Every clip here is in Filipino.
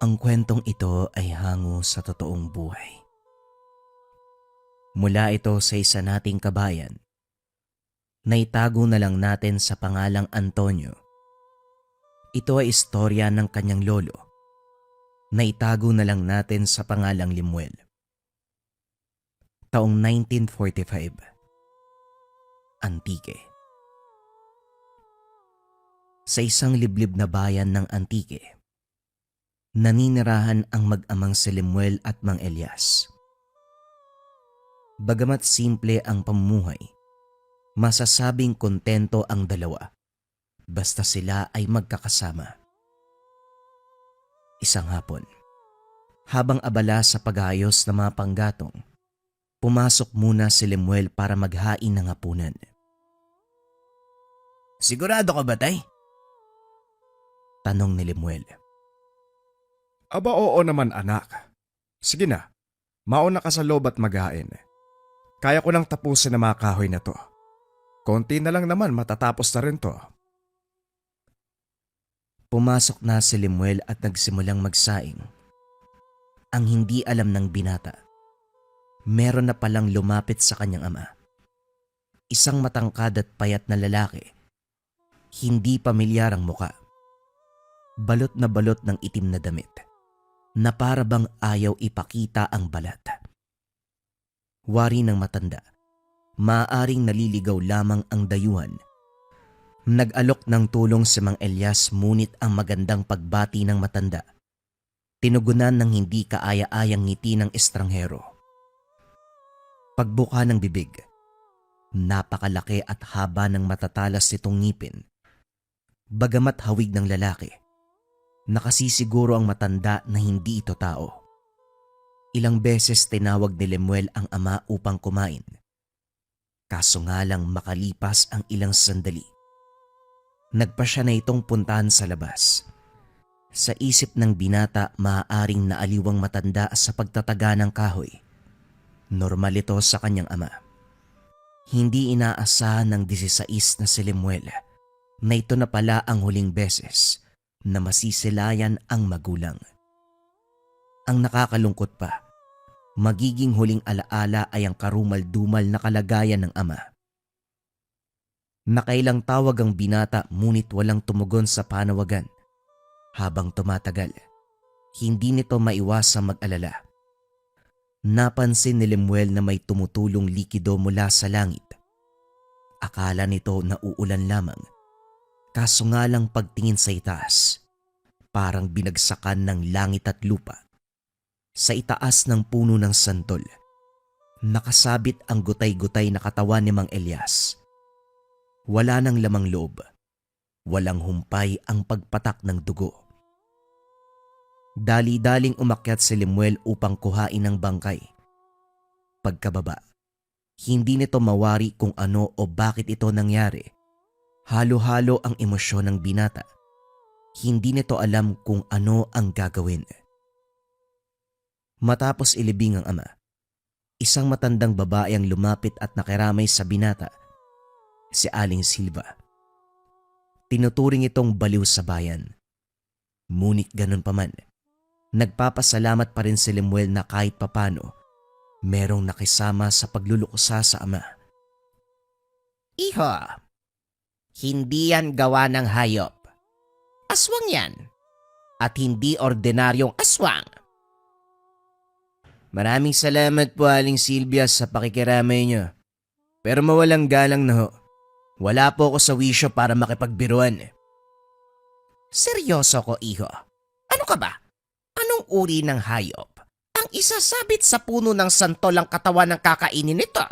Ang kwentong ito ay hango sa totoong buhay. Mula ito sa isa nating kabayan, na itago na lang natin sa pangalang Antonio. Ito ay istorya ng kanyang lolo, na itago na lang natin sa pangalang Limuel. Taong 1945, Antique. Sa isang liblib na bayan ng Antique, naninirahan ang mag-amang si Limuel at Mang Elias. Bagamat simple ang pamumuhay, masasabing kontento ang dalawa basta sila ay magkakasama. Isang hapon, habang abala sa pag-ayos ng mga panggatong, pumasok muna si Limuel para maghain ng hapunan. "Sigurado ka ba, tay?" tanong ni Limuel. Aba oo naman anak. Sige na, mauna ka sa loob at maghain. Kaya ko nang tapusin ang mga kahoy na to. Konti na lang naman matatapos na rin to. Pumasok na si Limuel at nagsimulang magsaing. Ang hindi alam ng binata, meron na palang lumapit sa kanyang ama. Isang matangkad at payat na lalaki, hindi pamilyar ang muka. Balot na balot ng itim na damit, na para bang ayaw ipakita ang balat. Wari ng matanda, maaaring naliligaw lamang ang dayuhan. Nag-alok ng tulong si Mang Elias ngunit ang magandang pagbati ng matanda, tinugunan ng hindi kaaya-ayang ngiti ng estranghero. Pagbuka ng bibig, napakalaki at haba ng matatalas nitong ngipin. Bagamat hawig ng lalaki, nakasisiguro ang matanda na hindi ito tao. Ilang beses tinawag ni Limuel ang ama upang kumain. Kaso nga lang makalipas ang ilang sandali, nagpa siya na itong puntahan sa labas. Sa isip ng binata, maaaring naaliwang matanda sa pagtataga ng kahoy. Normal ito sa kanyang ama. Hindi inaasahan ng 16 na si Limuel na ito na pala ang huling beses na masisilayan ang magulang. Ang nakakalungkot pa, magiging huling alaala ay ang karumal-dumal na kalagayan ng ama. Nakailang tawag ang binata ngunit walang tumugon sa panawagan. Habang tumatagal, hindi nito maiwasang mag-alala. Napansin ni Limuel na may tumutulong likido mula sa langit. Akala nito na uulan lamang. Kaso nga lang pagtingin sa itaas, parang binagsakan ng langit at lupa. Sa itaas ng puno ng santol, nakasabit ang gutay-gutay na katawan ni Mang Elias. Wala nang lamang loob, walang humpay ang pagpatak ng dugo. Dali-daling umakyat si Limuel upang kuhain ang bangkay. Pagkababa, hindi nito mawari kung ano o bakit ito nangyari. Halo-halo ang emosyon ng binata. Hindi nito alam kung ano ang gagawin. Matapos ilibing ang ama, isang matandang babae ang lumapit at nakiramay sa binata, si Aling Silva. Tinuturing itong baliw sa bayan. Ngunit ganun pa man, nagpapasalamat pa rin si Limuel na kahit papano, merong nakisama sa paglulukusa sa ama. "Iho, hindi yan gawa ng hayop. Aswang yan. At hindi ordinaryong aswang." "Maraming salamat po, Aling Silvia, sa pakikiramay niyo. Pero mawalang galang na ho. Wala po ako sa wisyo para makipagbiruan." "Seryoso ko, iho. Ano ka ba? Anong uri ng hayop ang isasabit sa puno ng santol ang katawan ng kakainin nito?"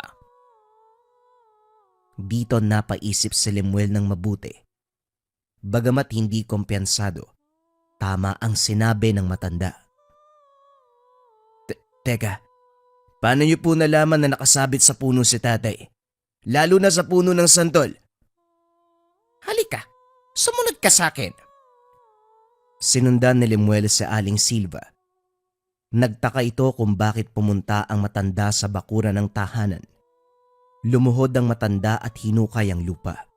Dito napaisip si Limuel ng mabuti. Bagamat hindi kumpiyansado, tama ang sinabi ng matanda. Teka, paano niyo po nalaman na nakasabit sa puno si tatay? Lalo na sa puno ng santol." "Halika, sumunod ka sa akin." Sinundan ni Limuel si Aling Silva. Nagtaka ito kung bakit pumunta ang matanda sa bakuran ng tahanan. Lumuhod ang matanda at hinukay ang lupa.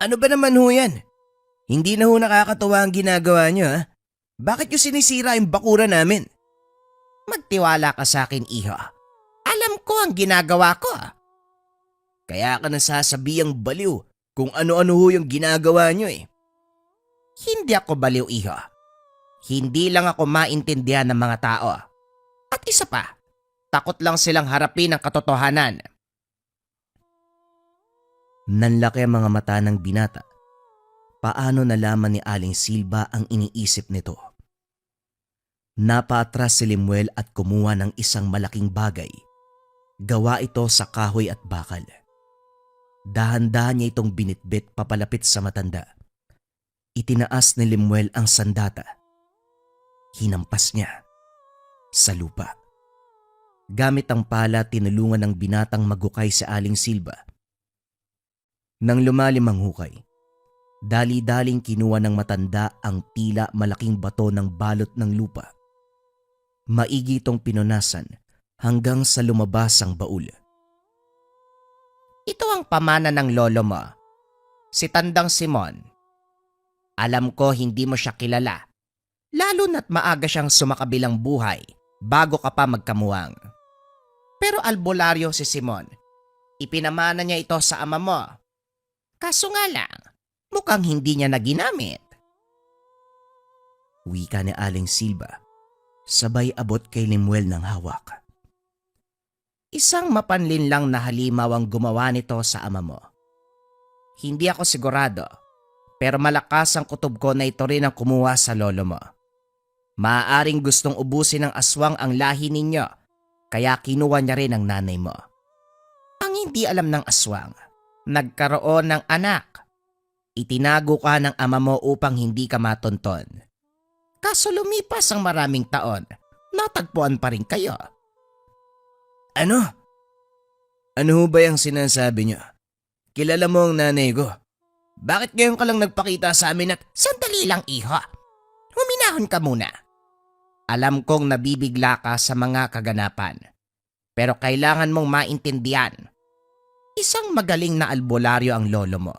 "Ano ba naman ho yan? Hindi na ho nakakatuwa ang ginagawa niyo, ha? Bakit yung sinisira yung bakura namin? Magtiwala ka sa akin, iho. Alam ko ang ginagawa ko. Kaya ka nasasabihang baliw kung ano-ano ho yung ginagawa nyo eh. Hindi ako baliw, iho. Hindi lang ako maintindihan ng mga tao. At isa pa, takot lang silang harapin ang katotohanan. Nanlaki ang mga mata ng binata. Paano nalaman ni Aling Silva ang iniisip nito? Napaatras si Limuel at kumuha ng isang malaking bagay. Gawa ito sa kahoy at bakal. Dahan-dahan niya itong binitbit papalapit sa matanda. Itinaas ni Limuel ang sandata. Hinampas niya sa lupa. Gamit ang pala, tinulungan ng binatang magukay si Aling Silva. Nang lumalim ang hukay, dali-daling kinuha ng matanda ang tila malaking bato ng balot ng lupa. Maigi itong pinunasan hanggang sa lumabas ang baul. Ito ang pamana ng lolo mo, si Tandang Simon. Alam ko hindi mo siya kilala, lalo na't maaga siyang sumakabilang buhay bago ka pa magkamuwang. Pero albularyo si Simon, ipinamana niya ito sa ama mo. Kaso nga lang, mukhang hindi niya na ginamit. Wika ni Aling Silva, sabay abot kay Limuel ng hawak. Isang mapanlin lang na halimaw ang gumawa nito sa ama mo. Hindi ako sigurado, pero malakas ang kutob ko na ito rin ang kumuha sa lolo mo. Maaaring gustong ubusin ng aswang ang lahi ninyo, kaya kinuha niya rin ang nanay mo. Ang hindi alam ng aswang, nagkaroon ng anak. Itinago ka ng ama mo upang hindi ka matunton. Kaso lumipas ang maraming taon, natagpuan pa rin kayo. Ano? Ano ho ba yung sinasabi niyo? Kilala mo ang nanay ko. Bakit ngayon ka lang nagpakita sa amin at sandali lang, iho? Huminahon ka muna. Alam kong nabibigla ka sa mga kaganapan, pero kailangan mong maintindihan. Isang magaling na albularyo ang lolo mo.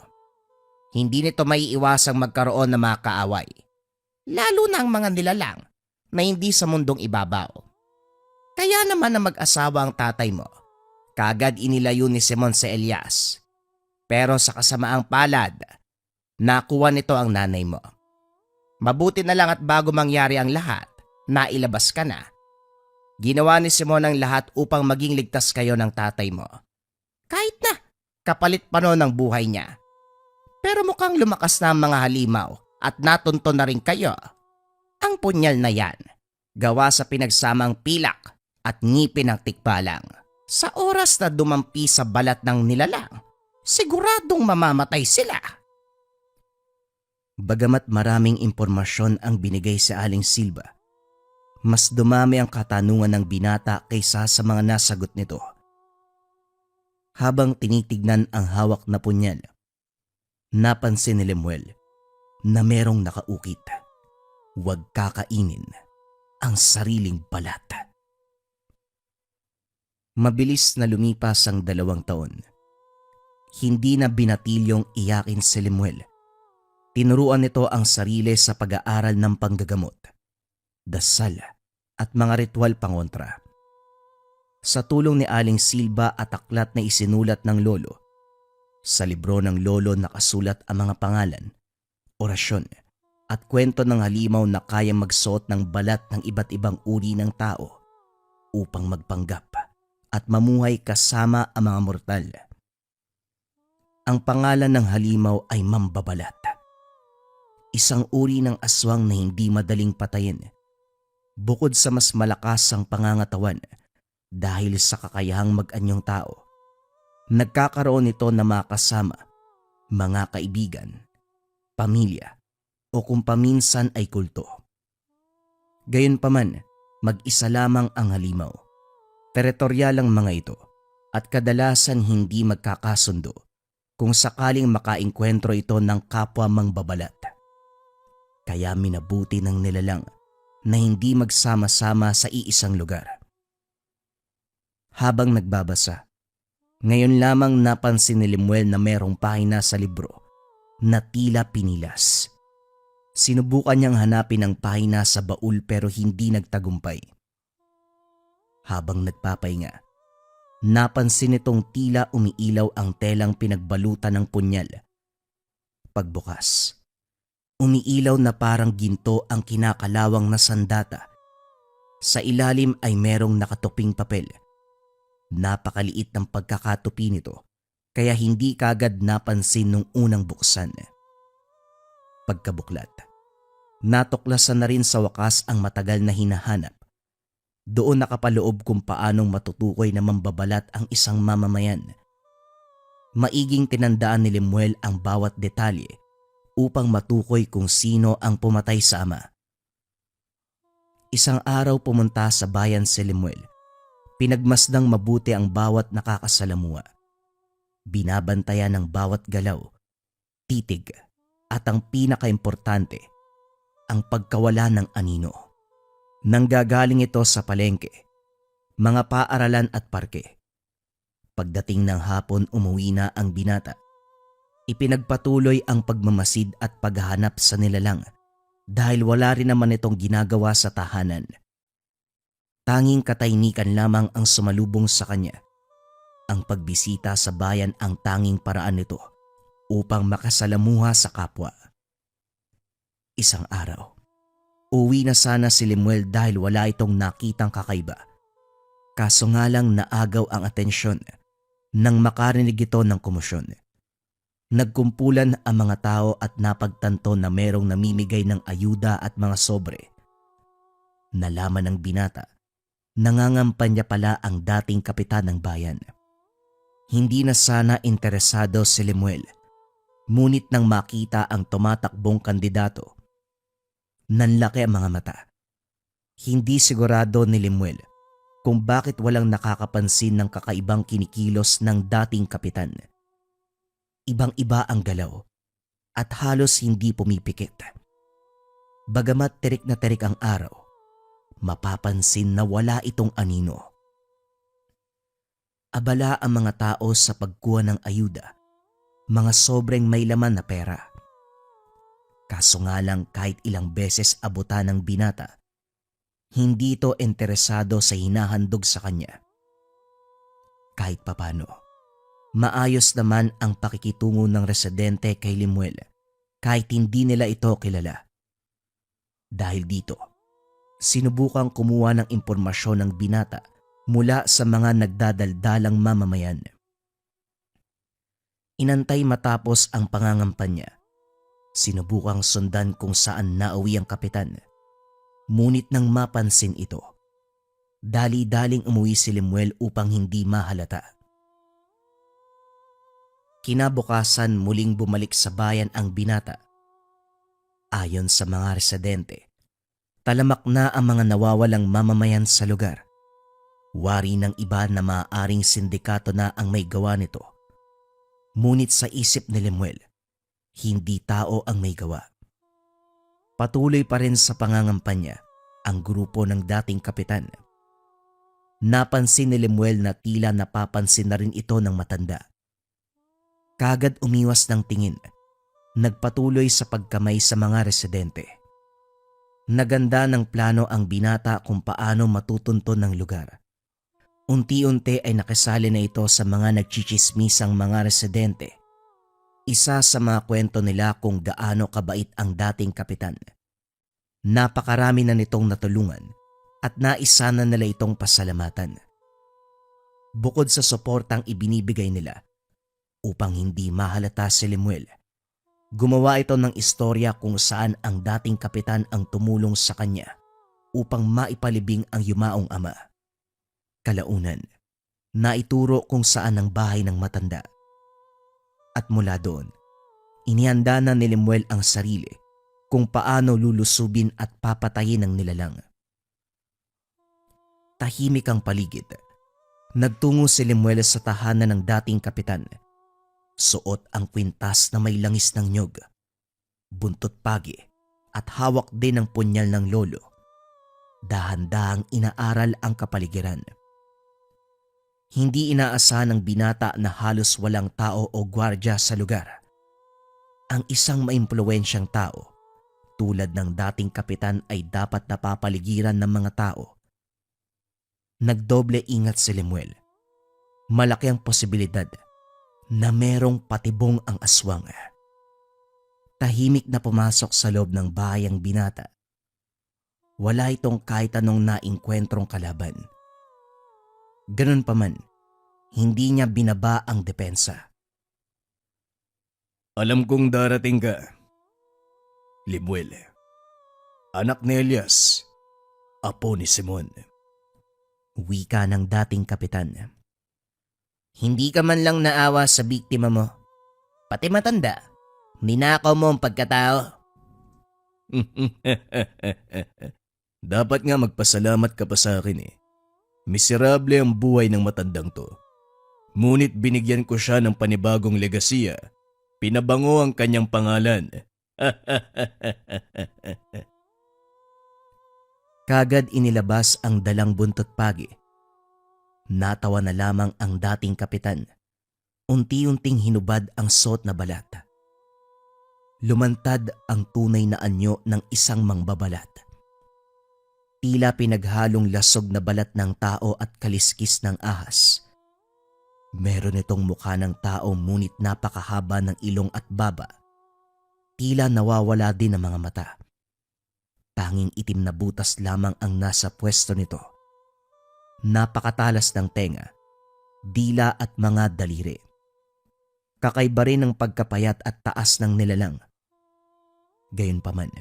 Hindi nito maiiwasang magkaroon ng mga kaaway, lalo na ang mga nilalang na hindi sa mundong ibabaw. Kaya naman na mag-asawa ang tatay mo, kagad inilayo ni Simon si Elias. Pero sa kasamaang palad, nakuha nito ang nanay mo. Mabuti na lang at bago mangyari ang lahat, nailabas ka na. Ginawa ni Simon ang lahat upang maging ligtas kayo ng tatay mo. Kahit na, kapalit pa noon ang buhay niya. Pero mukhang lumakas na ang mga halimaw at natunto na rin kayo. Ang punyal na yan, gawa sa pinagsamang pilak at ngipin ng tikbalang. Sa oras na dumampi sa balat ng nilalang, siguradong mamamatay sila. Bagamat maraming impormasyon ang binigay sa Aling Silva, mas dumami ang katanungan ng binata kaysa sa mga nasagot nito. Habang tinitignan ang hawak na punyal, napansin ni Limuel na merong nakaukit. Huwag kakainin ang sariling balat. Mabilis na lumipas ang 2 taon. Hindi na binatilyong iyakin si Limuel. Tinuruan nito ang sarili sa pag-aaral ng panggagamot, dasal at mga ritual pangontra. Sa tulong ni Aling Silva at aklat na isinulat ng lolo, sa libro ng lolo nakasulat ang mga pangalan, orasyon at kwento ng halimaw na kayang magsuot ng balat ng iba't ibang uri ng tao upang magpanggap at mamuhay kasama ang mga mortal. Ang pangalan ng halimaw ay Mambabalat. Isang uri ng aswang na hindi madaling patayin. Bukod sa mas malakas ang pangangatawan dahil sa kakayahang mag-anyong tao, nagkakaroon ito na mga kasama, mga kaibigan, pamilya o kung paminsan ay kulto. Gayunpaman, mag-isa lamang ang halimaw. Teritoryal ang mga ito at kadalasan hindi magkakasundo kung sakaling makaengkwentro ito ng kapwa mangbabalat. Kaya minabuti ng nilalang na hindi magsama-sama sa iisang lugar. Habang nagbabasa, ngayon lamang napansin ni Limuel na merong pahina sa libro na tila pinilas. Sinubukan niyang hanapin ang pahina sa baul pero hindi nagtagumpay. Habang nagpapahinga, napansin nitong tila umiilaw ang telang pinagbalutan ng punyal. Pagbukas, umiilaw na parang ginto ang kinakalawang na sandata. Sa ilalim ay merong nakatuping papel. Napakaliit ng pagkakatupi nito kaya hindi kagad napansin nung unang buksan. Pagkabuklat, natuklasan na rin sa wakas ang matagal na hinahanap. Doon nakapaloob kung paanong matutukoy na mambabalat ang isang mamamayan. Maiging tinandaan ni Lemuel ang bawat detalye upang matukoy kung sino ang pumatay sa ama. Isang araw pumunta sa bayan si Lemuel. Pinagmasdang mabuti ang bawat nakakasalamuha. Binabantayan ng bawat galaw, titig, at ang pinakaimportante, ang pagkawala ng anino. Nanggagaling ito sa palengke, mga paaralan at parke. Pagdating ng hapon umuwi na ang binata. Ipinagpatuloy ang pagmamasid at paghahanap sa nilalang dahil wala rin naman itong ginagawa sa tahanan. Tanging katahimikan lamang ang sumalubong sa kanya. Ang pagbisita sa bayan ang tanging paraan nito upang makasalamuha sa kapwa. Isang araw, uwi na sana si Lemuel dahil wala itong nakitang kakaiba. Kaso nga lang naagaw ang atensyon nang makarinig ito ng komosyon. Nagkumpulan ang mga tao at napagtanto na merong namimigay ng ayuda at mga sobre. Nalaman ng binata, nangangampanya pala ang dating kapitan ng bayan. Hindi na sana interesado si Lemuel, ngunit nang makita ang tumatakbong kandidato, nanlaki ang mga mata. Hindi sigurado ni Lemuel kung bakit walang nakakapansin ng kakaibang kinikilos ng dating kapitan. Ibang-iba ang galaw at halos hindi pumipikit. Bagamat terik na terik ang araw, mapapansin na wala itong anino. Abala ang mga tao sa pagkuha ng ayuda, mga sobrang may laman na pera. Kaso nga lang kahit ilang beses abutan ng binata, hindi ito interesado sa hinahandog sa kanya. Kahit papano, maayos naman ang pakikitungo ng residente kay Lemuel kahit hindi nila ito kilala. Dahil dito, sinubukang kumuha ng impormasyon ng binata mula sa mga nagdadaldalang mamamayan. Inantay matapos ang pangangampanya. Sinubukang sundan kung saan nauwi ang kapitan. Ngunit nang mapansin ito, dali-daling umuwi si Lemuel upang hindi mahalata. Kinabukasan muling bumalik sa bayan ang binata. Ayon sa mga residente, talamak na ang mga nawawalang mamamayan sa lugar. Wari ng iba na maaaring sindikato na ang may gawa nito. Ngunit sa isip ni Lemuel, hindi tao ang may gawa. Patuloy pa rin sa pangangampanya ang grupo ng dating kapitan. Napansin ni Lemuel na tila napapansin na rin ito ng matanda. Kagad umiwas ng tingin, nagpatuloy sa pagkamay sa mga residente. Naganda ng plano ang binata kung paano matutunton ng lugar. Unti-unti ay nakisali na ito sa mga nagchichismisang mga residente. Isa sa mga kwento nila kung gaano kabait ang dating kapitan. Napakarami na nitong natulungan at naisa na nila itong pasalamatan. Bukod sa suportang ibinibigay nila upang hindi mahalata si Lemuel, gumawa ito ng istorya kung saan ang dating kapitan ang tumulong sa kanya upang maipalibing ang yumaong ama. Kalaunan, naituro kung saan ang bahay ng matanda. At mula doon, inihanda na ni Lemuel ang sarili kung paano lulusubin at papatayin ng nilalang. Tahimik ang paligid. Nagtungo si Lemuel sa tahanan ng dating kapitan. Suot ang kwintas na may langis ng nyog, buntot pagi at hawak din ang punyal ng lolo. Dahan-dahang inaaral ang kapaligiran. Hindi inaasahan ng binata na halos walang tao o gwardya sa lugar. Ang isang maimpluwensyang tao, tulad ng dating kapitan ay dapat napapaligiran ng mga tao. Nagdoble ingat si Lemuel. Malaki ang posibilidad na merong patibong ang aswang. Tahimik na pumasok sa loob ng bahay ang binata. Wala itong kahit anong naingkwentrong kalaban. Ganun pa man, hindi niya binaba ang depensa. Alam kong darating ka, Lemuel. Anak ni Elias, apo ni Simon. Wika ng dating kapitan. Hindi ka man lang naawa sa biktima mo. Pati matanda, ninakaw mo ang pagkatao. Dapat nga magpasalamat ka pa sa akin eh. Miserable ang buhay ng matandang to. Ngunit binigyan ko siya ng panibagong legasiya. Pinabango ang kanyang pangalan. Kagad inilabas ang dalang buntot pagi. Natawa na lamang ang dating kapitan. Unti-unting hinubad ang suot na balat. Lumantad ang tunay na anyo ng isang mangbabalat. Tila pinaghalong lasog na balat ng tao at kaliskis ng ahas. Meron itong mukha ng tao ngunit napakahaba ng ilong at baba. Tila nawawala din ang mga mata. Tanging itim na butas lamang ang nasa pwesto nito. Napakatalas ng tenga, dila at mga daliri. Kakaiba rin ang pagkapayat at taas ng nilalang. Gayunpaman,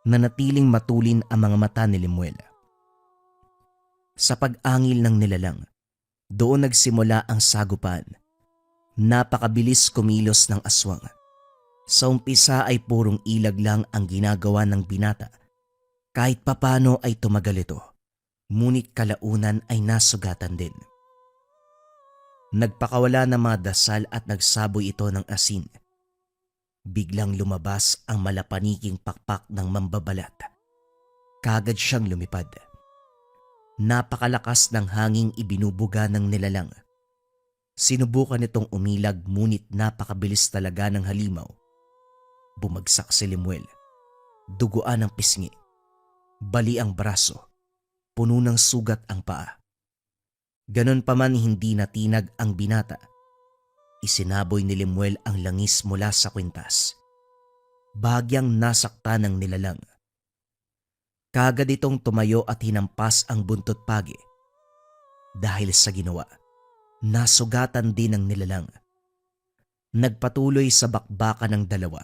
nanatiling matulin ang mga mata ni Lemuel. Sa pag-angil ng nilalang, doon nagsimula ang sagupan. Napakabilis kumilos ng aswang. Sa umpisa ay purong ilag lang ang ginagawa ng binata. Kahit papano ay tumagal ito, ngunit kalaunan ay nasugatan din. Nagpakawala ng mga dasal at nagsaboy ito ng asin. Biglang lumabas ang malapaniking pakpak ng mambabalat. Kagad siyang lumipad. Napakalakas ng hanging ibinubuga ng nilalang. Sinubukan itong umilag ngunit napakabilis talaga ng halimaw. Bumagsak si Lemuel. Duguan ang pisngi. Bali ang braso. Puno ng sugat ang paa. Ganon pa man hindi natinag ang binata. Isinaboy ni Lemuel ang langis mula sa kwintas. Bahagyang nasakta ng nilalang. Kagad itong tumayo at hinampas ang buntot pagi. Dahil sa ginawa, nasugatan din ang nilalang. Nagpatuloy sa bakbakan ng dalawa.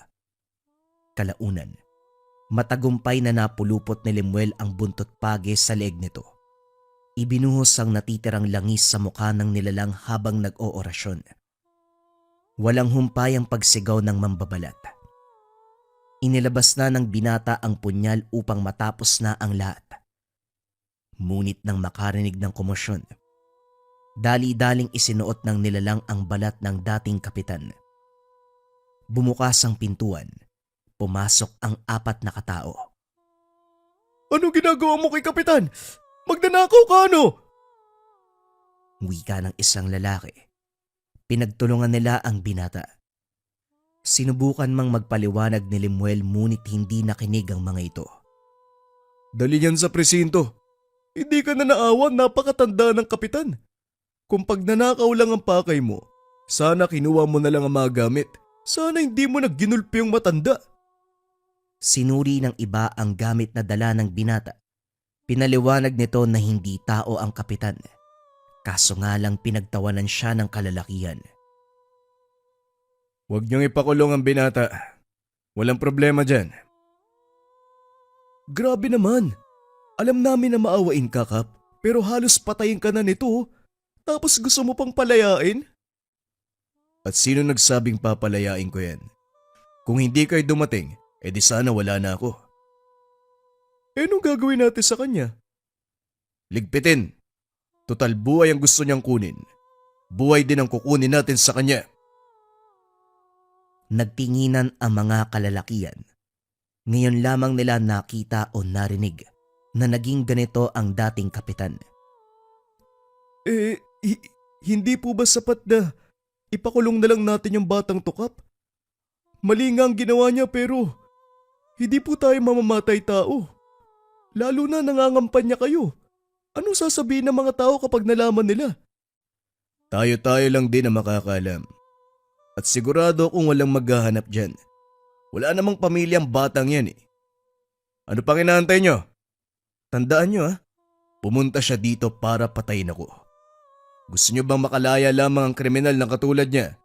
Kalaunan, matagumpay na napulupot ni Lemuel ang buntot pagi sa leeg nito. Ibinuhos ang natitirang langis sa mukha ng nilalang habang nag-oorasyon. Walang humpay ang pagsigaw ng mambabalat. Inilabas na ng binata ang punyal upang matapos na ang lahat. Ngunit nang makarinig ng komosyon, dali-daling isinuot ng nilalang ang balat ng dating kapitan. Bumukas ang pintuan. Pumasok ang 4 na katao. Ano ginagawa mo kay Kapitan? Magnanakaw ka ano? Wika ng isang lalaki. Pinagtulungan nila ang binata. Sinubukan mang magpaliwanag ni Lemuel ngunit hindi nakinig ang mga ito. Dali yan sa presinto. Hindi ka na naawa, napakatanda ng Kapitan. Kung pagnanakaw lang ang pakay mo, sana kinuha mo na lang ang mga gamit. Sana hindi mo nagginulpi yung matanda. Sinuri ng iba ang gamit na dala ng binata. Pinaliwanag nito na hindi tao ang kapitan. Kaso nga lang pinagtawanan siya ng kalalakihan. Huwag niyong ipakulong ang binata. Walang problema dyan. Grabe naman. Alam namin na maawain ka, Kap, pero halos patayin ka na nito. Tapos gusto mo pang palayain? At sino nagsabing papalayain ko yan? Kung hindi kayo dumating, edi sana wala na ako. Eh, anong gagawin natin sa kanya? Ligpitin. Total buhay ang gusto niyang kunin. Buhay din ang kukunin natin sa kanya. Nagtinginan ang mga kalalakihan. Ngayon lamang nila nakita o narinig na naging ganito ang dating kapitan. Hindi po ba sapat na ipakulong na lang natin yung batang tukap? Mali nga ang ginawa niya pero Hindi po tayo mamamatay tao. Lalo na nangangampanya kayo. Anong sasabihin ng mga tao kapag nalaman nila? Tayo-tayo lang din ang makakalam. At sigurado kung walang maghahanap dyan. Wala namang pamilyang batang yan eh. Ano pang inaantay nyo? Tandaan nyo pumunta siya dito para patayin ako. Gusto nyo bang makalaya lamang ang kriminal na katulad niya?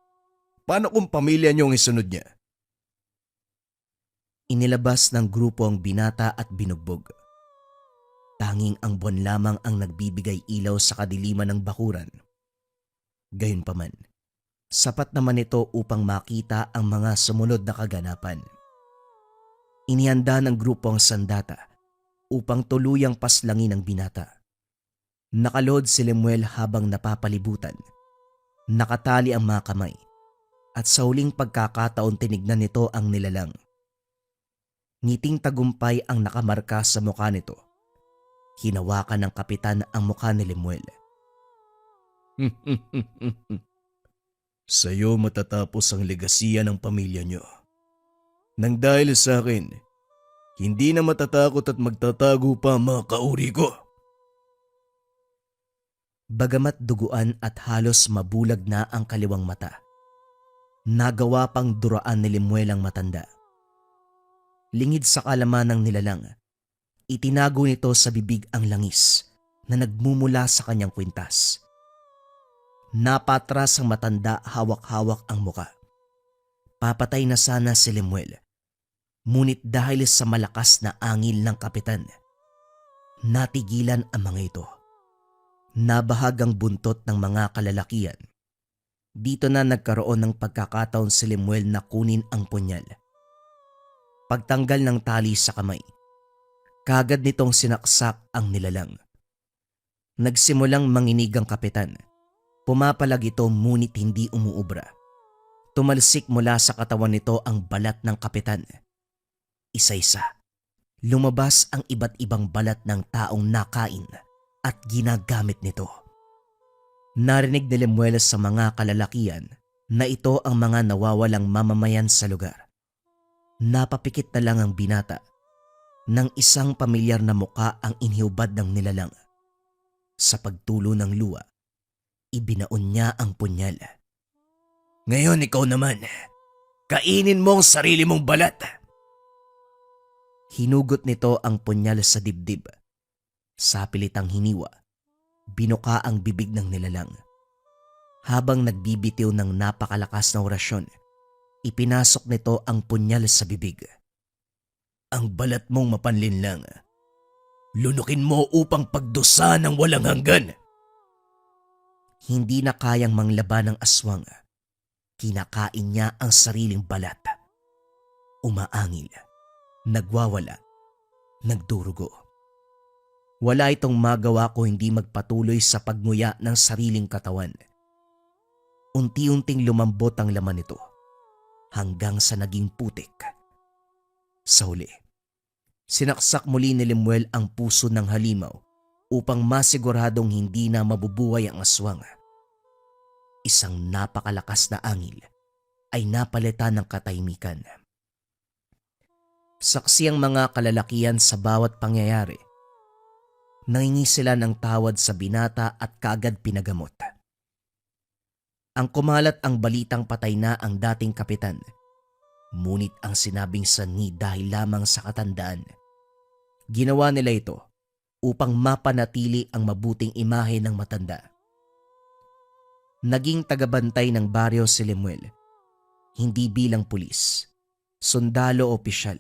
Paano kung pamilya nyo ang isunod niya? Inilabas ng grupo ang binata at binugbog. Tanging ang buwan lamang ang nagbibigay ilaw sa kadiliman ng bakuran. Gayunpaman, sapat naman ito upang makita ang mga sumunod na kaganapan. Inihanda ng grupo ang sandata upang tuluyang paslangin ang binata. Nakalohod si Lemuel habang napapalibutan. Nakatali ang mga kamay at sa huling pagkakataon tinignan nito ang nilalang. Ngiting tagumpay ang nakamarka sa mukha nito. Hinawakan ng kapitan ang mukha ni Lemuel. Sa'yo matatapos ang legasiya ng pamilya nyo. Nang dahil sa akin, hindi na matatakot at magtatago pa mga kauri ko. Bagamat duguan at halos mabulag na ang kaliwang mata, nagawa pang duraan ni Lemuel ang matanda. Lingid sa kalaman ng nilalang, itinago nito sa bibig ang langis na nagmumula sa kanyang kwintas. Napatras ang matanda, hawak-hawak ang muka. Papatay na sana si Lemuel, ngunit dahil sa malakas na angil ng kapitan, natigilan ang mga ito. Nabahagang buntot ng mga kalalakian. Dito na nagkaroon ng pagkakataon si Lemuel na kunin ang punyal. Pagtanggal ng tali sa kamay, kagad nitong sinaksak ang nilalang. Nagsimulang manginig ang kapitan. Pumapalag ito ngunit hindi umuubra. Tumalsik mula sa katawan nito ang balat ng kapitan. Isa-isa, lumabas ang iba't ibang balat ng taong nakain at ginagamit nito. Narinig ni Lemuel sa mga kalalakian na ito ang mga nawawalang mamamayan sa lugar. Napapikit na lang ang binata. Nang isang pamilyar na muka ang inihubad ng nilalang. Sa pagtulo ng luwa, ibinaon niya ang punyal. Ngayon ikaw naman, kainin mo ang sarili mong balat. Hinugot nito ang punyal sa dibdib. Sa pilitang hiniwa, binuka ang bibig ng nilalang. Habang nagbibitiw ng napakalakas na orasyon, ipinasok nito ang punyal sa bibig. Ang balat mong mapanlinlang, lunukin mo upang pagdusa ng walang hanggan. Hindi na kayang manglaban ng aswang. Kinakain niya ang sariling balat. Umaangil, nagwawala, nagdurugo. Wala itong magawa ko hindi magpatuloy sa pagnguya ng sariling katawan. Unti-unting lumambot ang laman nito hanggang sa naging putik. Sa huli, sinaksak muli ni Lemuel ang puso ng halimaw upang masiguradong hindi na mabubuhay ang aswang. Isang napakalakas na angil ay napalitan ng katahimikan. Saksi ang mga kalalakian sa bawat pangyayari. Nangingi sila ng tawad sa binata at kaagad pinagamot. Ang kumalat ang balitang patay na ang dating kapitan. Ngunit ang sinabing sanhi dahil lamang sa katandaan. Ginawa nila ito upang mapanatili ang mabuting imahe ng matanda. Naging tagabantay ng baryo si Lemuel, hindi bilang pulis, sundalo o opisyal,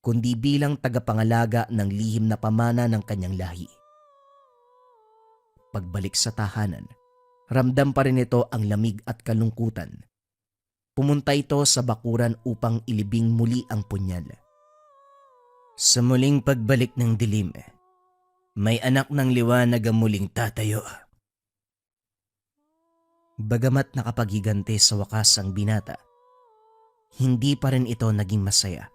kundi bilang tagapangalaga ng lihim na pamana ng kanyang lahi. Pagbalik sa tahanan, ramdam pa rin ito ang lamig at kalungkutan. Pumunta ito sa bakuran upang ilibing muli ang punyal. Sa muling pagbalik ng dilim, may anak ng liwanag ang muling tatayo. Bagamat nakapaghiganti sa wakas ang binata, hindi pa rin ito naging masaya.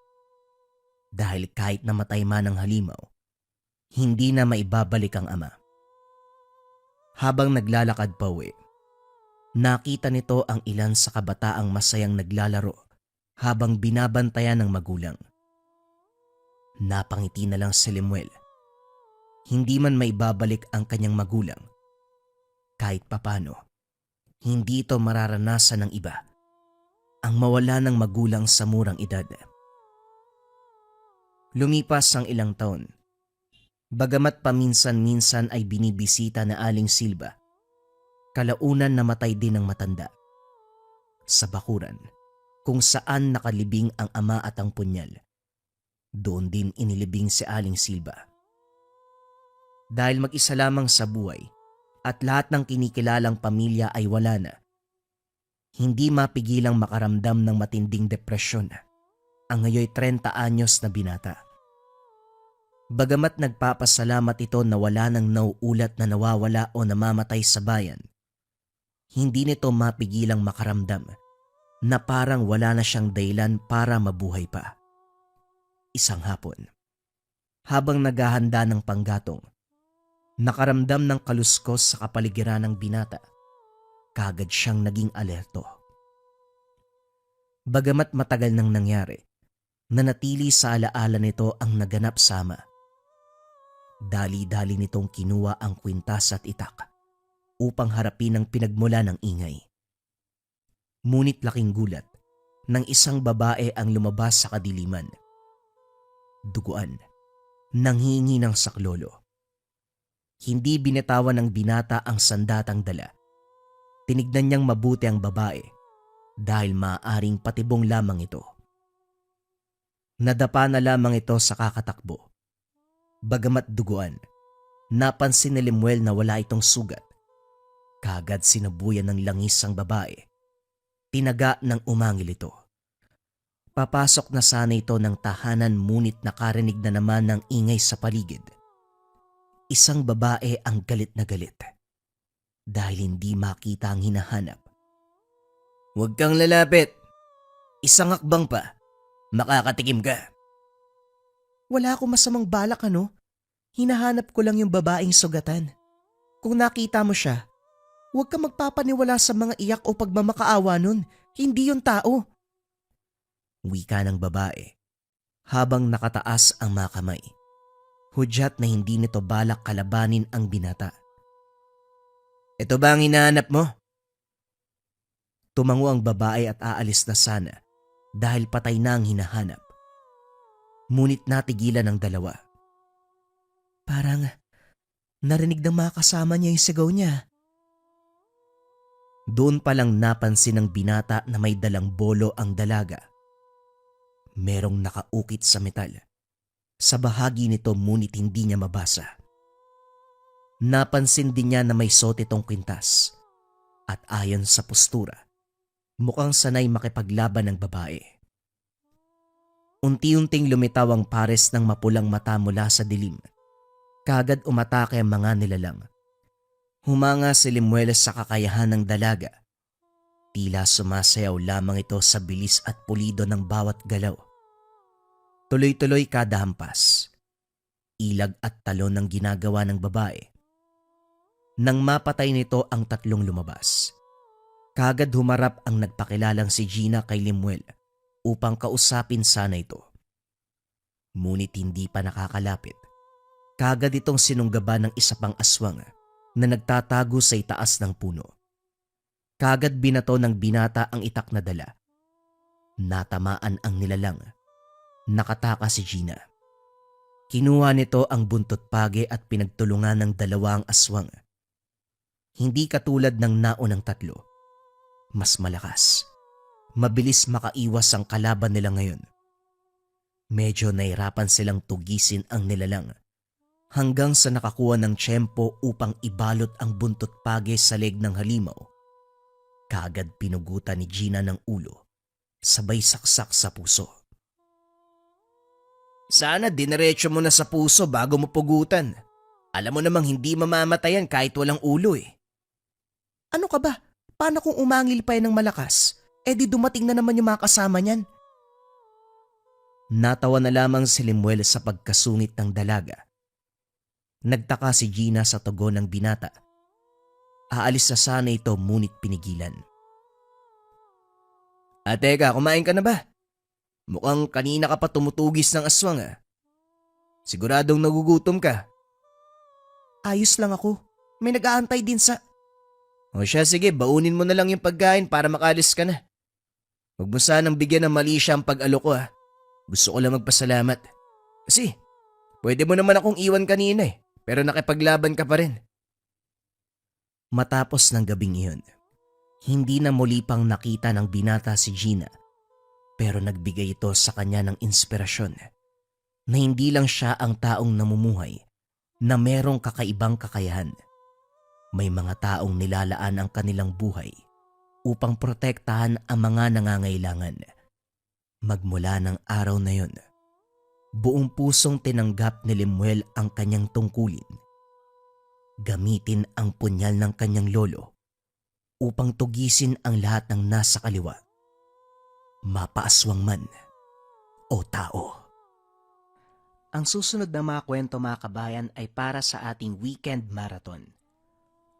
Dahil kahit namatay man ang halimaw, hindi na maibabalik ang ama. Habang naglalakad pa uwi, nakita nito ang ilan sa kabataang masayang naglalaro habang binabantayan ng magulang. Napangiti na lang si Lemuel. Hindi man maibabalik ang kanyang magulang. Kahit papano, hindi ito mararanasan ng iba. Ang mawala ng magulang sa murang edad. Lumipas ang ilang taon. Bagamat paminsan-minsan ay binibisita na Aling Silva, kalaunan namatay din ng matanda. Sa bakuran, kung saan nakalibing ang ama at ang punyal, doon din inilibing si Aling Silva. Dahil mag-isa lamang sa buhay at lahat ng kinikilalang pamilya ay wala na, hindi mapigilang makaramdam ng matinding depresyon ang ngayoy 30 anyos na binata. Bagamat nagpapasalamat ito na wala nang nauulat na nawawala o namamatay sa bayan, hindi nito mapigilang makaramdam na parang wala na siyang dahilan para mabuhay pa. Isang hapon, habang naghahanda ng panggatong, nakaramdam ng kaluskos sa kapaligiran ng binata. Kaagad siyang naging alerto. Bagamat matagal nang nangyari, nanatili sa alaala nito ang naganap sama. Dali-dali nitong kinuha ang kwintas at itak upang harapin ang pinagmula ng ingay. Ngunit laking gulat ng isang babae ang lumabas sa kadiliman. Duguan, nanghihingi ng saklolo. Hindi binitawan ng binata ang sandatang dala. Tinignan niyang mabuti ang babae dahil maaaring patibong lamang ito. Nadapa na lamang ito sa kakatakbo. Bagamat duguan, napansin ni Lemuel na wala itong sugat. Kaagad sinabuyan ng langis ang babae. Tinaga ng umangil ito. Papasok na sana ito ng tahanan ngunit nakarinig na naman ng ingay sa paligid. Isang babae ang galit na galit dahil hindi makita ang hinahanap. "Huwag kang lalapit. Isang hakbang pa. Makakatikim ka." "Wala akong masamang balak, ano? Hinahanap ko lang yung babaeng sugatan. Kung nakita mo siya, huwag kang magpapaniwala sa mga iyak o pagmamakaawa nun. Hindi yun tao." Wika ng babae habang nakataas ang mga kamay. Hudyat na hindi nito balak kalabanin ang binata. "Ito ba ang hinahanap mo?" Tumango ang babae at aalis na sana dahil patay na ang hinahanap. Ngunit natigilan ang dalawa. Parang narinig ng mga kasama niya yung sigaw niya. Doon palang napansin ng binata na may dalang bolo ang dalaga. Merong nakaukit sa metal. Sa bahagi nito ngunit hindi niya mabasa. Napansin din niya na may suot itong kwintas. At ayon sa postura, mukhang sanay makipaglaban ng babae. Unti-unting lumitaw ang pares ng mapulang mata mula sa dilim. Kaagad umatake ang mga nilalang. Humanga si Lemuel sa kakayahan ng dalaga. Tila sumasayaw lamang ito sa bilis at pulido ng bawat galaw. Tuloy-tuloy kada hampas. Ilag at talon ang ginagawa ng babae. Nang mapatay nito ang tatlong lumabas, kaagad humarap ang nagpakilalang si Gina kay Lemuel upang kausapin sana ito. Ngunit hindi pa nakakalapit. Kaagad itong sinunggaban ng isa pang aswang na nagtatago sa itaas ng puno. Kaagad binato ng binata ang itak na dala. Natamaan ang nilalang. Nakataka si Gina. Kinuha nito ang buntot page at pinagtulungan ng dalawang aswang. Hindi katulad ng naunang tatlo. Mas malakas. Mabilis makaiwas ang kalaban nila ngayon. Medyo nahirapan silang tugisin ang nilalang hanggang sa nakakuha ng tiyempo upang ibalot ang buntot page sa leg ng halimaw. Kaagad pinugutan ni Gina ng ulo, sabay saksak sa puso. "Sana dinerecho mo na sa puso bago mo pugutan. Alam mo namang hindi mamamatayan kahit walang ulo eh." "Ano ka ba? Paano kung umangil pa yan ng malakas? Eh di dumating na naman yung mga kasama niyan." Natawa na lamang si Lemuel sa pagkasungit ng dalaga. Nagtaka si Gina sa tugon ng binata. Aalis na sana ito ngunit pinigilan. "Teka, kumain ka na ba? Mukhang kanina ka pa tumutugis ng aswang ah." Siguradong nagugutom ka. Ayos lang ako. May nag-aantay din sa... O siya, sige, baunin mo na lang yung pagkain para makalis ka na. Huwag mo sanang bigyan ng mali siya ang pag-alok ko ha. Gusto ko lang magpasalamat. Kasi, pwede mo naman akong iwan kanina pero nakipaglaban ka pa rin. Matapos ng gabing iyon, hindi na muli pang nakita ng binata si Gina, pero nagbigay ito sa kanya ng inspirasyon na hindi lang siya ang taong namumuhay na merong kakaibang kakayahan. May mga taong nilalaan ang kanilang buhay upang protektahan ang mga nangangailangan. Magmula ng araw na yon, buong pusong tinanggap ni Lemuel ang kanyang tungkulin. Gamitin ang punyal ng kanyang lolo upang tugisin ang lahat ng nasa kaliwa, mapaaswang man o tao. Ang susunod na mga kwento mga kabayan ay para sa ating weekend marathon.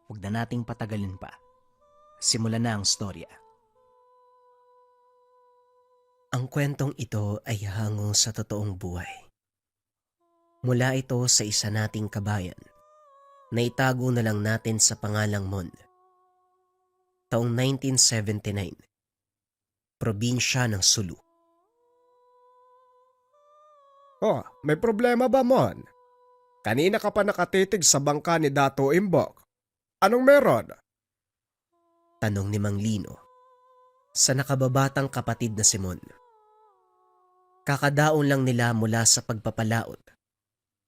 Huwag na nating patagalin pa. Simulan na ang storya. Ang kwentong ito ay hango sa totoong buhay. Mula ito sa isa nating kabayan na itago na lang natin sa pangalang Mon. Taong 1979, probinsya ng Sulu. Oh, may problema ba, Mon? Kanina ka pa nakatitig sa bangka ni Dato Imbok. Anong meron? Tanong ni Mang Lino sa nakababatang kapatid na si Mon. Kakadaon lang nila mula sa pagpapalaot.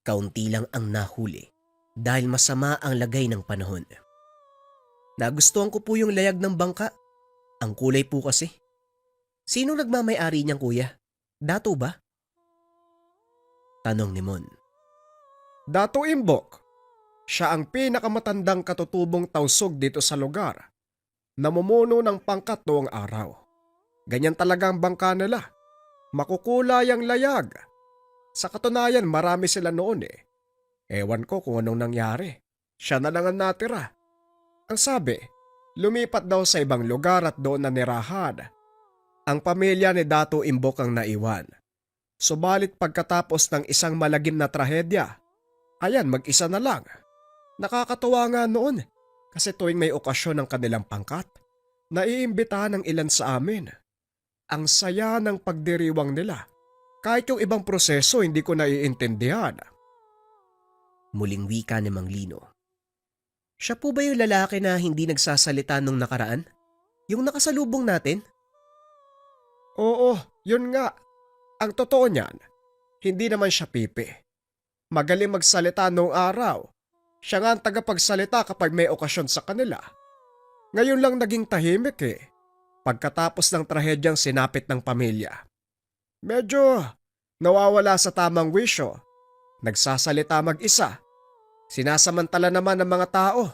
Kaunti lang ang nahuli dahil masama ang lagay ng panahon. Nagustuhan ko po yung layag ng bangka. Ang kulay po kasi. Sino nagmamay-ari niyang kuya? Dato ba? Tanong ni Mon. Dato Imbok. Siya ang pinakamatandang katutubong tausog dito sa lugar. Namumuno ng pangkat noong araw. Ganyan talaga ang bangka nila. Makukulay ang layag. Sa katunayan, marami sila noon Ewan ko kung anong nangyari. Siya na lang ang natira. Ang sabi, lumipat daw sa ibang lugar at doon nanirahan. Ang pamilya ni Dato Imbok ang naiwan. Subalit pagkatapos ng isang malagim na trahedya, ayan, mag-isa na lang. Nakakatuwa nga noon kasi tuwing may okasyon ng kanilang pangkat, naiimbitahan ng ilan sa amin. Ang saya ng pagdiriwang nila. Kahit yung ibang proseso hindi ko naiintindihan. Muling wika ni Mang Lino. Siya po ba yung lalaki na hindi nagsasalita nung nakaraan? Yung nakasalubong natin? Oo, yun nga. Ang totoo niyan, hindi naman siya pipi. Magaling magsalita noong araw. Siya nga ang tagapagsalita kapag may okasyon sa kanila. Ngayon lang naging tahimik pagkatapos ng trahedyang sinapit ng pamilya. Medyo nawawala sa tamang wisyo. Nagsasalita mag-isa. Sinasamantala naman ng mga tao.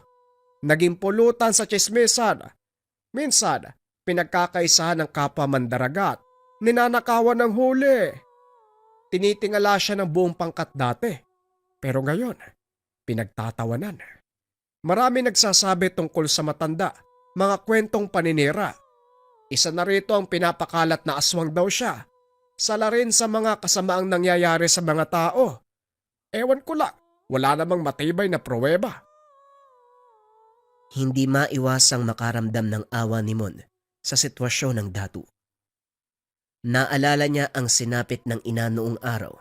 Naging pulutan sa tsismisan. Minsan, pinagkakaisahan ng kapwa mandaragat. Ninanakawan ng huli. Tinitingala siya ng buong pangkat dati. Pero ngayon, pinagtatawanan. Marami nagsasabi tungkol sa matanda, mga kwentong paninira. Isa na rito ang pinapakalat na aswang daw siya. Sala rin sa mga kasamaang nangyayari sa mga tao. Ewan ko lang, wala namang matibay na pruweba. Hindi maiwasang makaramdam ng awa ni Mon sa sitwasyon ng Dato. Naalala niya ang sinapit ng ina noong araw.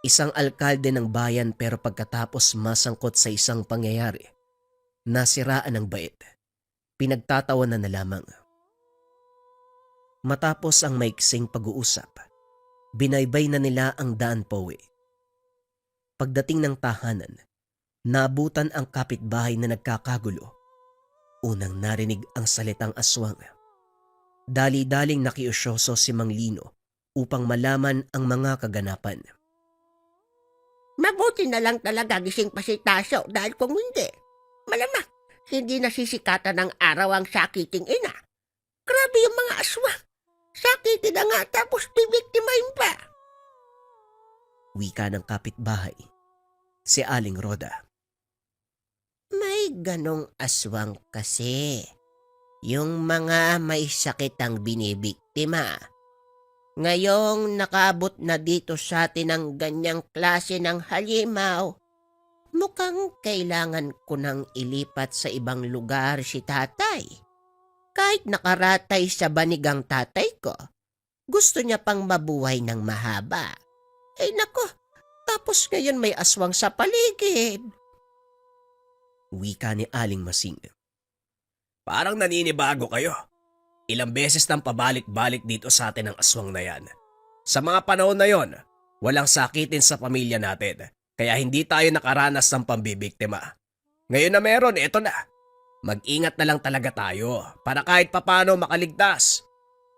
Isang alkalde ng bayan pero pagkatapos masangkot sa isang pangyayari, nasiraan ng bait. Pinagtatawanan na lamang. Matapos ang maiksing pag-uusap, binaybay na nila ang daan pauwi. Pagdating ng tahanan, naabutan ang kapitbahay na nagkakagulo. Unang narinig ang salitang aswang. Dali-daling nakiusyoso si Mang Lino upang malaman ang mga kaganapan. Mabuti na lang talaga gising pa si Tasyo dahil kung hindi, malamang hindi nasisikatan ng araw ang sakiting ina. Grabe yung mga aswang. Sakitin na nga tapos bibiktimahin pa. Wika ng kapitbahay, si Aling Roda. May ganong aswang kasi. Yung mga may sakit ang binibiktima. Ngayong nakabot na dito sa atin ang ganyang klase ng halimaw, mukhang kailangan ko nang ilipat sa ibang lugar si tatay. Kahit nakaratay sa banigang tatay ko, gusto niya pang mabuhay ng mahaba. Ay nako, tapos ngayon may aswang sa paligid. Wika ni Aling Masing. Parang naninibago kayo. Ilang beses nang pabalik-balik dito sa atin ang aswang na yan. Sa mga panahon na yon, walang sakitin sa pamilya natin, kaya hindi tayo nakaranas ng pambibiktima. Ngayon na meron, eto na. Mag-ingat na lang talaga tayo para kahit papano makaligtas.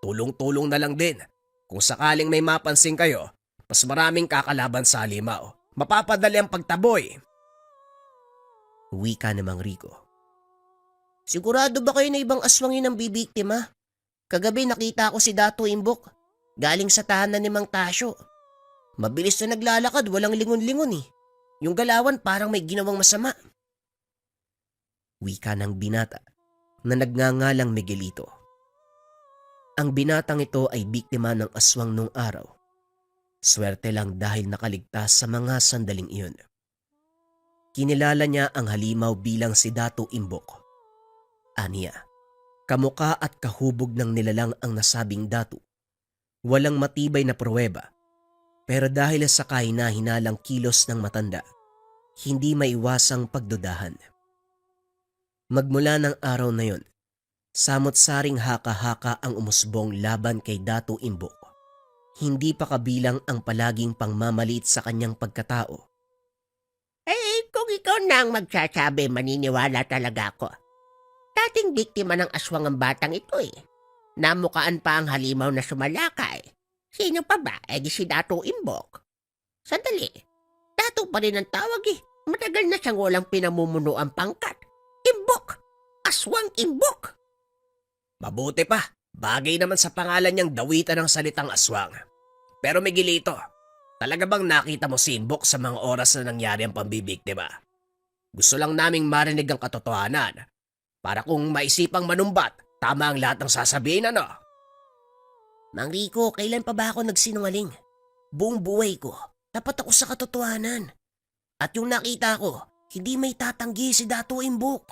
Tulong-tulong na lang din. Kung sakaling may mapansin kayo, mas maraming kakalaban sa halimaw. Mapapadali ang pagtaboy. Wika ni Mang Rico. Sigurado ba kayo na ibang aswang yun ang bibiktima? Kagabi nakita ko si Dato Imbok, galing sa tahanan ni Mang Tasyo. Mabilis na naglalakad, walang lingon-lingon eh. Yung galawan parang may ginawang masama. Wika ng binata na nagngangalang Miguelito. Ang binatang ito ay biktima ng aswang nung araw. Swerte lang dahil nakaligtas sa mga sandaling iyon. Kinilala niya ang halimaw bilang si Dato Imbok. Aniya, kamuka at kahubog ng nilalang ang nasabing dato. Walang matibay na pruweba, pero dahil sa kahina-hinalang kilos ng matanda, hindi maiwasang pagdudahan. Magmula ng araw na yon, samot-saring haka-haka ang umusbong laban kay Dato Imbok. Hindi pa kabilang ang palaging pangmamaliit sa kanyang pagkatao. Kung ikaw na ang magsasabi, maniniwala talaga ako. Dating biktima ng aswang ang batang ito eh. Namukaan pa ang halimaw na sumalakay. Sino pa ba? Di si Dato Imbok. Sandali, Dato pa rin ang tawag eh. Matagal na siyang walang pinamumuno ang pangkat. Imbok! Aswang Imbok! Mabuti pa, bagay naman sa pangalan niyang dawitan ng salitang aswang. Pero Miguelito, talaga bang nakita mo si Imbok sa mga oras na nangyari ang pambibiktima? Gusto lang naming marinig ang katotohanan para kung maisipang manumbat, tama ang lahat ng sasabihin ano? Mang Rico, kailan pa ba ako nagsinungaling? Buong buhay ko, tapat ako sa katotohanan. At yung nakita ko, hindi may tatanggi si Dato Imbok.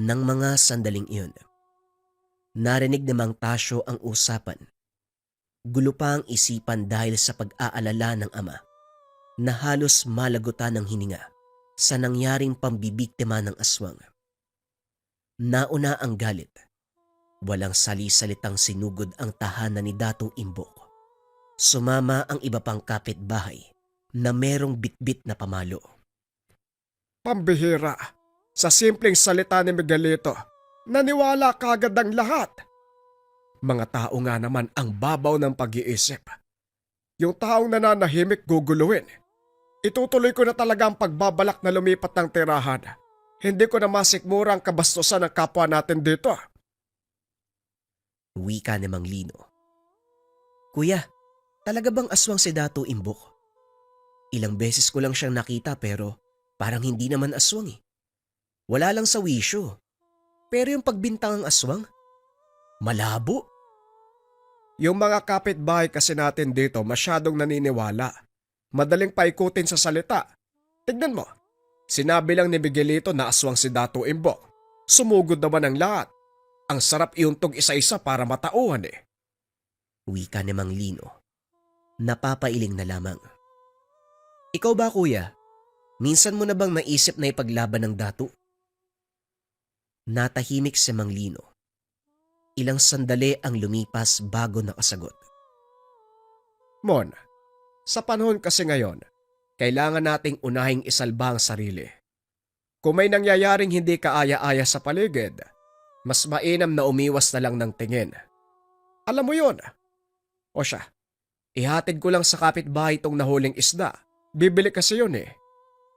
Nang mga sandaling iyon, narinig ni Mang Tasyo ang usapan. Gulo pa ang isipan dahil sa pag-aalala ng ama na halos malagutan ng hininga sa nangyaring pambibiktima ng aswang. Nauna ang galit. Walang sali-salitang sinugod ang tahanan ni Dato Imbok. Sumama ang iba pang kapitbahay na merong bitbit na pamalo. Pambihira. Sa simpleng salita ni Miguelito, naniwala kagad ang lahat. Mga tao nga naman ang babaw ng pag-iisip. Yung taong nananahimik guguluhin. Itutuloy ko na talaga ang pagbabalak na lumipat ng tirahan. Hindi ko na masikmura ang kabastusan ng kapwa natin dito. Wika ni Mang Lino. Kuya, talaga bang aswang si Dato Imbok? Ilang beses ko lang siyang nakita pero parang hindi naman aswang eh. Wala lang sa wisyo. Pero yung pagbintang ng aswang, malabo. Yung mga kapitbahay kasi natin dito masyadong naniniwala. Madaling paikutin sa salita. Tignan mo, sinabi lang ni Miguelito na aswang si Dato Imbok. Sumugod naman ang lahat. Ang sarap iuntog isa-isa para matauhan eh. Wika ni Mang Lino. Napapailing na lamang. Ikaw ba kuya? Minsan mo na bang naisip na ipaglaban ng dato? Natahimik si Mang Lino. Ilang sandali ang lumipas bago nakasagot. Mon, sa panahon kasi ngayon, kailangan nating unahing isalba ang sarili. Kung may nangyayaring hindi kaaya-aya sa paligid, mas mainam na umiwas na lang ng tingin. Alam mo yon. O siya, ihatid ko lang sa kapitbahay itong nahuling isda. Bibili kasi yun eh.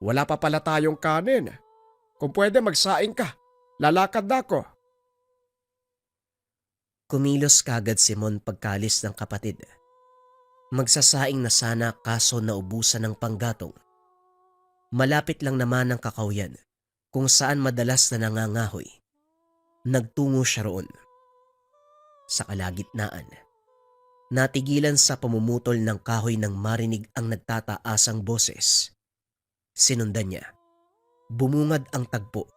Wala pa pala tayong kanin. Kung pwede magsaing ka, lalakad na ako. Kumilos kagad si Mon pagkalis ng kapatid. Magsasaing na sana kaso naubusan ng panggatong. Malapit lang naman ang kakawyan kung saan madalas na nangangahoy. Nagtungo siya roon. Sa kalagitnaan, Natigilan sa pamumutol ng kahoy nang marinig ang nagtataasang boses. Sinundan niya. Bumungad ang tagpo.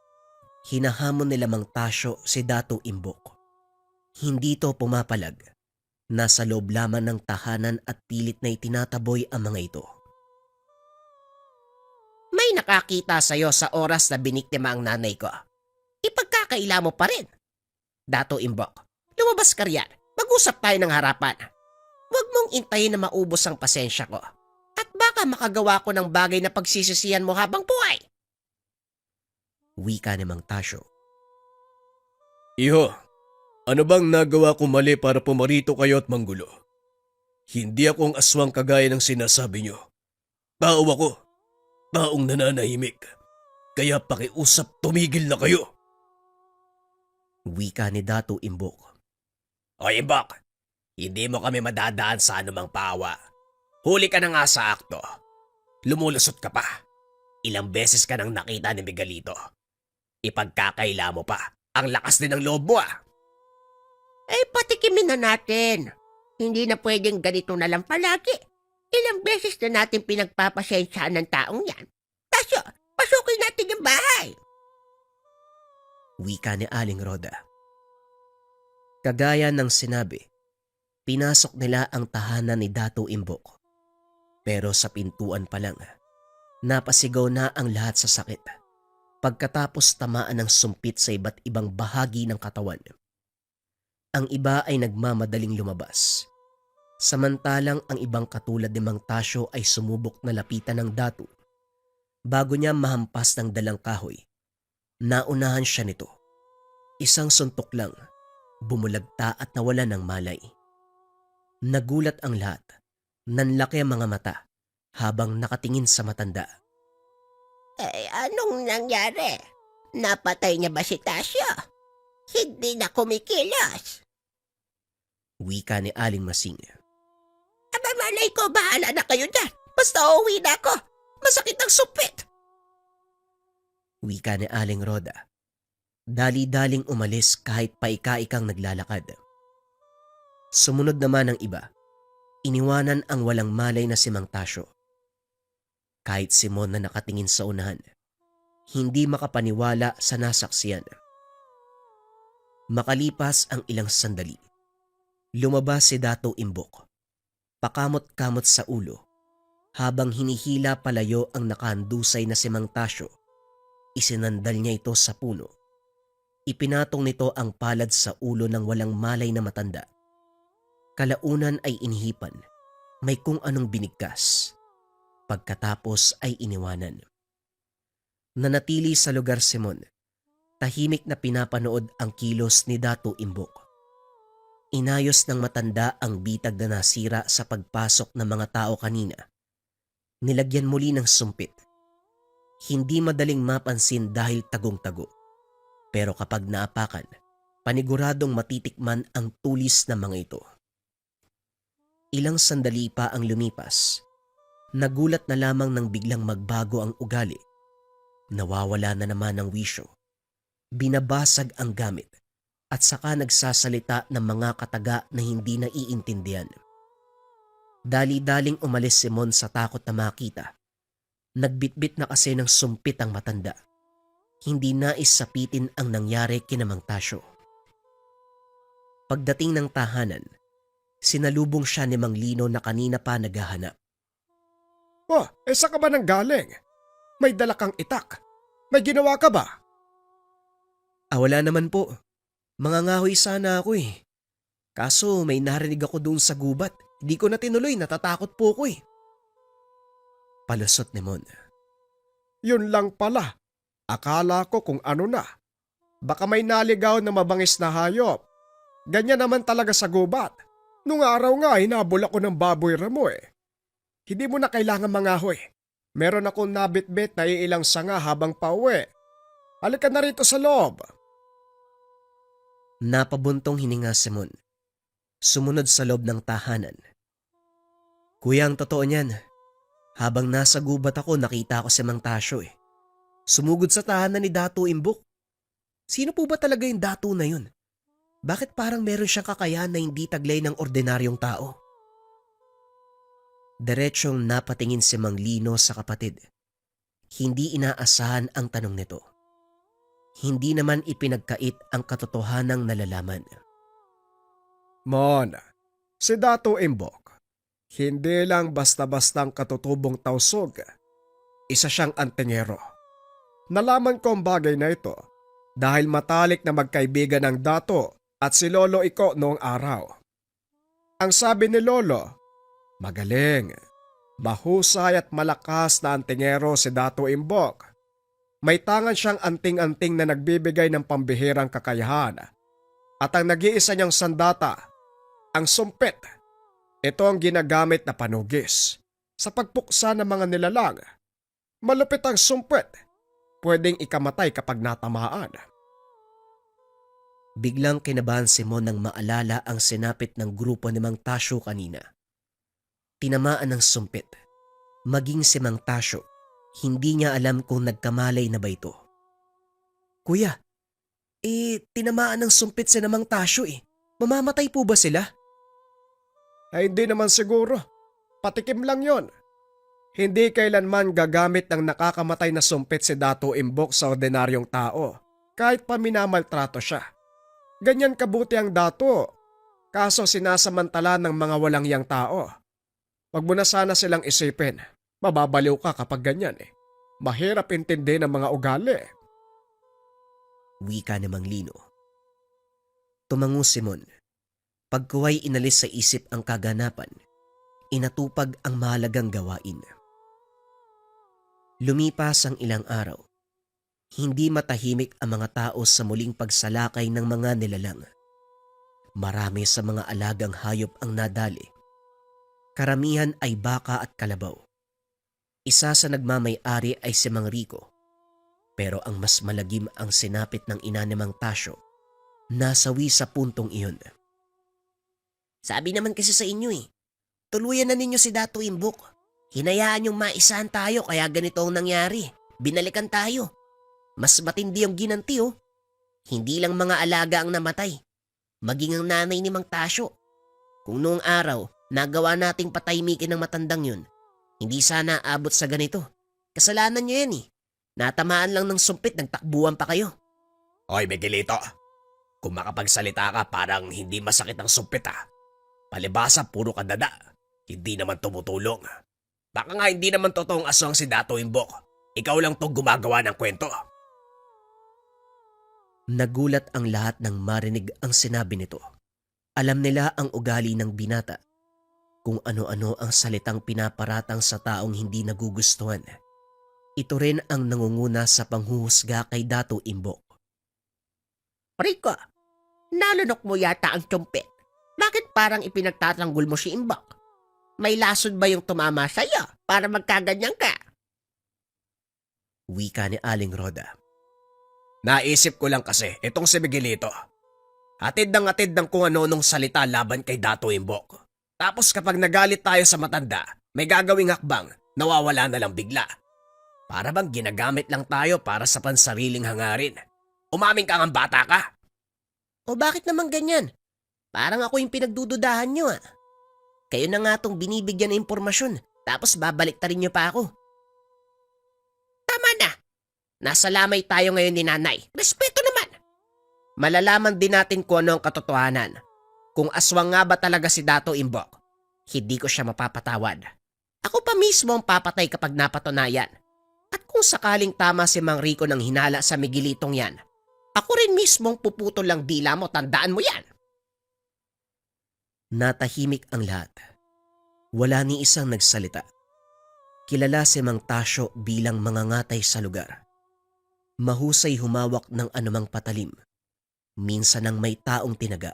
Hinahamon nila Mang Tasyo si Dato Imbok. Hindi to pumapalag. Nasa loob lamang ng tahanan at pilit na itinataboy ang mga ito. May nakakita sa'yo sa oras na biniktima ang nanay ko. Ipagkakaila mo pa rin. Dato Imbok, lumabas ka riyan. Mag-usap tayo ng harapan. Huwag mong intayin na maubos ang pasensya ko. At baka makagawa ko ng bagay na pagsisisihan mo habang buhay. Wika ni Mang Tasyo. Iho, ano bang nagawa ko mali para pumarito kayo at manggulo? Hindi ako ang aswang kagaya ng sinasabi nyo. Tao ako. Taong nananahimik. Kaya pakiusap tumigil na kayo. Wika ni Dato Imbok. O Imbok, hindi mo kami madadaan sa anumang pawa. Huli ka na nga sa akto. Lumulusot ka pa. Ilang beses ka nang nakita ni Miguelito. Ipagkakaila mo pa. Ang lakas din ng loob mo ah. Patikimin na natin. Hindi na pwedeng ganito na lang palagi. Ilang beses na natin pinagpapasensyaan ng taong yan. Tasyo, pasukin natin yung bahay. Wika ni Aling Roda. Kagaya ng sinabi, pinasok nila ang tahanan ni Dato Imbok. Pero sa pintuan pa lang, napasigaw na ang lahat sa sakit. Pagkatapos tamaan ng sumpit sa iba't ibang bahagi ng katawan. Ang iba ay nagmamadaling lumabas. Samantalang ang ibang katulad ni Mang Tasyo ay sumubok na lapitan ng Dato. Bago niya mahampas ng dalang kahoy, naunahan siya nito. Isang suntok lang, bumulagta at nawala ng malay. Nagulat ang lahat, nanlaki ang mga mata habang nakatingin sa matanda. Anong nangyari? Napatay niya ba si Tasyo? Hindi na kumikilos. Wika ni Aling Masing. Aba malay ko, bahala na kayo dyan. Basta uuwi na ako. Masakit ang supit. Wika ni Aling Roda. Dali-daling umalis kahit paika-ikang naglalakad. Sumunod naman ang iba. Iniwanan ang walang malay na si Mang Tasyo. Kahit si Mon na nakatingin sa unahan, hindi makapaniwala sa nasaksiyan. Makalipas ang ilang sandali, lumabas si Dato Imbok. Pakamot-kamot sa ulo, habang hinihila palayo ang nakahandusay na si Mang Tasyo. Isinandal niya ito sa puno. Ipinatong nito ang palad sa ulo ng walang malay na matanda. Kalaunan ay inihipan, may kung anong binigkas. Pagkatapos ay iniwanan. Nanatili sa lugar si Mon, tahimik na pinapanood ang kilos ni Dato Imbok. Inayos ng matanda ang bitag na nasira sa pagpasok ng mga tao kanina. Nilagyan muli ng sumpit. Hindi madaling mapansin dahil tagong-tago. Pero kapag naapakan, paniguradong matitikman ang tulis ng mga ito. Ilang sandali pa ang lumipas. Nagulat na lamang nang biglang magbago ang ugali. Nawawala na naman ang wisyo. Binabasag ang gamit at saka nagsasalita ng mga kataga na hindi naiintindihan. Dali-daling umalis si Mon sa takot na makita. Nagbitbit na kasi ng sumpit ang matanda. Hindi nais sapitin ang nangyari kina Mang Tasyo. Pagdating ng tahanan, sinalubong siya ni Mang Lino na kanina pa naghahanap. Saan ka ba nang galing? May dala kang itak. May ginawa ka ba? Wala naman po. Mangangahoy sana ako eh. Kaso may narinig ako doon sa gubat. Hindi ko na tinuloy, natatakot po ko eh. Palusot ni Mon. Yun lang pala. Akala ko kung ano na. Baka may naligaw na mabangis na hayop. Ganyan naman talaga sa gubat. Nung araw nga, hinabol ako ng baboy ramo eh. Hindi mo na kailangan mangahoy. Meron akong nabitbit na iilang sanga habang pauwi. Halika na rito sa loob. Napabuntong hininga si Mon. Sumunod sa loob ng tahanan. Kuya, ang totoo niyan. Habang nasa gubat ako, nakita ko si Mang Tasyo eh. Sumugod sa tahanan ni Dato Imbok. Sino po ba talaga yung Dato na yun? Bakit parang meron siyang kakayahan na hindi taglay ng ordinaryong tao? Diretsyong napatingin si Mang Lino sa kapatid. Hindi inaasahan ang tanong nito. Hindi naman ipinagkait ang katotohanang nalalaman. Mon, si Dato Imbok, hindi lang basta-bastang katutubong tausog. Isa siyang antingero. Nalaman ko ang bagay na ito dahil matalik na magkaibigan ng Dato at si Lolo Iko noong araw. Ang sabi ni Lolo, magaling, mahusay at malakas na antingero si Dato Imbok. May tangan siyang anting-anting na nagbibigay ng pambihirang kakayahan. At ang nag-iisa niyang sandata, ang sumpit. Ito ang ginagamit na panugis sa pagpuksa ng mga nilalang. Malupit ang sumpit. Pwedeng ikamatay kapag natamaan. Biglang kinabahan si Mon nang maalala ang sinapit ng grupo ni Mang Tasyo kanina. Tinamaan ng sumpit. Maging si Mang Tasyo, hindi niya alam kung nagkamalay na ba ito. Kuya, tinamaan ng sumpit si Mang Tasyo eh. Mamamatay po ba sila? Ay hindi naman siguro. Patikim lang yon. Hindi kailanman gagamit ng nakakamatay na sumpit si Dato Imbok sa ordinaryong tao, kahit pa minamaltrato siya. Ganyan kabuti ang Dato, kaso sinasamantala ng mga walang yang tao. Wag mo na sana silang isipin, mababaliw ka kapag ganyan eh. Mahirap intindi ng mga ugali. Wika ni Mang Lino. Tumango si Mon. Pagkuway inalis sa isip ang kaganapan, inatupag ang mahalagang gawain. Lumipas ang ilang araw. Hindi matahimik ang mga tao sa muling pagsalakay ng mga nilalang. Marami sa mga alagang hayop ang nadali. Karamihan ay baka at kalabaw. Isa sa nagmamay-ari ay si Mang Rico. Pero ang mas malagim ang sinapit ng ina ni Mang Tasyo. Nasawi sa puntong iyon. Sabi naman kasi sa inyo eh, tuluyan na ninyo si Dato Imbok. Hinayaan yung maisahan tayo kaya ganito ang nangyari. Binalikan tayo. Mas matindi ang ginanti oh. Hindi lang mga alaga ang namatay. Maging ang nanay ni Mang Tasyo. Kung noong araw, nagawa nating patahimikin ng matandang yun, hindi sana abot sa ganito. Kasalanan nyo yan eh. Natamaan lang ng sumpit, nagtakbuhan pa kayo. Hoy Miguelito, kung makapagsalita ka parang hindi masakit ang sumpit ah. Palibasa puro ka dada. Hindi naman tumutulong. Baka nga hindi naman totoong aswang si Dato Imbok. Ikaw lang tong gumagawa ng kwento. Nagulat ang lahat nang marinig ang sinabi nito. Alam nila ang ugali ng binata. Kung ano-ano ang salitang pinaparatang sa taong hindi nagugustuhan. Ito rin ang nangunguna sa panghuhusga kay Dato Imbok. Rico, nalunok mo yata ang tsumpit. Bakit parang ipinagtatanggol mo si Imbok? May lasod ba yung tumama sa'yo para magkaganyan ka? Wika ni Aling Roda. Naisip ko lang kasi itong si Miguelito. Hatid ng kung ano-anong salita laban kay Dato Imbok. Tapos kapag nagalit tayo sa matanda, may gagawing hakbang, nawawala na lang bigla. Para bang ginagamit lang tayo para sa pansariling hangarin. Umamin ka ng bata ka. O bakit naman ganyan? Parang ako yung pinagdududahan nyo ah. Kayo na nga tong binibigyan ng impormasyon, tapos babaliktarin nyo pa ako. Tama na. Nasa lamay tayo ngayon ni nanay. Respeto naman. Malalaman din natin kung ano ang katotohanan. Kung aswang nga ba talaga si Dato Imbok, hindi ko siya mapapatawad. Ako pa mismo ang papatay kapag napatunayan. At kung sakaling tama si Mang Rico ng hinala sa Miguelitong yan, ako rin mismo ang puputol lang dila mo, tandaan mo yan. Natahimik ang lahat. Wala ni isang nagsalita. Kilala si Mang Tasyo bilang mangangatay sa lugar. Mahusay humawak ng anumang patalim. Minsan ang may taong tinaga.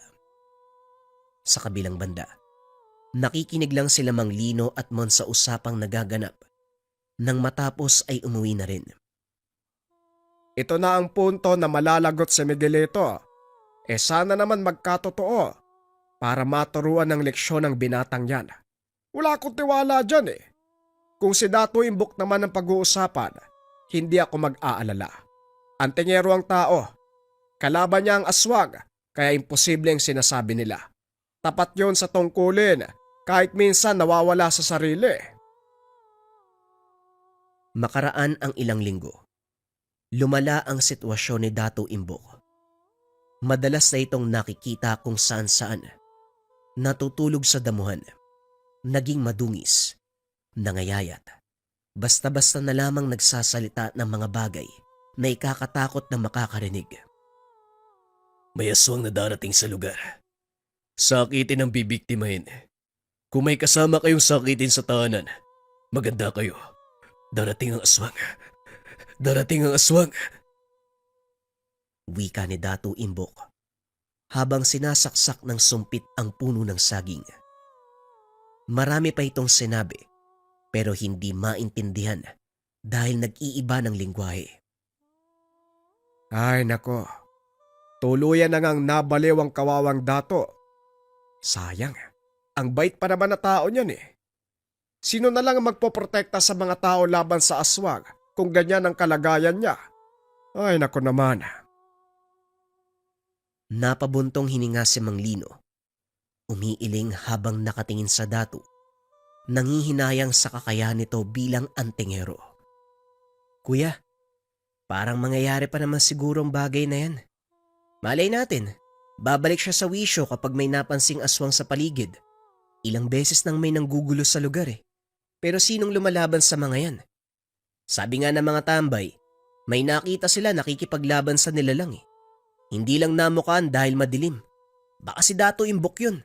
Sa kabilang banda, nakikinig lang sila Mang Lino at Mon sa usapang nagaganap. Nang matapos ay umuwi na rin. Ito na ang punto na malalagot si Miguelito. Sana naman magkatotoo para maturuan ng leksyon ng binatang yan. Wala akong tiwala dyan eh. Kung si Dato Imbok naman ang pag-uusapan, hindi ako mag-aalala. Antingero ang tao. Kalaban niya ang aswag kaya imposible ang sinasabi nila. Tapat yon sa tungkulin, kahit minsan nawawala sa sarili. Makaraan ang ilang linggo. Lumala ang sitwasyon ni Dato Imbok. Madalas na itong nakikita kung saan-saan. Natutulog sa damuhan. Naging madungis. Nangayayat. Basta-basta na lamang nagsasalita ng mga bagay na ikakatakot na makakarinig. May aswang na darating sa lugar. Sakitin ang bibiktimahin. Kung may kasama kayong sakitin sa tahanan, maganda kayo. Darating ang aswang. Darating ang aswang. Wika ni Dato Imbok habang sinasaksak ng sumpit ang puno ng saging. Marami pa itong sinabi pero hindi maintindihan dahil nag-iiba ng lingwahe. Ay nako, tuluyan na ngang nabaliw ang kawawang Dato. Sayang, ang bait pa naman na tao niyan eh. Sino na lang ang magpoprotekta sa mga tao laban sa aswang kung ganyan ang kalagayan niya? Ay nako naman. Napabuntong hininga si Mang Lino. Umiiling habang nakatingin sa Dato. Nangihinayang sa kakayahan nito bilang antingero. Kuya, parang mangyayari pa naman sigurong bagay na yan. Malay natin, babalik siya sa wisyo kapag may napansing aswang sa paligid. Ilang beses nang may nanggugulo sa lugar eh. Pero sinong lumalaban sa mga yan? Sabi nga ng mga tambay, may nakita sila nakikipaglaban sa nilalang eh. Hindi lang namukaan dahil madilim. Baka si Dato Imbok yun.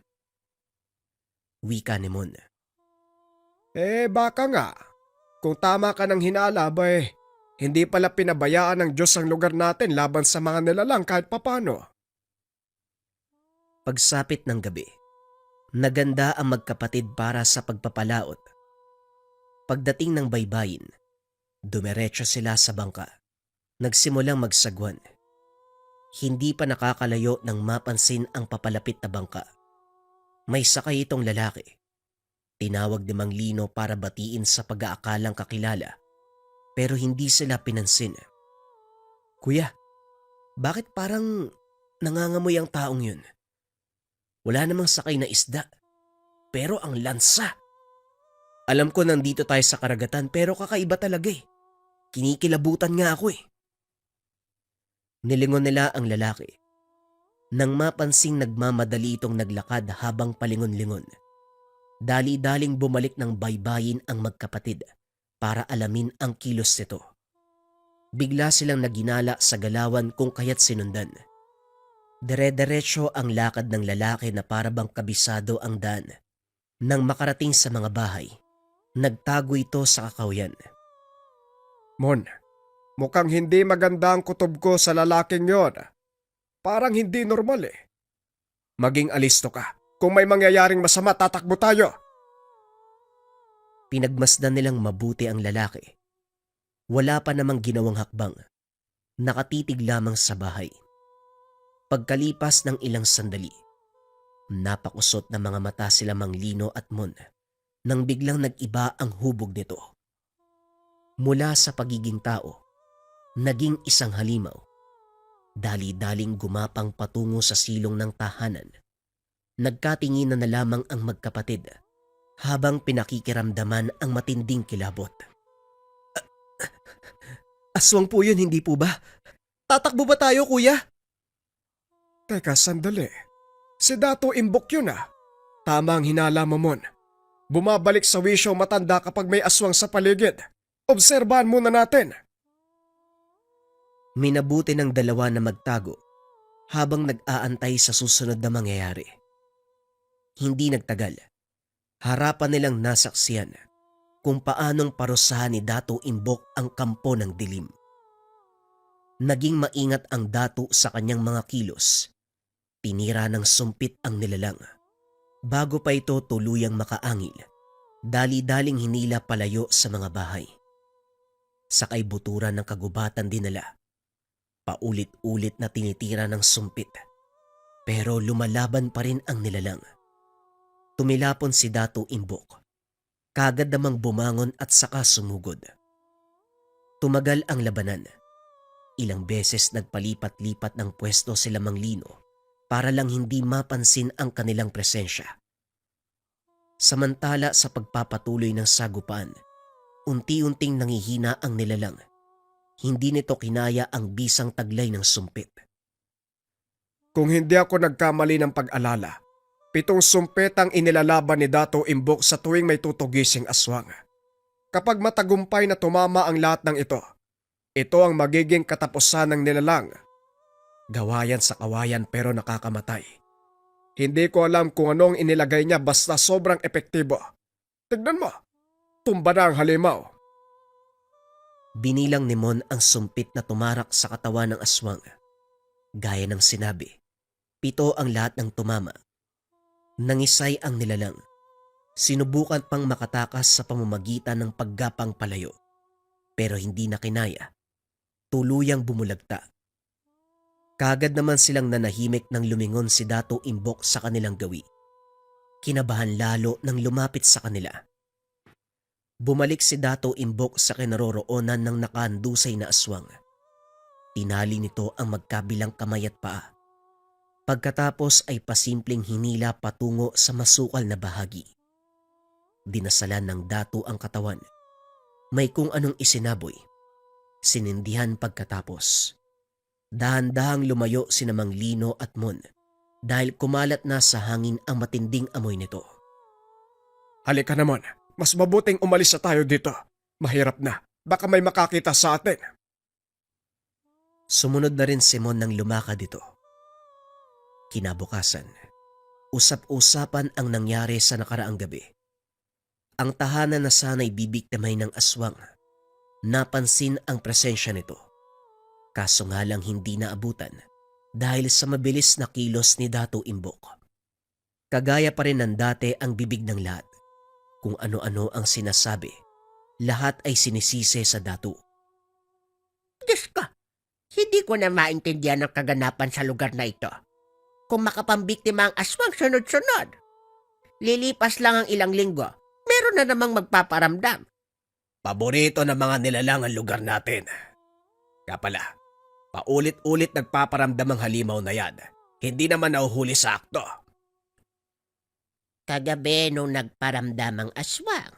Wika ni Mon. Baka nga. Kung tama ka ng hinala, hindi pala pinabayaan ng Diyos ang lugar natin laban sa mga nilalang kahit papano. Pagsapit ng gabi, naganda ang magkapatid para sa pagpapalaot. Pagdating ng baybayin, dumiretso sila sa bangka. Nagsimulang magsagwan. Hindi pa nakakalayo nang mapansin ang papalapit na bangka. May sakay itong lalaki. Tinawag ni Mang Lino para batiin sa pag-aakalang kakilala, pero hindi sila pinansin. Kuya, bakit parang nangangamoy ang taong yun? Wala namang sakay na isda, pero ang lansa. Alam ko nandito tayo sa karagatan pero kakaiba talaga eh. Kinikilabutan nga ako eh. Nilingon nila ang lalaki. Nang mapansing nagmamadali itong naglakad habang palingon-lingon, dali-daling bumalik ng baybayin ang magkapatid para alamin ang kilos nito. Bigla silang naginala sa galawan kung kaya't sinundan. Dire-diretso ang lakad ng lalaki na parabang kabisado ang daan. Nang makarating sa mga bahay, nagtago ito sa kakawyan. Mon, mukhang hindi maganda ang kutob ko sa lalaking yon. Parang hindi normal eh. Maging alisto ka. Kung may mangyayaring masama, tatakbo tayo. Pinagmasdan nilang mabuti ang lalaki. Wala pa namang ginawang hakbang. Nakatitig lamang sa bahay. Pagkalipas ng ilang sandali, napakusot na mga mata sila Mang Lino at Mon nang biglang nag-iba ang hubog nito. Mula sa pagiging tao, naging isang halimaw. Dali-daling gumapang patungo sa silong ng tahanan. Nagkatinginan na lamang ang magkapatid habang pinakikiramdaman ang matinding kilabot. Aswang po yun, hindi po ba? Tatakbo ba tayo, kuya? Teka, sandali. Si Dato Imbok yun ah. Tama ang hinala mo, Mon. Bumabalik sa wisyo matanda kapag may aswang sa paligid. Obserbahan muna natin. Minabuti ng dalawa na magtago habang nag-aantay sa susunod na mangyayari. Hindi nagtagal. Harapan nilang nasaksiyan kung paanong parusahan ni Dato Imbok ang kampo ng dilim. Naging maingat ang Dato sa kanyang mga kilos. Tinira ng sumpit ang nilalang. Bago pa ito tuluyang makaangil, dali-daling hinila palayo sa mga bahay. Sakay buturan ng kagubatan dinala. Paulit-ulit na tinitira ng sumpit. Pero lumalaban pa rin ang nilalang. Tumilapon si Dato Imbok. Kagad namang bumangon at saka sumugod. Tumagal ang labanan. Ilang beses nagpalipat-lipat ng pwesto sila Mang Lino para lang hindi mapansin ang kanilang presensya. Samantala sa pagpapatuloy ng sagupaan, unti-unting nangihina ang nilalang. Hindi nito kinaya ang bisang taglay ng sumpit. Kung hindi ako nagkamali ng pag-alala, 7 sumpet ang inilalaban ni Dato Imbok sa tuwing may tutugising aswang. Kapag matagumpay na tumama ang lahat ng ito ang magiging katapusan ng nilalang. Gawayan sa kawayan pero nakakamatay. Hindi ko alam kung anong inilagay niya basta sobrang epektibo. Tignan mo, tumba na ang halimaw. Binilang ni Mon ang sumpit na tumarak sa katawan ng aswang. Gaya ng sinabi, 7 ang lahat ng tumama. Nangisay ang nilalang. Sinubukan pang makatakas sa pamamagitan ng paggapang palayo. Pero hindi na kinaya. Tuluyang bumulagta. Kagad naman silang nanahimik nang lumingon si Dato Imbok sa kanilang gawi. Kinabahan lalo nang lumapit sa kanila. Bumalik si Dato Imbok sa kinaroroonan ng nakahandusay na aswang. Tinali nito ang magkabilang kamay at paa. Pagkatapos ay pasimpleng hinila patungo sa masukal na bahagi. Dinasalan ng dato ang katawan. May kung anong isinaboy. Sinindihan pagkatapos. Dahan-dahang lumayo sina Mang Lino at Mon dahil kumalat na sa hangin ang matinding amoy nito. Halika naman, mas mabuting umalis na tayo dito. Mahirap na, baka may makakita sa atin. Sumunod na rin si Mon nang lumakad dito. Kinabukasan, usap-usapan ang nangyari sa nakaraang gabi. Ang tahanan na sana'y bibiktimay ng aswang. Napansin ang presensya nito. Kaso nga lang hindi naabutan dahil sa mabilis na kilos ni Dato Imbok. Kagaya pa rin ng dati ang bibig ng lahat. Kung ano-ano ang sinasabi, lahat ay sinisisi sa Dato. Diyos ko, hindi ko na maintindihan ang kaganapan sa lugar na ito. Kung makapambiktima ang aswang sunod-sunod. Lilipas lang ang ilang linggo, meron na namang magpaparamdam. Paborito ng mga nilalang ang lugar natin. Kapala, paulit-ulit nagpaparamdam ang halimaw na yan. Hindi naman nahuhuli sa akto. Kagabi nung nagparamdam ang aswang,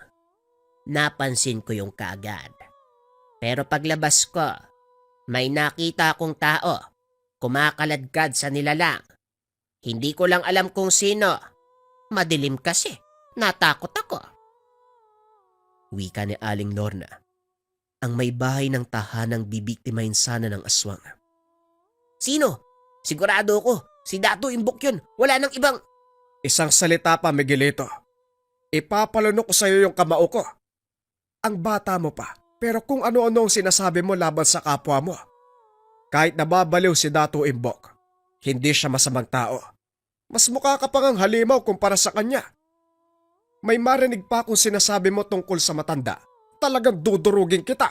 napansin ko yung kaagad. Pero paglabas ko, may nakita akong tao, kumakaladkad sa nilalang. Hindi ko lang alam kung sino. Madilim kasi, natakot ako. Wika ni Aling Lorna. Ang may bahay ng tahanang bibiktimahin sana ng aswang. Sino? Sigurado ko, si Dato Imbok yun. Wala nang ibang... Isang salita pa, Miguelito. Ipapalunok ko sa iyo yung kamao ko. Ang bata mo pa, pero kung ano-ano ang sinasabi mo laban sa kapwa mo. Kahit nababaliw si Dato Imbok, hindi siya masamang tao. Mas mukha ka pang ang halimaw kumpara sa kanya. May marinig pa kung sinasabi mo tungkol sa matanda. Talagang dudurugin kita.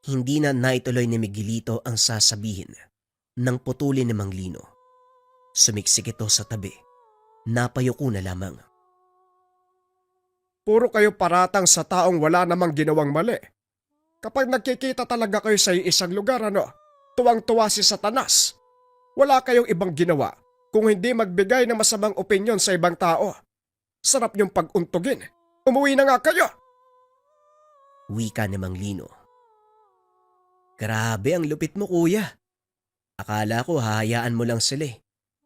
Hindi na naituloy ni Miguelito ang sasabihin nang putulin ni Mang Lino. Sumiksik ito sa tabi. Napayuko na lamang. Puro kayo paratang sa taong wala namang ginawang mali. Kapag nagkikita talaga kayo sa isang lugar, tuwang-tuwa si Satanas. Wala kayong ibang ginawa kung hindi magbigay ng masamang opinyon sa ibang tao. Sarap niyong pag-untugin. Umuwi na nga kayo! Wika ni Mang Lino. Grabe ang lupit mo, kuya. Akala ko hahayaan mo lang sila eh.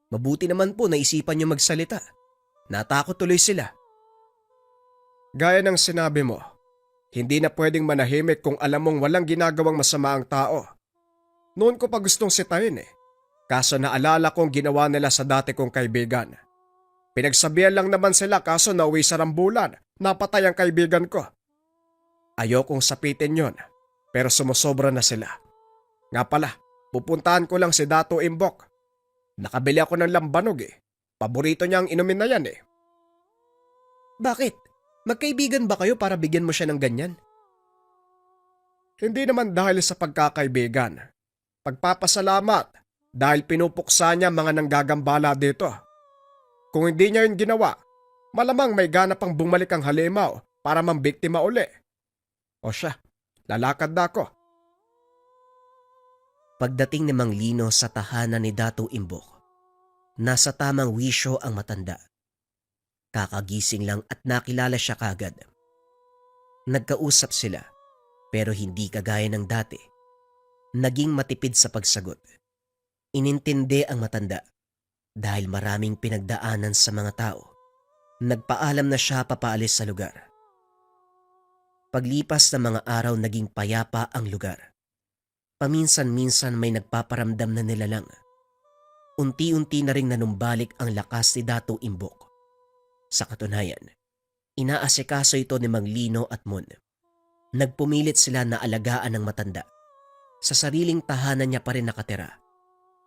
Mabuti naman po naisipan niyo magsalita. Natakot tuloy sila. Gaya ng sinabi mo, hindi na pwedeng manahimik kung alam mong walang ginagawang masama ang tao. Noon ko pa gustong sitahin eh. Kaso naalala kong ginawa nila sa dati kong kaibigan. Pinagsabihan lang naman sila kaso nauwi sa rambulan. Napatay ang kaibigan ko. Ayokong sapitin yon, pero sumusobra na sila. Nga pala, pupuntahan ko lang si Dato Imbok. Nakabili ako ng lambanog eh. Paborito niya ang inumin na yan eh. Bakit? Magkaibigan ba kayo para bigyan mo siya ng ganyan? Hindi naman dahil sa pagkakaibigan. Pagpapasalamat dahil pinupuksa niya mga nanggagambala dito. Kung hindi niya yun ginawa, malamang may gana pang bumalik ang halimaw para mambiktima uli. O siya, lalakad na ako. Pagdating ni Mang Lino sa tahanan ni Dato Imbok, nasa tamang wisyo ang matanda. Kakagising lang at nakilala siya kagad. Nagkausap sila pero hindi kagaya ng dati. Naging matipid sa pagsagot. Inintindi ang matanda dahil maraming pinagdaanan sa mga tao. Nagpaalam na siya papaalis sa lugar. Paglipas ng mga araw naging payapa ang lugar. Paminsan-minsan may nagpaparamdam na nilalang. Unti-unti na ring nanumbalik ang lakas ni Dato Imbok. Sa katunayan, inaasikaso ito ni Mang Lino at Mon. Nagpumilit sila na alagaan ng matanda. Sa sariling tahanan niya pa rin nakatira.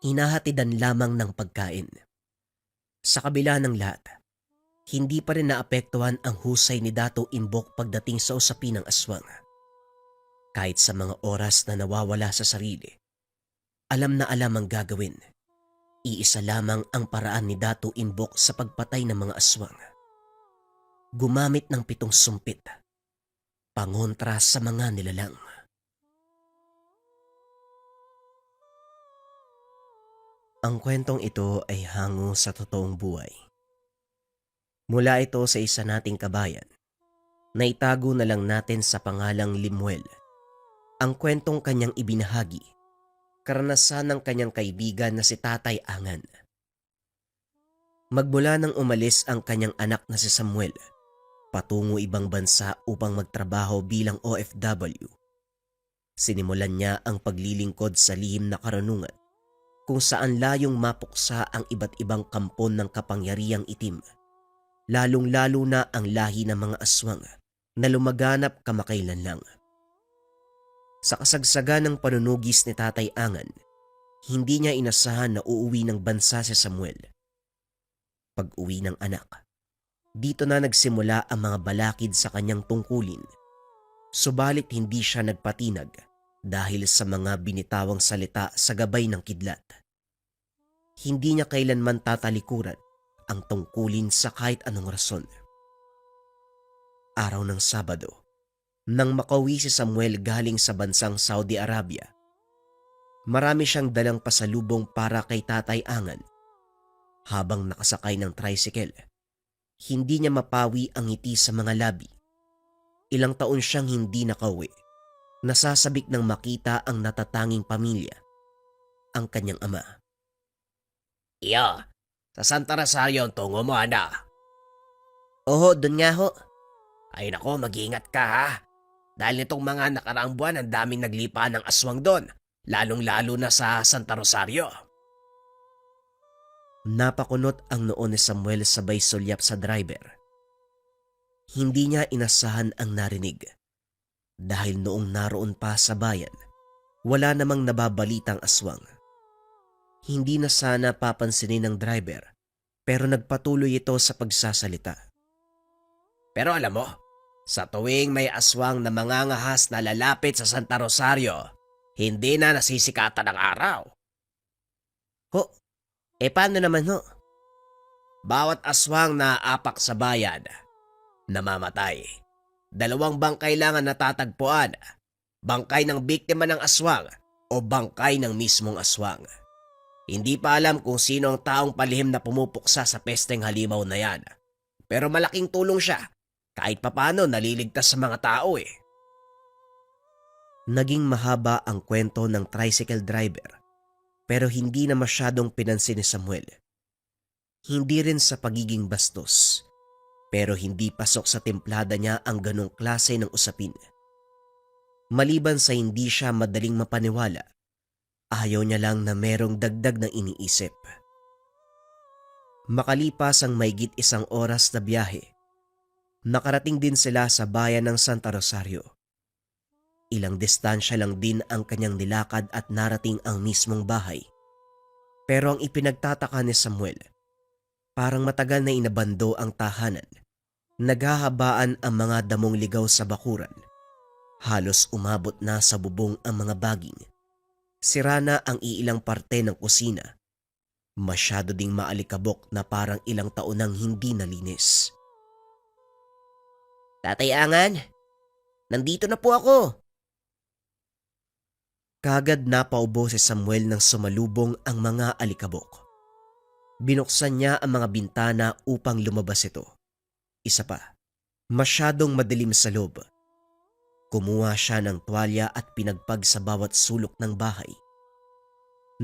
Hinahatidan lamang ng pagkain. Sa kabila ng lahat, hindi pa rin naapektuhan ang husay ni Dato Imbok pagdating sa usapin ng aswang. Kahit sa mga oras na nawawala sa sarili, alam na alam ang gagawin. Iisa lamang ang paraan ni Dato Imbok sa pagpatay ng mga aswang. Gumamit ng 7 sumpit, pangontra sa mga nilalang. Ang kwentong ito ay hango sa totoong buhay. Mula ito sa isa nating kabayan, na itago na lang natin sa pangalang Limuel. Ang kwentong kanyang ibinahagi, karanasan ng kanyang kaibigan na si Tatay Angan. Magmula nang umalis ang kanyang anak na si Samuel, patungo ibang bansa upang magtrabaho bilang OFW. Sinimulan niya ang paglilingkod sa lihim na karunungan, kung saan layong mapuksa ang iba't ibang kampon ng kapangyarihang itim, lalong-lalo na ang lahi ng mga aswang na lumaganap kamakailan lang. Sa kasagsagan ng panunugis ni Tatay Angan, hindi niya inasahan na uuwi ng bansa si Samuel. Pag-uwi ng anak, dito na nagsimula ang mga balakid sa kanyang tungkulin. Subalit hindi siya nagpatinag dahil sa mga binitawang salita sa gabay ng kidlat. Hindi niya kailanman tatalikuran ang tungkulin sa kahit anong rason. Araw ng Sabado, nang makauwi si Samuel galing sa bansang Saudi Arabia, marami siyang dalang pasalubong para kay Tatay Angan. Habang nakasakay ng tricycle, hindi niya mapawi ang ngiti sa mga labi. Ilang taon siyang hindi nakauwi, nasasabik nang makita ang natatanging pamilya, ang kanyang ama. Iyo, sa Santa Rosario ang tungo mo, ana. Oo, dun nga ho. Ay nako, mag-ingat ka ha. Dahil nitong mga nakaraang buwan ang daming naglipa ng aswang doon, lalong-lalo na sa Santa Rosario. Napakunot ang noo ni Samuel sabay sulyap sa driver. Hindi niya inasahan ang narinig. Dahil noong naroon pa sa bayan, wala namang nababalitang aswang. Hindi na sana papansinin ng driver, pero nagpatuloy ito sa pagsasalita. Pero alam mo, sa tuwing may aswang na mangangahas na lalapit sa Santa Rosario, hindi na nasisikatan ng araw. Ho, paano naman ho? Bawat aswang na aapak sa bayan, namamatay. 2 bangkay lang ang natatagpuan, bangkay ng biktima ng aswang o bangkay ng mismong aswang. Hindi pa alam kung sino ang taong palihim na pumupuksa sa pesteng halimaw na yan. Pero malaking tulong siya. Kahit papano naliligtas sa mga tao eh. Naging mahaba ang kwento ng tricycle driver, pero hindi na masyadong pinansin ni Samuel. Hindi rin sa pagiging bastos, pero hindi pasok sa templada niya ang ganong klase ng usapin. Maliban sa hindi siya madaling mapaniwala, ayaw niya lang na merong dagdag na iniisip. Makalipas ang mahigit 1 oras na biyahe, nakarating din sila sa bayan ng Santa Rosario. Ilang distansya lang din ang kanyang nilakad at narating ang mismong bahay. Pero ang ipinagtataka ni Samuel, parang matagal na inabando ang tahanan. Naghahabaan ang mga damong ligaw sa bakuran. Halos umabot na sa bubong ang mga baging. Sira na ang iilang parte ng kusina. Masyado ding maalikabok na parang ilang taon nang hindi nalinis. Tatay Angan, nandito na po ako. Kagad napaubo si Samuel nang sumalubong ang mga alikabok. Binuksan niya ang mga bintana upang lumabas ito. Isa pa, masyadong madilim sa loob. Kumuha siya ng tuwalya at pinagpag sa bawat sulok ng bahay.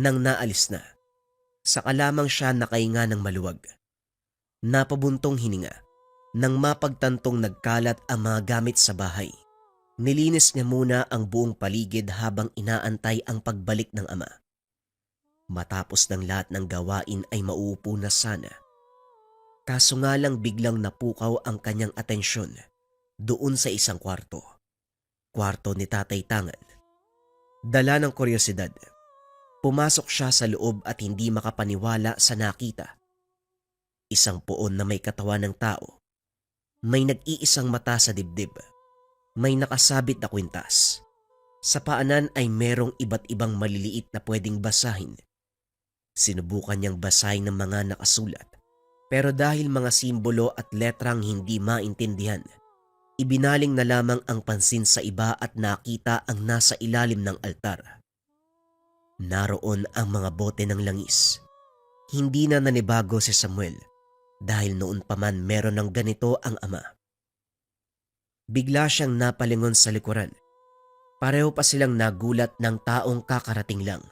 Nang naalis na, saka lamang siya nakahinga ng maluwag. Napabuntong hininga nang mapagtantong nagkalat ang mga gamit sa bahay. Nilinis niya muna ang buong paligid habang inaantay ang pagbalik ng ama. Matapos ng lahat ng gawain ay mauupo na sana. Kaso nga lang biglang napukaw ang kanyang atensyon doon sa isang kwarto. Kwarto ni Tatay Tangan. Dala ng kuryosidad, pumasok siya sa loob at hindi makapaniwala sa nakita. Isang poon na may katawan ng tao. May nag-iisang mata sa dibdib. May nakasabit na kwintas. Sa paanan ay merong iba't ibang maliliit na pwedeng basahin. Sinubukan niyang basahin ng mga nakasulat. Pero dahil mga simbolo at letrang hindi maintindihan, ibinaling na lamang ang pansin sa iba at nakita ang nasa ilalim ng altar. Naroon ang mga bote ng langis. Hindi na nanibago si Samuel dahil noon pa man meron ng ganito ang ama. Bigla siyang napalingon sa likuran. Pareho pa silang nagulat ng taong kakarating lang.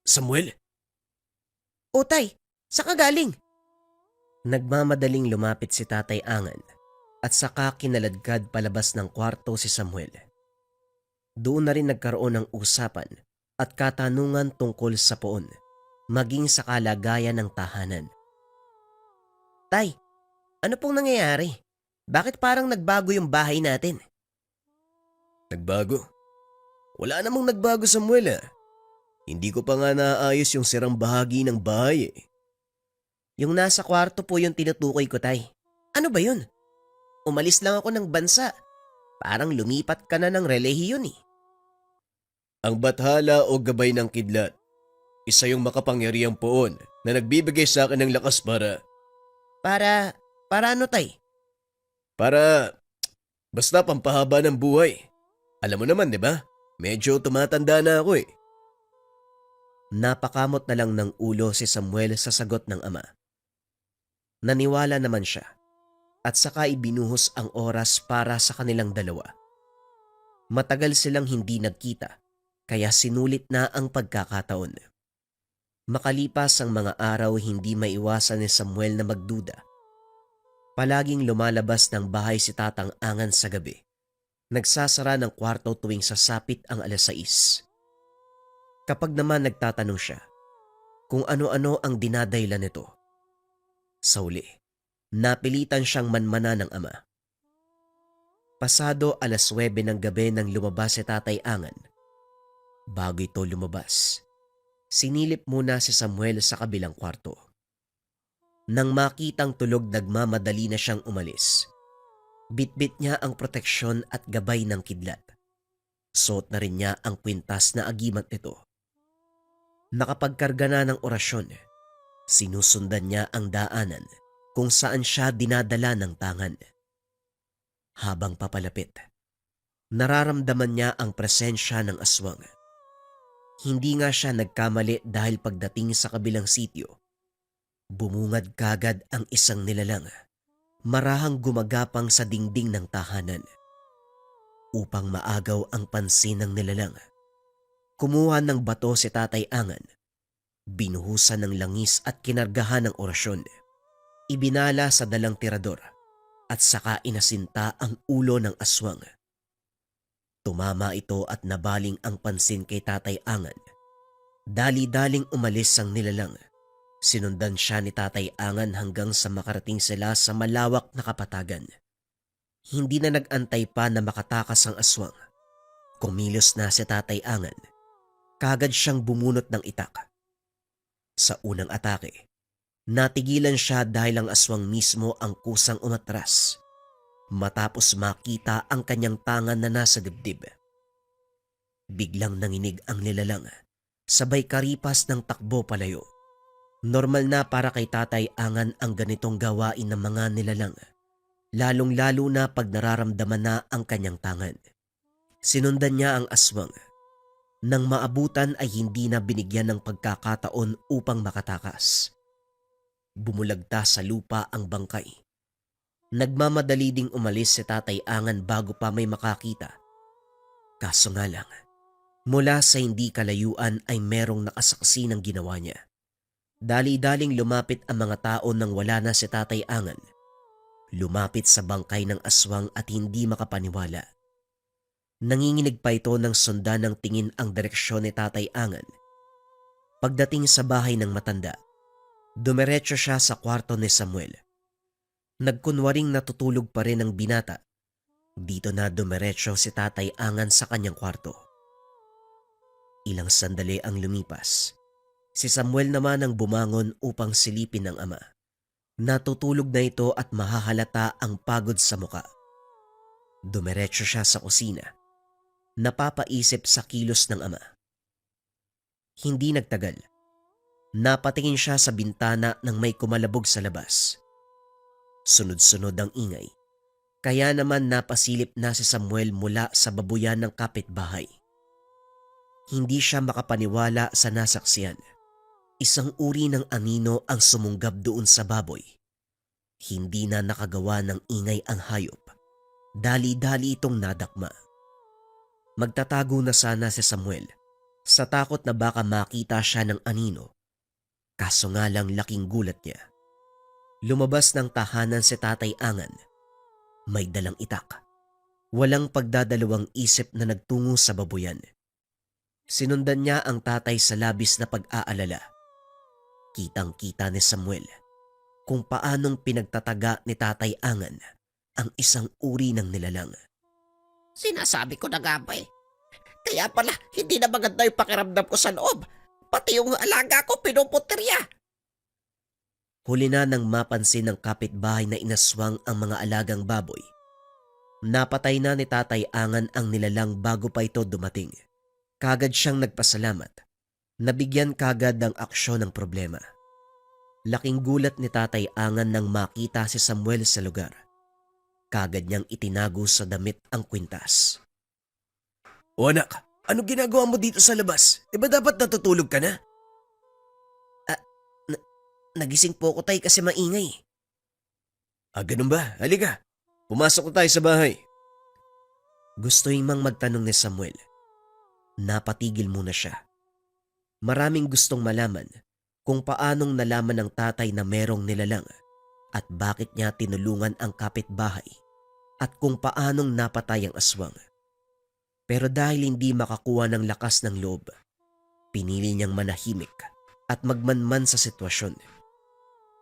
Samuel? O tay, saan ka galing? Nagmamadaling lumapit si Tatay Angan at saka kinaladkad palabas ng kwarto si Samuel. Doon na rin nagkaroon ng usapan at katanungan tungkol sa poon, maging sa kalagayan ng tahanan. Tay, ano pong nangyayari? Bakit parang nagbago yung bahay natin? Nagbago? Wala namang nagbago, Samuel ah. Hindi ko pa nga naayos yung sirang bahagi ng bahay eh. Yung nasa kwarto po yung tinutukoy ko, tay. Ano ba yun? Umalis lang ako ng bansa. Parang lumipat ka na ng relihiyon eh. Ang bathala o gabay ng kidlat. Isa yung makapangyarihang poon na nagbibigay sa akin ng lakas Para ano, tay? Basta pampahaba ng buhay. Alam mo naman, di ba? Medyo tumatanda na ako eh. Napakamot na lang ng ulo si Samuel sa sagot ng ama. Naniwala naman siya at saka ibinuhos ang oras para sa kanilang dalawa. Matagal silang hindi nagkita kaya sinulit na ang pagkakataon. Makalipas ang mga araw, hindi maiwasan ni Samuel na magduda. Palaging lumalabas ng bahay si Tatang Angan sa gabi. Nagsasara ng kwarto tuwing sasapit ang 6:00. Kapag naman nagtatanong siya kung ano-ano ang dinadaylan nito, sa uli, napilitan siyang manmana ng ama. Pasado 9:00 ng gabi nang lumabas si Tatay Angan. Bago ito lumabas, sinilip muna si Samuel sa kabilang kwarto. Nang makitang tulog, nagmamadali na siyang umalis. Bitbit niya ang proteksyon at gabay ng kidlat. Suot na rin niya ang kwintas na agimat nito. Nakapagkarga na ng orasyon, sinusundan niya ang daanan kung saan siya dinadala ng tangan. Habang papalapit, nararamdaman niya ang presensya ng aswang. Hindi nga siya nagkamali dahil pagdating sa kabilang sityo, bumungad kagad ang isang nilalang, marahang gumagapang sa dingding ng tahanan. Upang maagaw ang pansin ng nilalang, kumuha ng bato si Tatay Angan, binuhusan ng langis at kinargahan ng orasyon. Ibinala sa dalang tirador at saka inasinta ang ulo ng aswang. Tumama ito at nabaling ang pansin kay Tatay Angan. Dali-daling umalis ang nilalang. Sinundan siya ni Tatay Angan hanggang sa makarating sila sa malawak na kapatagan. Hindi na nag-antay pa na makatakas ang aswang. Kumilos na si Tatay Angan. Kagad siyang bumunot ng itak. Sa unang atake, natigilan siya dahil ang aswang mismo ang kusang umatras. Matapos makita ang kanyang tangan na nasa dibdib. Biglang nanginig ang nilalang, sabay karipas ng takbo palayo. Normal na para kay Tatay Angan ang ganitong gawain ng mga nilalang, lalong-lalo na pag nararamdaman na ang kanyang tangan. Sinundan niya ang aswang. Nang maabutan ay hindi na binigyan ng pagkakataon upang makatakas. Bumulagta sa lupa ang bangkay. Nagmamadali ding umalis si Tatay Angan bago pa may makakita. Kaso nga lang, mula sa hindi kalayuan ay merong nakasaksi ng ginawa niya. Dali-daling lumapit ang mga tao nang wala na si Tatay Angan. Lumapit sa bangkay ng aswang at hindi makapaniwala. Nanginginig pa ito ng sundan ng tingin ang direksyon ni Tatay Angan. Pagdating sa bahay ng matanda, dumiretso siya sa kwarto ni Samuel. Nagkunwaring natutulog pa rin ang binata. Dito na dumiretso si Tatay Angan sa kanyang kwarto. Ilang sandali ang lumipas. Si Samuel naman ang bumangon upang silipin ng ama. Natutulog na ito at mahahalata ang pagod sa muka. Dumiretso siya sa kusina. Napapaisip sa kilos ng ama. Hindi nagtagal. Napatingin siya sa bintana nang may kumalabog sa labas. Sunod-sunod ang ingay. Kaya naman napasilip na si Samuel mula sa babuyan ng kapitbahay. Hindi siya makapaniwala sa nasaksiyan. Isang uri ng anino ang sumunggab doon sa baboy. Hindi na nakagawa ng ingay ang hayop. Dali-dali itong nadakma. Magtatago na sana si Samuel sa takot na baka makita siya ng anino. Kaso nga lang laking gulat niya. Lumabas ng tahanan si Tatay Angan. May dalang itak. Walang pagdadalawang isip na nagtungo sa babuyan. Sinundan niya ang tatay sa labis na pag-aalala. Kitang-kita ni Samuel kung paanong pinagtataga ni Tatay Angan ang isang uri ng nilalang. Sinasabi ko na nga ba eh. Kaya pala, hindi na maganda yung pakiramdam ko sa loob. Pati yung alaga ko, pinuputerya. Huli na nang mapansin ng kapitbahay na inaswang ang mga alagang baboy. Napatay na ni Tatay Angan ang nilalang bago pa ito dumating. Kagad siyang nagpasalamat. Nabigyan kagad ng aksyon ng problema. Laking gulat ni Tatay Angan nang makita si Samuel sa lugar. Kagad niyang itinago sa damit ang kwintas. O anak, ano ginagawa mo dito sa labas? Di ba dapat natutulog ka na? Nagising po ko tay kasi maingay. Ganun ba? Halika, pumasok na tayo sa bahay. Gusto mang magtanong ni Samuel. Napatigil muna siya. Maraming gustong malaman kung paanong nalaman ng tatay na merong nilalang at bakit niya tinulungan ang kapitbahay at kung paanong napatay ang aswang. Pero dahil hindi makakuha ng lakas ng loob, pinili niyang manahimik at magmanman sa sitwasyon.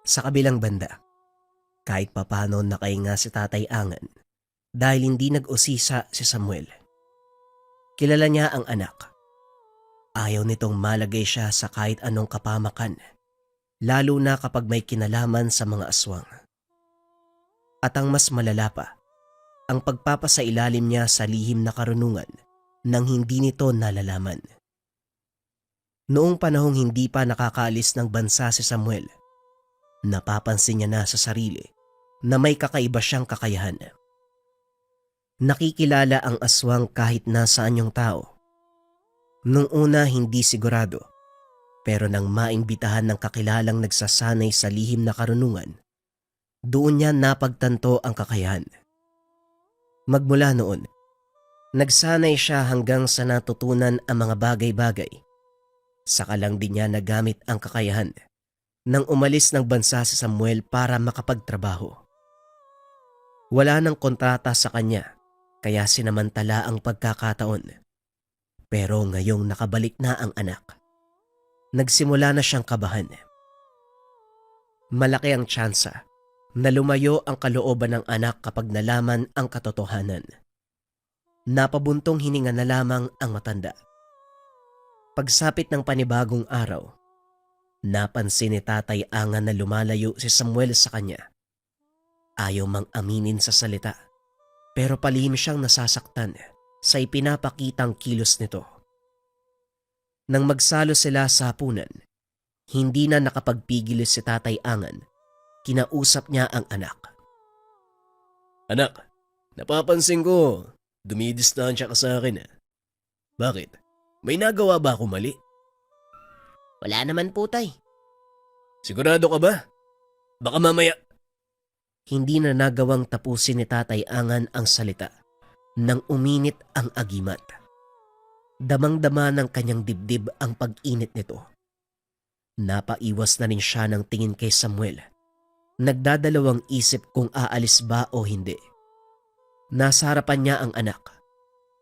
Sa kabilang banda, kahit papano nakahinga si Tatay Angan dahil hindi nag-usisa si Samuel. Kilala niya ang anak. Ayaw nitong malagay siya sa kahit anong kapamakan, lalo na kapag may kinalaman sa mga aswang. At ang mas malala pa, ang pagpapasailalim niya sa lihim na karunungan nang hindi nito nalalaman. Noong panahong hindi pa nakakaalis ng bansa si Samuel, napapansin niya na sa sarili na may kakaiba siyang kakayahan. Nakikilala ang aswang kahit nasaan yung tao. Nung una hindi sigurado, pero nang maimbitahan ng kakilalang nagsasanay sa lihim na karunungan, doon niya napagtanto ang kakayahan. Magmula noon, nagsanay siya hanggang sa natutunan ang mga bagay-bagay. Saka lang din niya nagamit ang kakayahan nang umalis ng bansa si Samuel para makapagtrabaho. Wala nang kontrata sa kanya kaya sinamantala ang pagkakataon. Pero ngayong nakabalik na ang anak, nagsimula na siyang kabahan. Malaki ang tsansa na lumayo ang kalooban ng anak kapag nalaman ang katotohanan. Napabuntong hininga na lamang ang matanda. Pagsapit ng panibagong araw, napansin ni Tatay Angan na lumalayo si Samuel sa kanya. Ayaw mang aminin sa salita, pero palihim siyang nasasaktan sa ipinapakitang kilos nito. Nang magsalo sila sa hapunan, hindi na nakapagpigil si Tatay Angan. Kinausap niya ang anak. Anak, napapansin ko, Dumidistansya ka sa akin ah. Bakit? May nagawa ba ako mali? Wala naman po, tay. Sigurado ka ba? Baka mamaya... Hindi na nagawang tapusin ni Tatay Angan ang salita nang uminit ang agimat. Damang-dama ng kanyang dibdib ang pag-init nito. Napaiwas na rin siya ng tingin kay Samuel. Nagdadalawang isip kung aalis ba o hindi. Nasa harapan niya ang anak.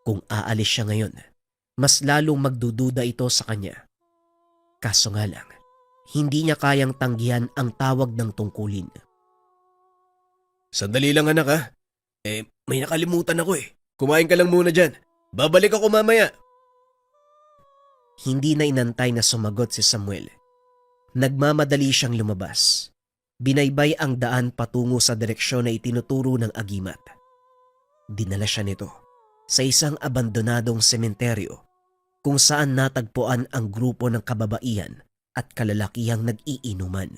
Kung aalis siya ngayon, mas lalong magdududa ito sa kanya. Kaso nga lang, hindi niya kayang tanggihan ang tawag ng tungkulin. Sandali lang anak ha. May nakalimutan ako eh. Kumain ka lang muna dyan. Babalik ako mamaya. Hindi na inantay na sumagot si Samuel. Nagmamadali siyang lumabas. Binaybay ang daan patungo sa direksyon na itinuturo ng agimat. Dinala siya nito sa isang abandonadong sementeryo kung saan natagpuan ang grupo ng kababaihan at kalalakihang nag-iinuman.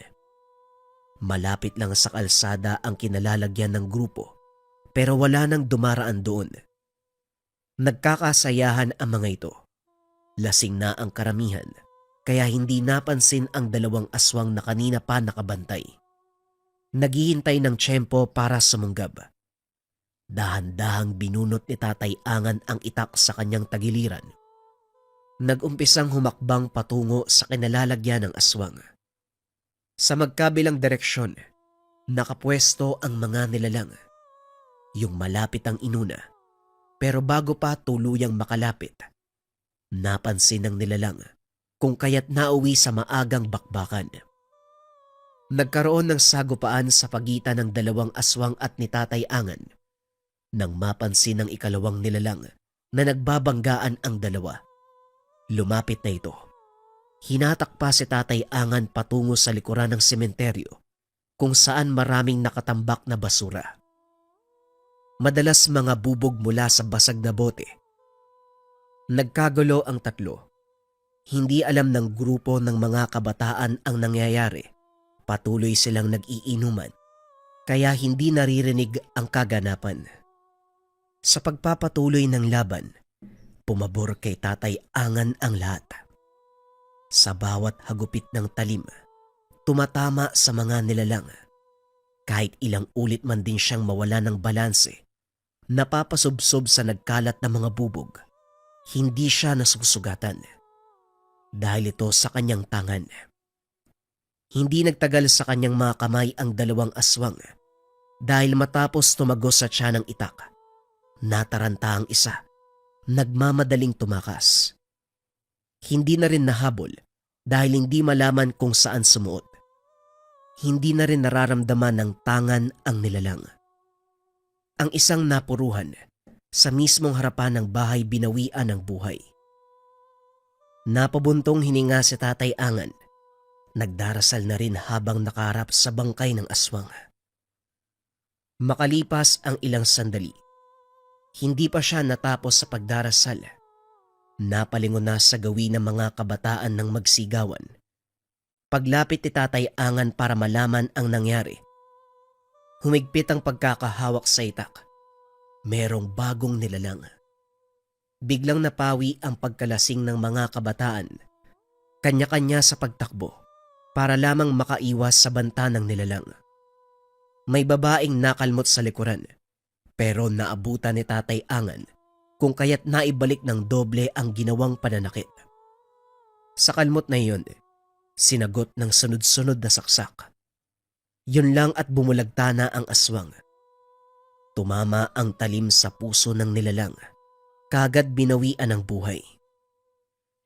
Malapit lang sa kalsada ang kinalalagyan ng grupo pero wala nang dumaraan doon. Nagkakasayahan ang mga ito. Lasing na ang karamihan kaya hindi napansin ang dalawang aswang na kanina pa nakabantay. Naghihintay ng tiyempo para sumunggab. Dahan-dahang binunot ni Tatay Angan ang itak sa kanyang tagiliran. Nag-umpisang humakbang patungo sa kinalalagyan ng aswang. Sa magkabilang direksyon, nakapwesto ang mga nilalang. Yung malapit ang inuna, pero bago pa tuluyang makalapit, napansin ng nilalang kung kaya't nauwi sa maagang bakbakan. Nagkaroon ng sagupaan sa pagitan ng dalawang aswang at ni Tatay Angan nang mapansin ng ikalawang nilalang na nagbabanggaan ang dalawa. Lumapit na ito. Hinatak pa si Tatay Angan patungo sa likuran ng sementeryo kung saan maraming nakatambak na basura. Madalas mga bubog mula sa basag na bote. Nagkagulo ang tatlo. Hindi alam ng grupo ng mga kabataan ang nangyayari. Patuloy silang nag-iinuman kaya hindi naririnig ang kaganapan. Sa pagpapatuloy ng laban, pumabor kay Tatay Angan ang lahat. Sa bawat hagupit ng talim, tumatama sa mga nilalang. Kahit ilang ulit man din siyang mawala ng balanse, napapasubsob sa nagkalat na mga bubog, hindi siya nasusugatan. Dahil ito sa kanyang tangan. Hindi nagtagal sa kanyang mga kamay ang dalawang aswang dahil matapos tumagos sa tiyan ng itak, nataranta ang isa, nagmamadaling tumakas. Hindi na rin nahabol dahil hindi malaman kung saan sumuot. Hindi na rin nararamdaman ng tangan ang nilalang. Ang isang napuruhan, sa mismong harapan ng bahay binawian ng buhay. Napabuntong hininga si Tatay Angan. Nagdarasal na rin habang nakaharap sa bangkay ng aswang. Makalipas ang ilang sandali, hindi pa siya natapos sa pagdarasal. Napalingon na sa gawin ng mga kabataan ng magsigawan. Paglapit ni Tatay Angan para malaman ang nangyari, humigpit ang pagkakahawak sa itak. Merong bagong nilalang. Biglang napawi ang pagkalasing ng mga kabataan. Kanya-kanya sa pagtakbo para lamang makaiwas sa banta ng nilalang. May babaeng nakalmot sa likuran pero naabutan ni Tatay Angan kung kaya't naibalik ng doble ang ginawang pananakit. Sa kalmot na iyon, sinagot ng sunod-sunod na saksak. Yun lang at bumulagta na ang aswang. Tumama ang talim sa puso ng nilalang. Kagad binawian ang buhay.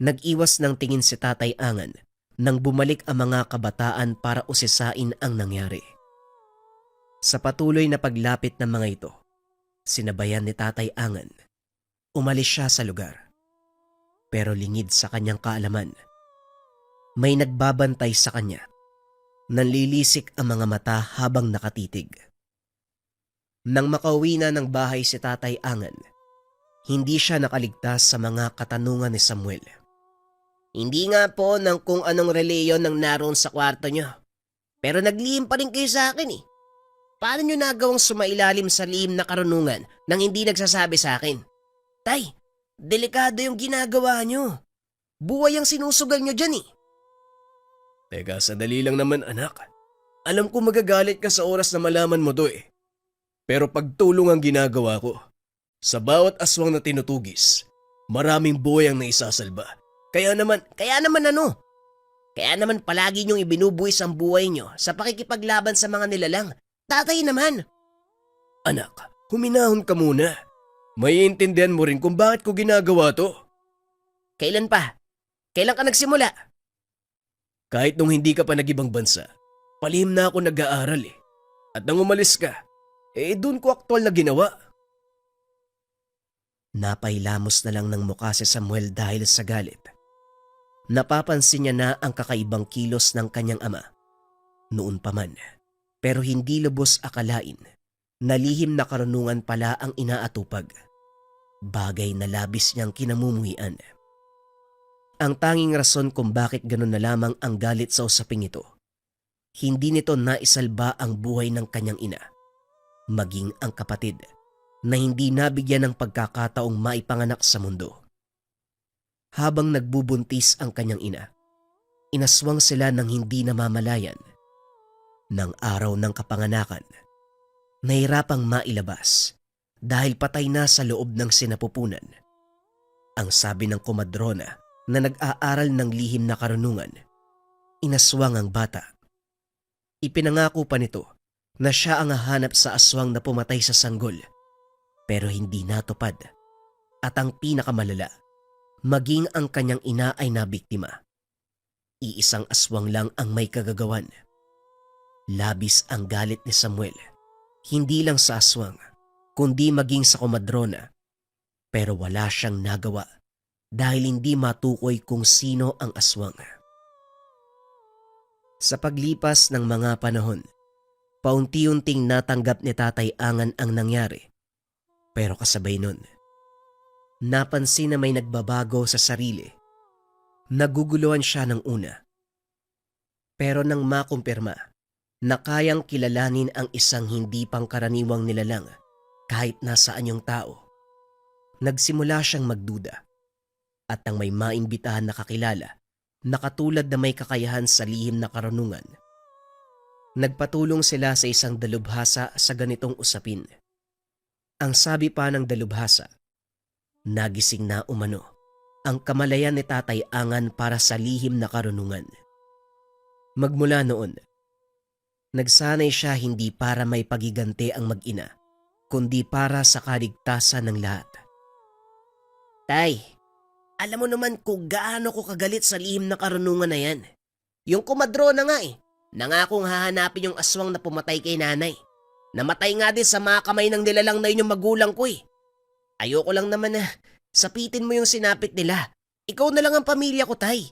Nag-iwas ng tingin si Tatay Angan nang bumalik ang mga kabataan para usisain ang nangyari. Sa patuloy na paglapit ng mga ito, sinabayan ni Tatay Angan. Umalis siya sa lugar. Pero lingid sa kanyang kaalaman, may nagbabantay sa kanya. Nanlilisik ang mga mata habang nakatitig. Nang makauwi na ng bahay si Tatay Angan, hindi siya nakaligtas sa mga katanungan ni Samuel. Hindi nga po ng kung anong reliyon ang naroon sa kwarto nyo. Pero naglihim pa rin kayo sa akin eh. paano nyo nagawang sumailalim sa lihim na karunungan nang hindi nagsasabi sa akin? Tay, delikado yung ginagawa nyo. Buhay ang sinusugal nyo dyan eh. Teka, sandali lang naman anak. Alam ko magagalit ka sa oras na malaman mo to eh. Pero pagtulong ang ginagawa ko. Sa bawat aswang na tinutugis, maraming buhay ang naisasalba. Kaya naman ano? Kaya naman palagi niyong ibinubuwis ang buhay niyo sa pakikipaglaban sa mga nilalang. Tatay naman. Anak, huminahon ka muna. Maiintindihan mo rin kung bakit ko ginagawa to. Kailan pa? Kailan ka nagsimula? Kahit nung hindi ka pa nag-ibang bansa, palihim na ako nag-aaral eh. At nang umalis ka, doon ko aktwal na ginawa. Napailamos na lang ng mukha si Samuel dahil sa galit. Napapansin niya na ang kakaibang kilos ng kanyang ama. Noon pa man, pero hindi lubos akalain na lihim na karunungan pala ang inaatupag. Bagay na labis niyang kinamumuhian. Ang tanging rason kung bakit ganun na lamang ang galit sa usaping ito, hindi nito naisalba ang buhay ng kanyang ina, maging ang kapatid na hindi nabigyan ng pagkakataong maipanganak sa mundo. Habang nagbubuntis ang kanyang ina, inaswang sila ng hindi namamalayan. Nang araw ng kapanganakan, nahirapang mailabas dahil patay na sa loob ng sinapupunan. Ang sabi ng komadrona na nag-aaral ng lihim na karunungan, inaswang ang bata. Ipinangako pa nito na siya ang hahanap sa aswang na pumatay sa sanggol, pero hindi natupad. At ang pinakamalala, maging ang kanyang ina ay nabiktima. Iisang aswang lang ang may kagagawan. Labis ang galit ni Samuel, hindi lang sa aswang, kundi maging sa komadrona. Pero wala siyang nagawa dahil hindi matukoy kung sino ang aswang. Sa paglipas ng mga panahon, paunti-unting natanggap ni Tatay Angan ang nangyari. Pero kasabay nun, napansin na may nagbabago sa sarili. Naguguluhan siya ng una. Pero nang makumpirma na kayang kilalanin ang isang hindi pangkaraniwang nilalang kahit nasaan yung tao, nagsimula siyang magduda. At nang may maimbitahan na kakilala na katulad na may kakayahan sa lihim na karunungan, nagpatulong sila sa isang dalubhasa sa ganitong usapin. Ang sabi pa ng dalubhasa, nagising na umano ang kamalayan ni Tatay Angan para sa lihim na karunungan. Magmula noon, nagsanay siya hindi para may pagigante ang mag-ina, kundi para sa kaligtasan ng lahat. Tay, alam mo naman kung gaano ko kagalit sa lihim na karunungan na yan. Yung komadrona nga eh, nangakong hahanapin yung aswang na pumatay kay nanay. Namatay nga din sa mga kamay ng nilalang na yun yung magulang ko eh. Ayoko lang naman na sapitin mo yung sinapit nila. Ikaw na lang ang pamilya ko, tay.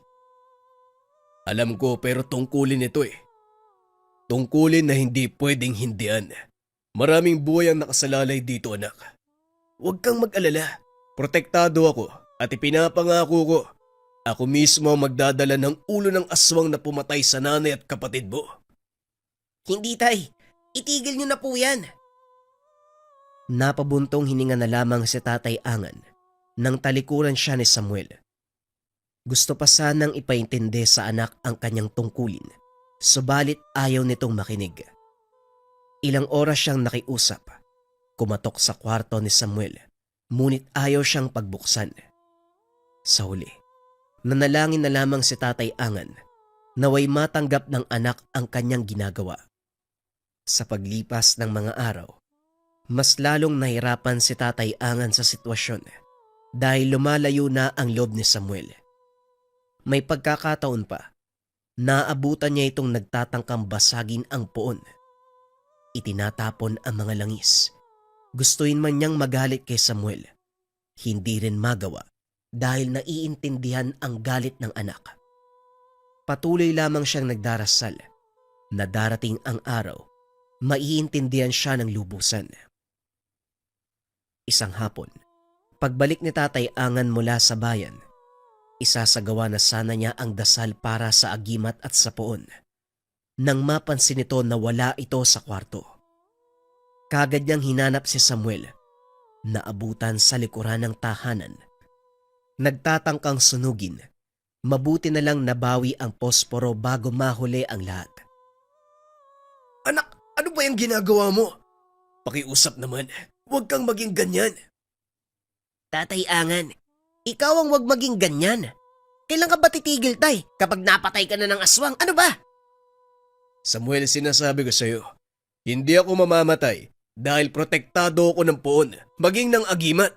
Alam ko pero tungkulin ito eh. Tungkulin na hindi pwedeng hindian. Maraming buhay ang nakasalalay dito, anak. Huwag kang mag-alala. Protektado ako at ipinapangako ko. Ako mismo ang magdadala ng ulo ng aswang na pumatay sa nanay at kapatid mo. Hindi, tay. Itigil niyo na po yan. Napabuntong hininga na lamang si Tatay Angan nang talikuran siya ni Samuel. Gusto pa sanang ipaintindi sa anak ang kanyang tungkulin, subalit ayaw nitong makinig. Ilang oras siyang nakiusap, kumatok sa kwarto ni Samuel, ngunit ayaw siyang pagbuksan. Sa huli, nanalangin na lamang si Tatay Angan naway matanggap ng anak ang kanyang ginagawa. Sa paglipas ng mga araw, mas lalong nahirapan si Tatay Angan sa sitwasyon dahil lumalayo na ang loob ni Samuel. May pagkakataon pa, naabutan niya itong nagtatangkang basagin ang poon. Itinatapon ang mga langis. Gustuin man niyang magalit kay Samuel, hindi rin magawa dahil naiintindihan ang galit ng anak. Patuloy lamang siyang nagdarasal na darating ang araw maiintindihan siya ng lubusan. Isang hapon, pagbalik ni Tatay Angan mula sa bayan, isasagawa na sana niya ang dasal para sa agimat at sa poon. Nang mapansin nito na wala ito sa kwarto, Kagad niyang hinanap si Samuel. Naabutan sa likuran ng tahanan. Nagtatangkang sunugin. Mabuti na lang nabawi ang posporo bago mahuli ang lahat. Anak, ano ba yung ginagawa mo? Pakiusap naman, huwag kang maging ganyan. Tatay Angan, ikaw ang wag maging ganyan. Kailan ka ba titigil, tay? Kapag napatay ka na ng aswang, ano ba? Samuel, sinasabi ko sa'yo, hindi ako mamamatay dahil protektado ako ng poon, maging ng agimat.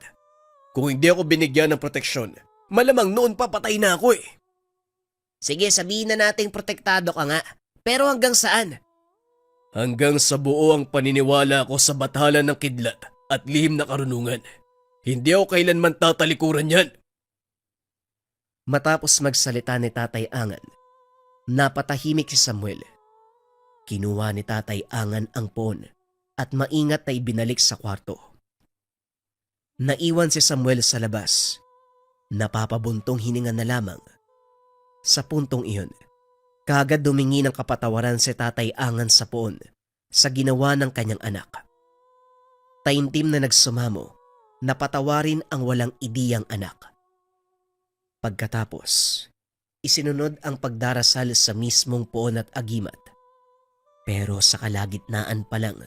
Kung hindi ako binigyan ng proteksyon, malamang noon papatay na ako eh. Sige, sabihin na nating protektado ka nga. Pero hanggang saan? Hanggang sa buo ang paniniwala ko sa batalan ng kidlat at lihim na karunungan. Hindi ako kailanman tatalikuran yan. Matapos magsalita ni Tatay Angan, napatahimik si Samuel. Kinuha ni Tatay Angan ang poon at maingat na ibinalik sa kwarto. Naiwan si Samuel sa labas. Napapabuntong hininga na lamang. Sa puntong iyon, kagad dumingi ng kapatawaran si Tatay Angan sa poon sa ginawa ng kanyang anak. Taimtim na nagsumamo, napatawarin ang walang ideyang anak. Pagkatapos, isinunod ang pagdarasal sa mismong poon at agimat. Pero sa kalagitnaan pa lang,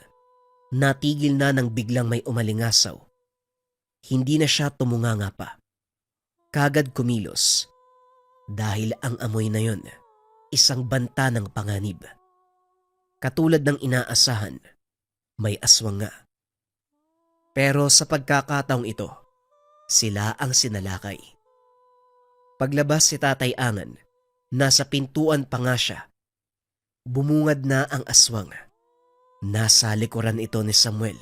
natigil na nang biglang may umalingasaw. Hindi na siya tumunganga pa. Kagad kumilos dahil ang amoy na yon, isang banta ng panganib. Katulad ng inaasahan, may aswang nga. Pero sa pagkakataong ito, sila ang sinalakay. Paglabas si Tatay Angan, nasa pintuan pa nga siya. Bumungad na ang aswang. Nasa likuran ito ni Samuel.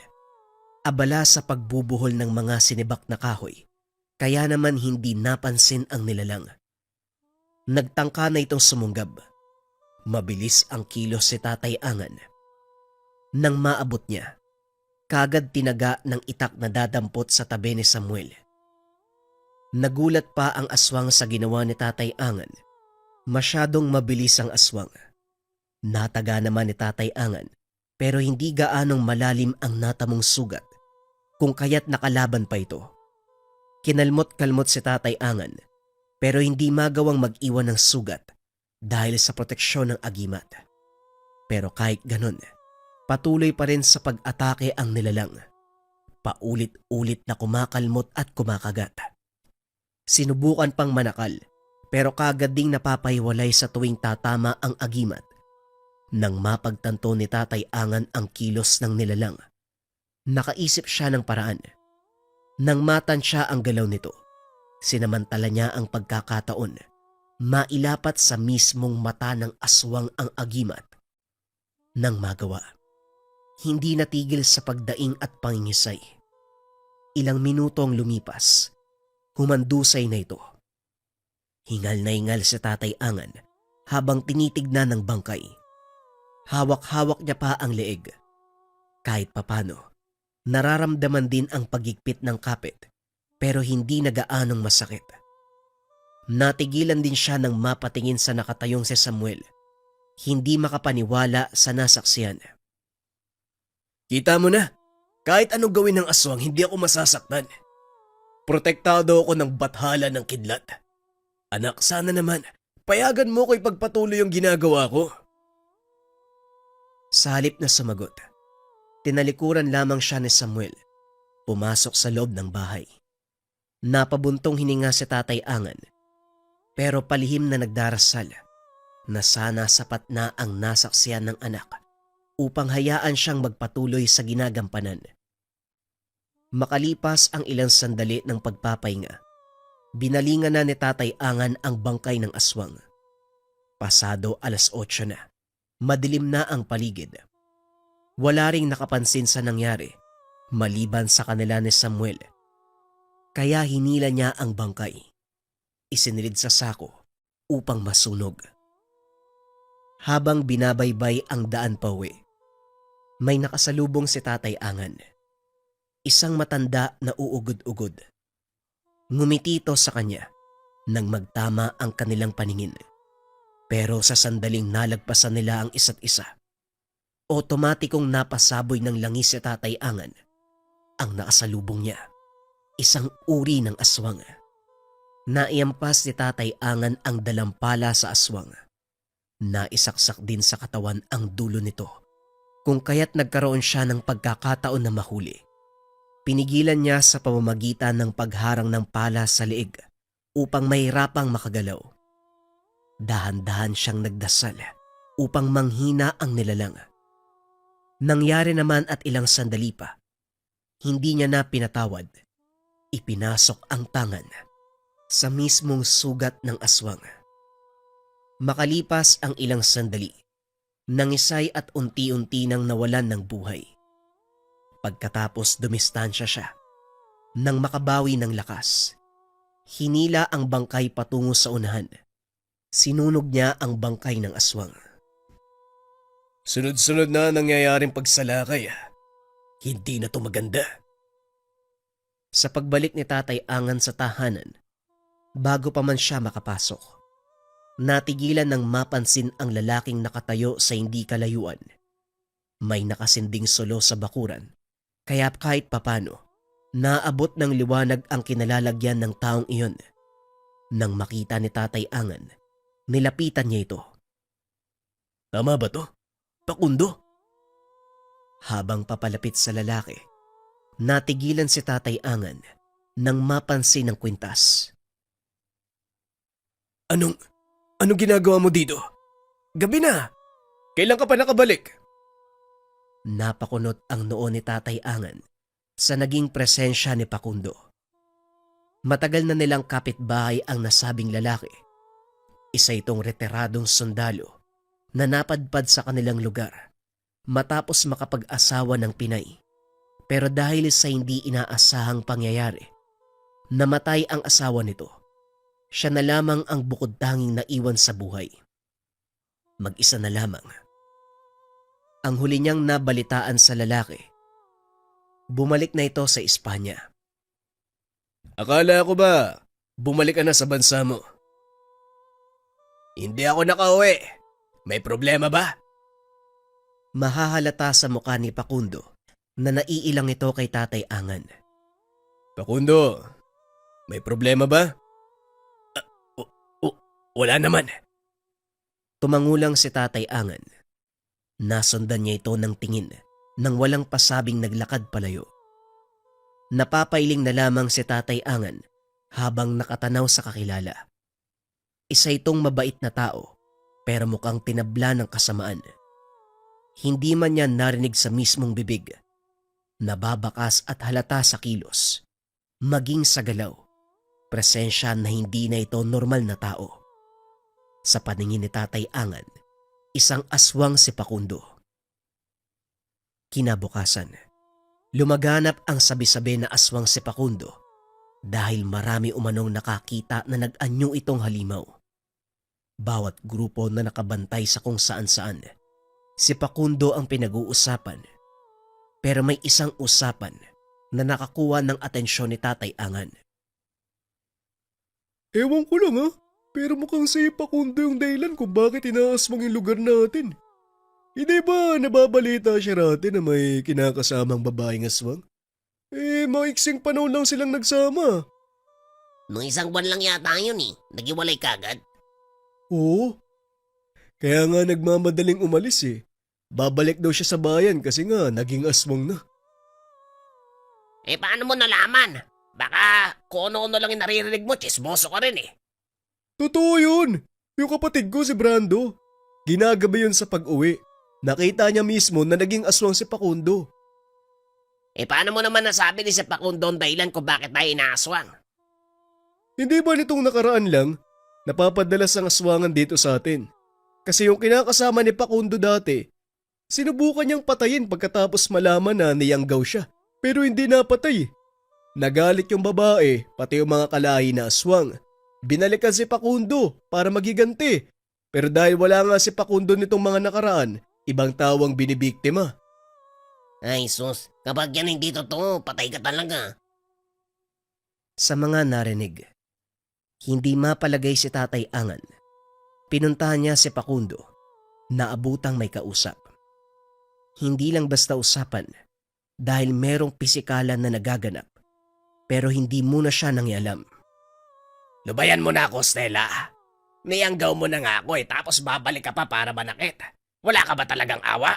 Abala sa pagbubuhol ng mga sinibak na kahoy, kaya naman hindi napansin ang nilalang. Nagtangka na itong sumunggab. Mabilis ang kilos si Tatay Angan. Nang maabot niya, kagad tinaga ng itak na dadampot sa tabi ni Samuel. Nagulat pa ang aswang sa ginawa ni Tatay Angan. Masyadong mabilis ang aswang. Nataga naman ni Tatay Angan pero hindi gaanong malalim ang natamong sugat kung kaya't nakalaban pa ito. Kinalmot-kalmot si Tatay Angan pero hindi magawang mag-iwan ng sugat dahil sa proteksyon ng agimat. Pero kahit ganun, patuloy pa rin sa pag-atake ang nilalang. Paulit-ulit na kumakalmot at kumakagat. Sinubukan pang manakal pero kagad ding napapahiwalay sa tuwing tatama ang agimat. Nang mapagtanto ni Tatay Angan ang kilos ng nilalang, nakaisip siya ng paraan. Nang matansya ang galaw nito, sinamantala niya ang pagkakataon, mailapat sa mismong mata ng aswang ang agimat. Nang magawa, hindi natigil sa pagdaing at pangingisay. Ilang minuto ang lumipas, humandusay na ito. Hingal na hingal si Tatay Angan habang tinitignan ng bangkay. Hawak-hawak niya pa ang leeg. Kahit papano, nararamdaman din ang pagigpit ng kapit pero hindi na gaanong masakit. Natigilan din siya nang mapatingin sa nakatayong si Samuel. Hindi makapaniwala sa nasaksiyan. Kita mo na, kahit anong gawin ng aswang hindi ako masasaktan. Protektado ako ng bathala ng kidlat. Anak, sana naman, payagan mo ko ipagpatuloy yung ginagawa ko. Sa halip na sumagot, tinalikuran lamang siya ni Samuel. Pumasok sa loob ng bahay. Napabuntong hininga si Tatay Angan, pero palihim na nagdarasal na sana sapat na ang nasaksiyan ng anak upang hayaan siyang magpatuloy sa ginagampanan. Makalipas ang ilang sandali ng pagpapahinga, binalingan na ni Tatay Angan ang bangkay ng aswang. Pasado 8:00 na. Madilim na ang paligid. Wala ring nakapansin sa nangyari maliban sa kanila ni Samuel. Kaya hinila niya ang bangkay. Isinilid sa sako upang masunog. Habang binabaybay ang daan pauwi, may nakasalubong si Tatay Angan. Isang matanda na uugod-ugod. Ngumiti ito sa kanya nang magtama ang kanilang paningin. Pero sa sandaling nalagpasan nila ang isa't isa, otomatikong napasaboy ng langis si Tatay Angan. Ang nakasalubong niya, isang uri ng aswang. Naiampas ni Tatay Angan ang dalampala sa aswang. Naisaksak din sa katawan ang dulo nito, kung kaya't nagkaroon siya ng pagkakataon na mahuli. Pinigilan niya sa pamamagitan ng pagharang ng pala sa leeg upang mahirapang makagalaw. Dahan-dahan siyang nagdasal upang manghina ang nilalang. Nangyari naman at ilang sandali pa, hindi niya na pinatawad. Ipinasok ang tangan sa mismong sugat ng aswang. Makalipas ang ilang sandali, nangisay at unti-unti nang nawalan ng buhay. Pagkatapos dumistansya siya, nang makabawi ng lakas, hinila ang bangkay patungo sa unahan. Sinunog niya ang bangkay ng aswang. Sunod-sunod na nangyayaring pagsalakay. Hindi na to maganda. Sa pagbalik ni Tatay Angan sa tahanan, bago pa man siya makapasok, natigilan ng mapansin ang lalaking nakatayo sa hindi kalayuan. May nakasinding solo sa bakuran, kaya kahit papano, naabot ng liwanag ang kinalalagyan ng taong iyon. Nang makita ni Tatay Angan, nilapitan niya ito. Tama ba to? Pakundo? Habang papalapit sa lalaki, natigilan si Tatay Angan nang mapansin ng kwintas. Anong ginagawa mo dito? Gabi na. Kailan ka pa nakabalik? Napakunot ang noo ni Tatay Angan sa naging presensya ni Pakundo. Matagal na nilang kapitbahay ang nasabing lalaki. Isa itong retiradong sundalo na napadpad sa kanilang lugar matapos makapag-asawa ng Pinay. Pero dahil sa hindi inaasahang pangyayari, namatay ang asawa nito. Siya na lamang ang bukod tanging naiwan sa buhay. Mag-isa na lamang. Ang huli niyang nabalitaan sa lalaki, bumalik na ito sa Espanya. Akala ko ba bumalik ka na sa bansa mo? Hindi ako nakauwi. May problema ba? Mahahalata sa mukha ni Pakundo na naiilang ito kay Tatay Angan. Pakundo, may problema ba? Wala naman. Tumangulang si Tatay Angan. Nasundan niya ito ng tingin nang walang pasabing naglakad palayo. Napapailing na lamang si Tatay Angan habang nakatanaw sa kakilala. Isa itong mabait na tao pero mukhang tinabla ng kasamaan. Hindi man niya narinig sa mismong bibig. Nababakas at halata sa kilos, maging sa galaw. Presensya na hindi na ito normal na tao. Sa paningin ni Tatay Angan, isang aswang si Pakundo. Kinabukasan, lumaganap ang sabi-sabi na aswang si Pakundo dahil marami umanong nakakita na nag-anyo itong halimaw. Bawat grupo na nakabantay sa kung saan-saan, si Pakundo ang pinag-uusapan. Pero may isang usapan na nakakuha ng atensyon ni Tatay Angan. Ewan ko lang pero mukhang si Pakundo yung dahilan kung bakit inaaswang yung lugar natin. Hindi ba nababalita siya rati na may kinakasamang babaeng aswang? Maiksing panahon lang silang nagsama. Nung isang buwan lang yata yun Nagiwalay kagad. Oo. Kaya nga nagmamadaling umalis Babalik daw siya sa bayan kasi nga naging aswang na. Paano mo nalaman? Baka kung ano-ano lang yung naririnig mo, chismoso ka rin Totoo yun. Yung kapatid ko si Brando. Ginagabi yun sa pag-uwi. Nakita niya mismo na naging aswang si Pakundo. Paano mo naman nasabi ni si Pakundo ang dahilan kung bakit tayo inaaswang? Hindi ba nitong nakaraan lang, napapadalas ang aswangan dito sa atin? Kasi yung kinakasama ni Pakundo dati, sinubukan niyang patayin pagkatapos malaman na niyanggaw siya, pero hindi napatay. Nagalit yung babae, pati yung mga kalahi na aswang. Binalikan si Pakundo para magiganti. Pero dahil wala nga si Pakundo nitong mga nakaraan, ibang tawang binibiktima. Ay sus, kapag yan hindi totoo, patay ka talaga. Sa mga narinig, hindi mapalagay si Tatay Angan. Pinuntahan niya si Pakundo, naabutang may kausap. Hindi lang basta usapan dahil merong pisikalan na nagaganap pero hindi muna siya nangialam. Lubayan mo na ako, Stella. Niyanggaw mo na nga ako tapos babalik ka pa para manakit. Wala ka ba talagang awa?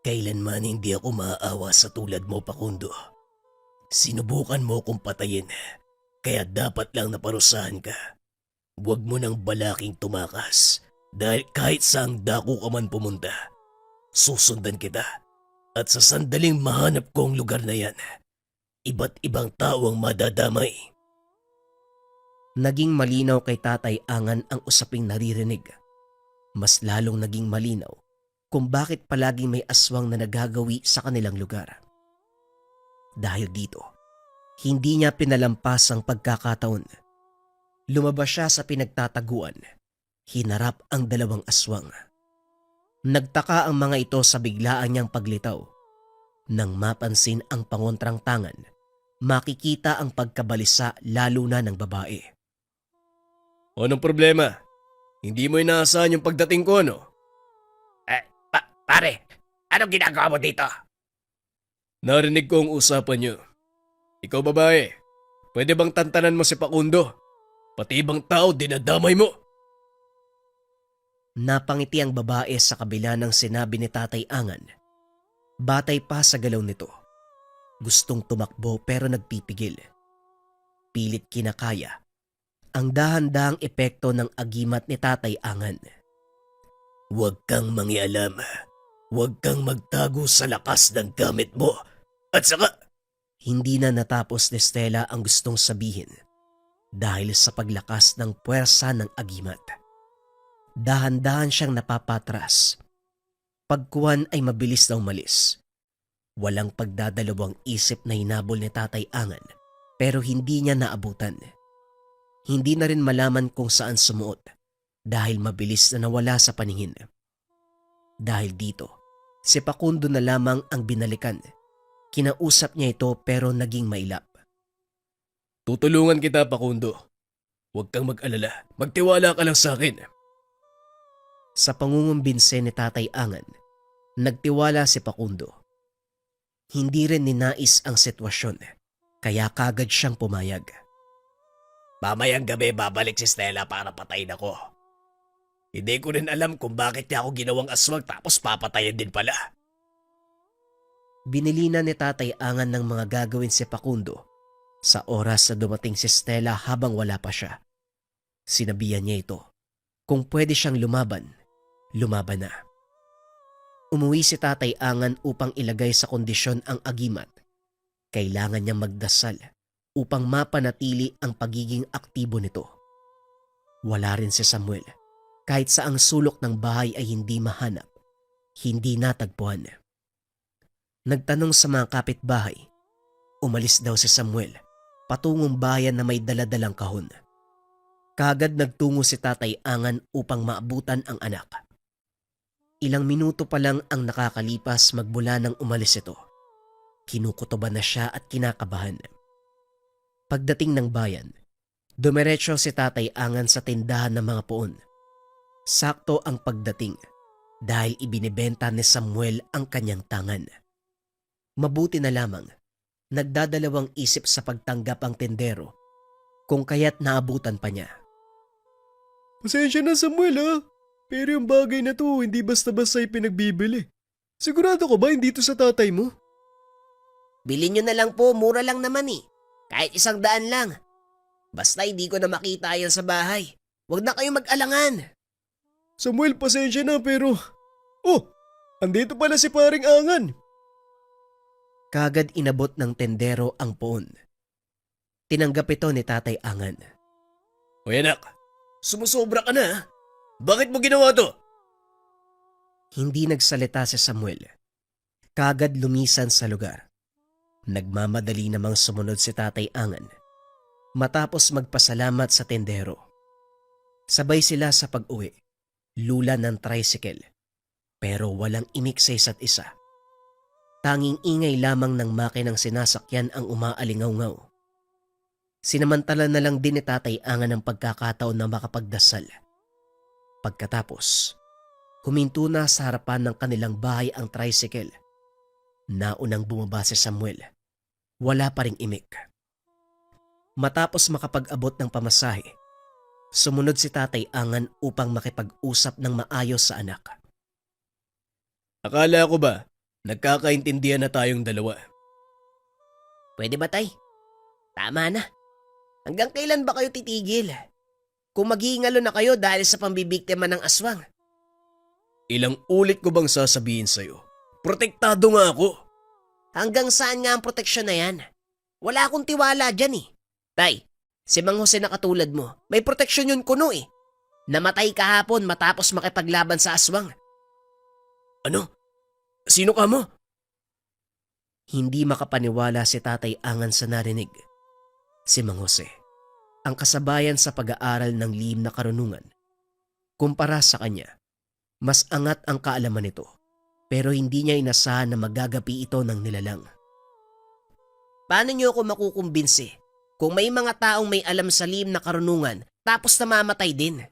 Kailanman hindi ako maaawa sa tulad mo, Pakundo. Sinubukan mo kong patayin, kaya dapat lang naparusahan ka. Huwag mo nang balaking tumakas dahil kahit saang dako ka man pumunta, susundan kita. At sa sandaling mahanap ko ang lugar na yan, iba't ibang tao ang madadamay. Naging malinaw kay Tatay Angan ang usaping naririnig. Mas lalong naging malinaw kung bakit palaging may aswang na nagagawi sa kanilang lugar. Dahil dito, hindi niya pinalampas ang pagkakataon. Lumabas siya sa pinagtataguan. Hinarap ang dalawang aswang. Nagtaka ang mga ito sa biglaan niyang paglitaw. Nang mapansin ang pangontrang tangan, makikita ang pagkabalisa lalo na ng babae. Anong problema? Hindi mo inaasahan yung pagdating ko, no? Pare, anong ginagawa mo dito? Narinig ko ang usapan niyo. Ikaw babae, pwede bang tantanan mo si Pakundo? Pati ibang tao dinadamay mo. Napangiti ang babae sa kabila ng sinabi ni Tatay Angan. Batay pa sa galaw nito. Gustong tumakbo pero nagpipigil. Pilit kinakaya ang dahan-dahang epekto ng agimat ni Tatay Angan. Huwag kang mangialam. Huwag kang magtago sa lakas ng gamit mo. At saka, Hindi na natapos ni Stella ang gustong sabihin dahil sa paglakas ng puwersa ng agimat. Dahan-dahan siyang napapatras. Pagkuwan ay mabilis na umalis. Walang pagdadalawang isip na hinabol ni Tatay Angan pero hindi niya naabutan. Hindi na rin malaman kung saan sumuot dahil mabilis na nawala sa paningin. Dahil dito, si Pakundo na lamang ang binalikan. Kinausap niya ito pero naging mailap. tutulungan kita, Pakundo. Huwag kang mag-alala. Magtiwala ka lang sa akin. Sa pangungumbinse ni Tatay Angan, nagtiwala si Pakundo. Hindi rin ninais ang sitwasyon, kaya kagad siyang pumayag. Mamayang gabi babalik si Stella para patayin ako. Hindi ko rin alam kung bakit niya ako ginawang aswang tapos papatayin din pala. Binilina ni Tatay Angan ng mga gagawin si Pakundo sa oras na dumating si Stella habang wala pa siya. Sinabihan niya ito, kung pwede siyang lumaban, lumaban na. Umuwi si Tatay Angan upang ilagay sa kondisyon ang agimat. Kailangan niyang magdasal upang mapanatili ang pagiging aktibo nito. Wala rin si Samuel. Kahit sa ang sulok ng bahay ay hindi mahanap, hindi natagpuan. Nagtanong sa mga kapitbahay. Umalis daw si Samuel, patungong bayan na may daladalang kahon. Kagad nagtungo si Tatay Angan upang maabutan ang anak. Ilang minuto pa lang ang nakakalipas magmula nang umalis ito. Kinukutoban na siya at kinakabahan. Pagdating ng bayan, dumiretso si Tatay Angan sa tindahan ng mga puon. Sakto ang pagdating dahil ibinibenta ni Samuel ang kanyang tangan. Mabuti na lamang, nagdadalawang isip sa pagtanggap ang tendero kung kaya't naabutan pa niya. Pasensya na Samuel ha, pero yung bagay na to hindi basta-basta ipinagbibili. Sigurado ka ba hindi to sa tatay mo? Bilhin nyo na lang po, mura lang naman eh. Kahit 100 lang. Basta hindi ko na makita yan sa bahay. Huwag na kayong mag-alangan. Samuel, pasensya na pero... Oh, andito pala si paring Angan. Kagad inabot ng tendero ang puon. Tinanggap ito ni Tatay Angan. Hoy anak, sumusobra ka na ha? Bakit mo ginawa to? Hindi nagsalita si Samuel. Kagad lumisan sa lugar. Nagmamadali namang sumunod si Tatay Angan. Matapos magpasalamat sa tendero. Sabay sila sa pag-uwi. Lula ng tricycle. Pero walang imik sa isa't isa. Tanging ingay lamang ng makinang sinasakyan ang umaalingaw-ngaw. Sinamantala na lang din ni Tatay Angan ang pagkakataon na makapagdasal. Pagkatapos, Huminto na sa harapan ng kanilang bahay ang tricycle. Naunang bumaba si Samuel. Wala pa ring imik. Matapos makapag-abot ng pamasahe, sumunod si Tatay Angan upang makipag-usap ng maayos sa anak. Akala ko ba, nagkakaintindihan na tayong dalawa? Pwede ba, Tay? Tama na. Hanggang kailan ba kayo titigil? Kung maghihingalo na kayo dahil sa pambibiktima ng aswang. Ilang ulit ko bang sasabihin sa'yo? Protektado nga ako. Hanggang saan nga ang proteksyon na yan? Wala akong tiwala dyan eh. Tay, si Mang Jose na katulad mo, may proteksyon yun kuno eh. Namatay kahapon matapos makipaglaban sa aswang. Ano? Sino ka mo? Hindi makapaniwala si Tatay Angan sa narinig. Si Mang Jose, ang kasabayan sa pag-aaral ng lihim na karunungan. Kumpara sa kanya, mas angat ang kaalaman nito, pero hindi niya inasahan na magagapi ito ng nilalang. Paano niyo ako makukumbinsi kung may mga taong may alam sa lihim na karunungan tapos namamatay din?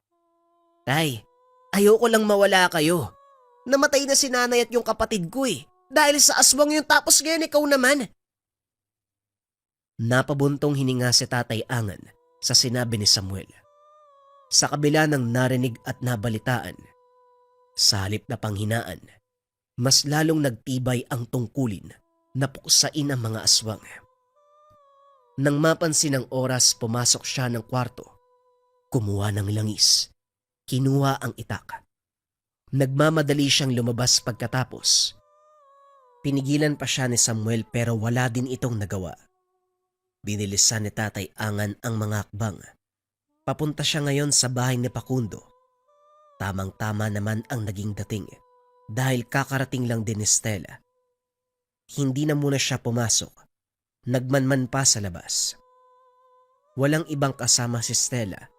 Tay, ayoko lang mawala kayo. Namatay na si nanay at yung kapatid ko eh. Dahil sa aswang yung tapos ngayon ikaw naman. Napabuntong hininga si Tatay Angan sa sinabi ni Samuel. Sa kabila ng narinig at nabalitaan, sa halip na panghinaan, mas lalong nagtibay ang tungkulin na puksain ang mga aswang. Nang mapansin ng oras, pumasok siya ng kwarto. Kumuha ng langis. Kinuha ang itak. Nagmamadali siyang lumabas pagkatapos. Pinigilan pa siya ni Samuel pero wala din itong nagawa. Binilisan ni Tatay Angan ang mga akbang. Papunta siya ngayon sa bahay ni Facundo. Tamang-tama naman ang naging dating dahil kakarating lang din ni Stella. Hindi na muna siya pumasok. Nagmanman pa sa labas. Walang ibang kasama si Stella.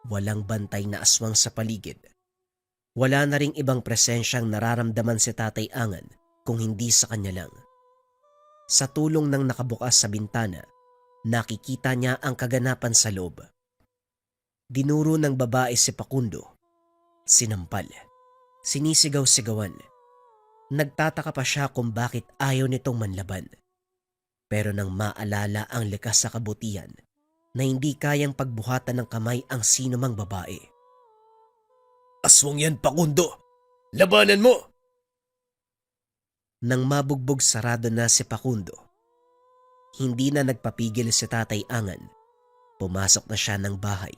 Walang bantay na aswang sa paligid. Wala na ring ibang presensyang nararamdaman si Tatay Angan kung hindi sa kanya lang. Sa tulong ng nakabukas sa bintana, nakikita niya ang kaganapan sa loob. Dinuro ng babae si Facundo. Sinampal. Sinisigaw-sigawan. Nagtataka pa siya kung bakit ayaw nitong manlaban. Pero nang maalala ang likas sa kabutihan na hindi kayang pagbuhatan ng kamay ang sino mang babae. Aswang yan, Facundo! Labanan mo! Nang mabugbog sarado na si Facundo, hindi na nagpapigil si Tatay Angan. Pumasok na siya ng bahay.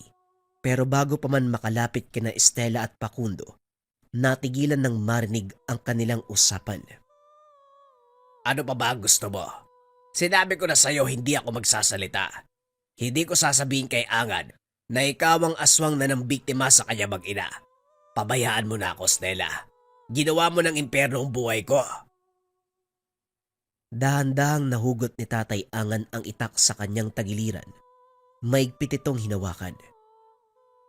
Pero bago pa man makalapit kina Stella at Facundo, natigilan ng marinig ang kanilang usapan. Ano pa ba gusto mo? Sinabi ko na sa'yo hindi ako magsasalita. Hindi ko sasabihin kay Angan na ikaw ang aswang na nang biktima sa kanya mag-ina. Pabayaan mo na ako, Stella. Ginawa mo ng impyerno ang buhay ko. Dahan-dahang nahugot ni Tatay Angan ang itak sa kanyang tagiliran. Maigpit itong hinawakan.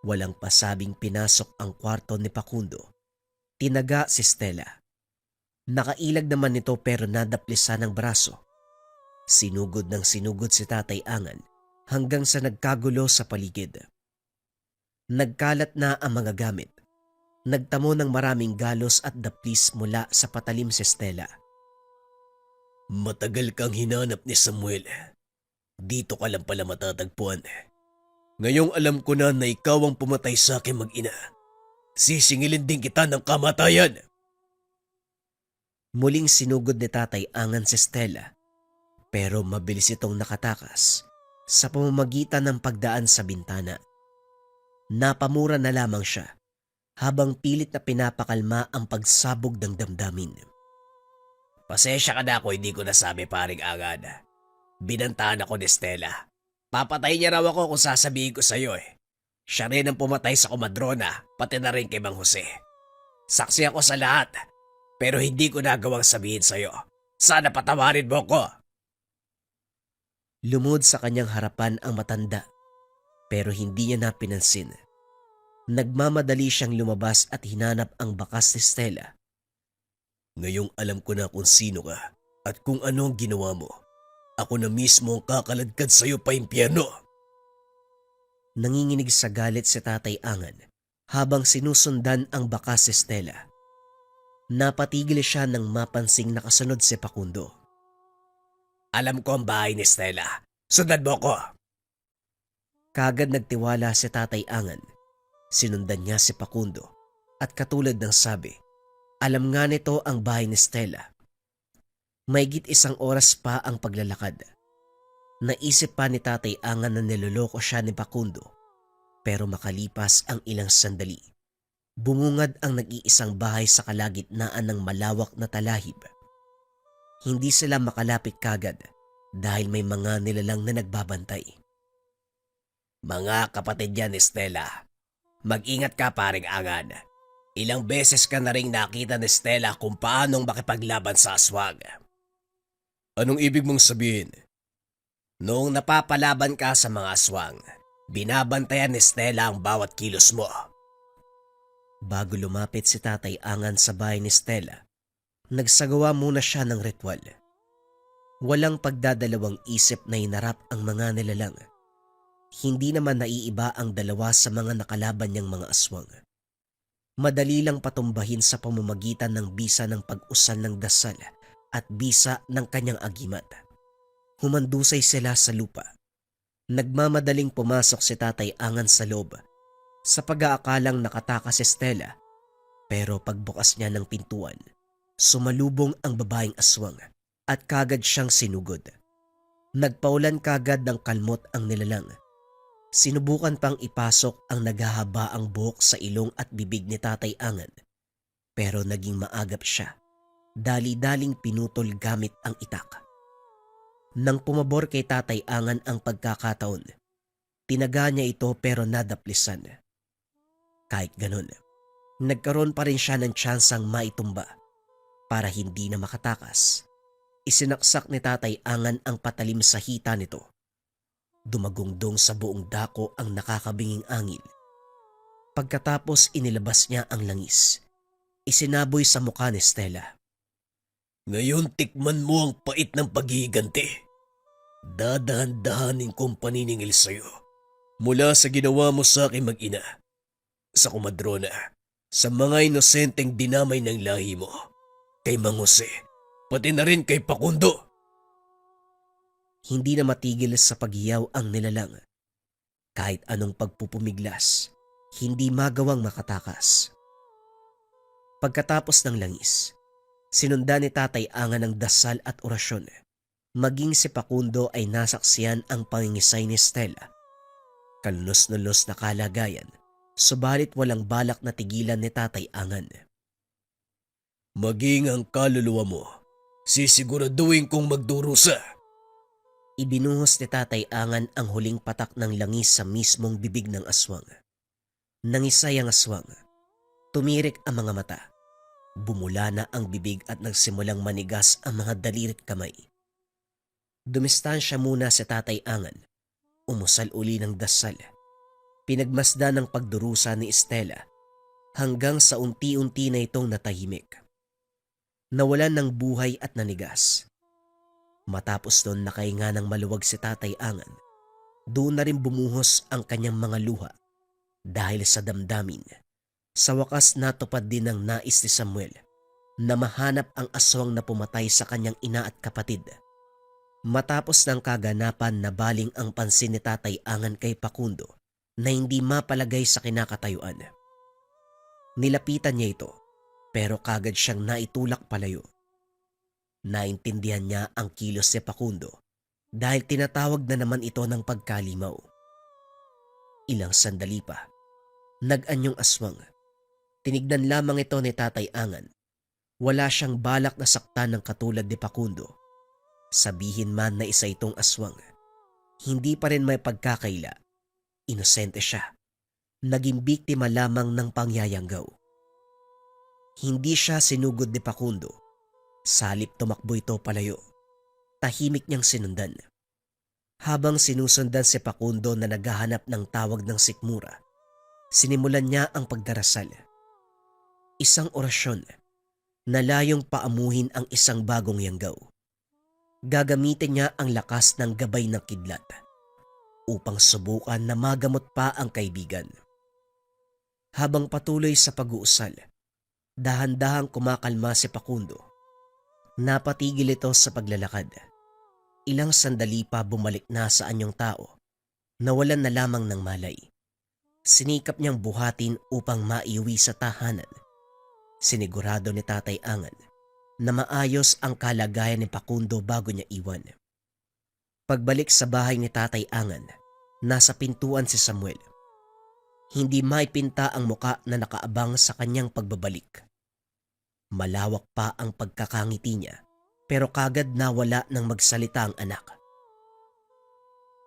Walang pasabing pinasok ang kwarto ni Facundo. Tinaga si Stella. Nakailag naman nito pero nadaplisan ng braso. Sinugod ng sinugod si Tatay Angan hanggang sa nagkagulo sa paligid. Nagkalat na ang mga gamit. Nagtamo ng maraming galos at daplis mula sa patalim si Stella. Matagal kang hinanap ni Samuel. Dito ka lang pala matatagpuan. Ngayong alam ko na ikaw ang pumatay sa akin mag-ina. Sisingilin din kita ng kamatayan. Muling sinugod ni Tatay Angan si Stella, pero mabilis itong nakatakas sa pamamagitan ng pagdaan sa bintana. Napamura na lamang siya habang pilit na pinapakalma ang pagsabog ng damdamin. Pasensya ka na ako hindi ko nasabi paring agad. Binantaan ako ni Stella. Papatay niya raw ako kung sasabihin ko sa'yo eh. Siya rin ang pumatay sa komadrona, pati na rin kay Mang Jose. Saksi ako sa lahat, pero hindi ko nagawang sabihin sa'yo. Sana patawarin mo ko. Lumod sa kanyang harapan ang matanda, pero hindi niya napinansin. Nagmamadali siyang lumabas at hinanap ang bakas ni Stella. Ngayong alam ko na kung sino ka at kung ano ang ginawa mo. Ako na mismo ang kakaladkad sa'yo pa impyerno. Nanginginig sa galit si Tatay Angan habang sinusundan ang bakas si Stella. Napatigil siya nang mapansing nakasunod si Facundo. Alam ko ang bahay ni Stella. Sundan mo ko. Kagad nagtiwala si Tatay Angan. Sinundan niya si Facundo at katulad ng sabi, alam nga nito ang bahay ni Stella. Mahigit 1 oras pa ang paglalakad. Naisip pa ni Tatay Angan na niloloko siya ni Facundo, pero makalipas ang ilang sandali, bumungad ang nag-iisang bahay sa kalagitnaan ng malawak na talahib. Hindi sila makalapit kagad dahil may mga nilalang na nagbabantay. Mga kapatid yan ni Stella. Mag-ingat ka, paring Angan. Ilang beses ka na rin nakita ni Stella kung paanong makipaglaban sa aswang. Anong ibig mong sabihin? Noong napapalaban ka sa mga aswang, binabantayan ni Stella ang bawat kilos mo. Bago lumapit si Tatay Angan sa bahay ni Stella, nagsagawa muna siya ng ritual. Walang pagdadalawang isip na hinarap ang mga nilalang. Hindi naman naiiba ang dalawa sa mga nakalaban niyang mga aswang. Madali lang patumbahin sa pamamagitan ng bisa ng pag-usal ng dasal at bisa ng kanyang agimat. Humandusay sila sa lupa. Nagmamadaling pumasok si Tatay Angan sa loob sa pag-aakalang nakatakas si Stella, pero pagbukas niya ng pintuan, sumalubong ang babaeng aswang at kagad siyang sinugod. Nagpaulan kagad ng kalmot ang nilalang. Sinubukan pang ipasok ang naghahabaang buhok sa ilong at bibig ni Tatay Angan, pero naging maagap siya. Dali-daling pinutol gamit ang itak. Nang pumabor kay Tatay Angan ang pagkakataon, tinaga niya ito pero nadaplisan. Kahit ganun, nagkaroon pa rin siya ng tsansang maitumba. Para hindi na makatakas, isinaksak ni Tatay Angan ang patalim sa hita nito. Dumagungdong sa buong dako ang nakakabinging angin. Pagkatapos inilabas niya ang langis. Isinaboy sa mukha ni Stella. Ngayon tikman mo ang pait ng paghihiganti. Dadahan-dahanin kong paniningil sa'yo. Mula sa ginawa mo sa aking mag-ina, sa kumadrona, sa mga inosenteng dinamay ng lahi mo, kay Mang Jose, pati na rin kay Facundo. Hindi na matigil sa paghiyaw ang nilalang. Kahit anong pagpupumiglas, hindi magawang makatakas. Pagkatapos ng langis, sinundan ni Tatay Angan ng dasal at orasyon. Maging si Facundo ay nasaksiyan ang pangingisay ni Stella. Kalunos-nulos na kalagayan, subalit walang balak na tigilan ni Tatay Angan. Maging ang kaluluwa mo, sisiguraduhin kong magdurusa. Ibinuhos ni Tatay Angan ang huling patak ng langis sa mismong bibig ng aswang. Nangisay ang aswang. Tumirik ang mga mata. Bumula na ang bibig at nagsimulang manigas ang mga daliri at kamay. Dumistansya muna si Tatay Angan. Umusal uli ng dasal. Pinagmasdan ng pagdurusa ni Stella hanggang sa unti-unti na itong natahimik. Nawalan ng buhay at nanigas. Matapos doon nakahinga ng maluwag si Tatay Angan, doon na rin bumuhos ang kanyang mga luha dahil sa damdamin. Sa wakas natupad din ang nais ni Samuel na mahanap ang aswang na pumatay sa kanyang ina at kapatid. Matapos ng kaganapan, nabaling ang pansin ni Tatay Angan kay Facundo na hindi mapalagay sa kinakatayuan. Nilapitan niya ito pero kagad siyang naitulak palayo. Naintindihan niya ang kilos ni Facundo dahil tinatawag na naman ito ng pagkalimaw. Ilang sandali pa, nag-anyong aswang. Tinignan lamang ito ni Tatay Angan. Wala siyang balak na saktan ng katulad ni Facundo. Sabihin man na isa itong aswang, hindi pa rin may pagkakaila. Inosente siya. Naging biktima lamang ng pangyayanggaw. Hindi siya sinugod ni Facundo. Salip tumakbo ito palayo. Tahimik niyang sinundan. Habang sinusundan si Facundo na naghahanap ng tawag ng sikmura, sinimulan niya ang pagdarasal. Isang orasyon na layong paamuhin ang isang bagong yanggaw. Gagamitin niya ang lakas ng gabay ng kidlat upang subukan na magamot pa ang kaibigan. Habang patuloy sa pag-uusal, Dahan-dahang kumakalma si Facundo. Napatigil ito sa paglalakad. Ilang sandali pa bumalik na sa anyong tao. Nawalan na lamang ng malay. Sinikap niyang buhatin upang maiuwi sa tahanan. Sinigurado ni Tatay Angan na maayos ang kalagayan ni Facundo bago niya iwan. Pagbalik sa bahay ni Tatay Angan, nasa pintuan si Samuel. Hindi maipinta ang muka na nakaabang sa kanyang pagbabalik. Malawak pa ang pagkakangiti niya, pero kagad nawala ng magsalita ang anak.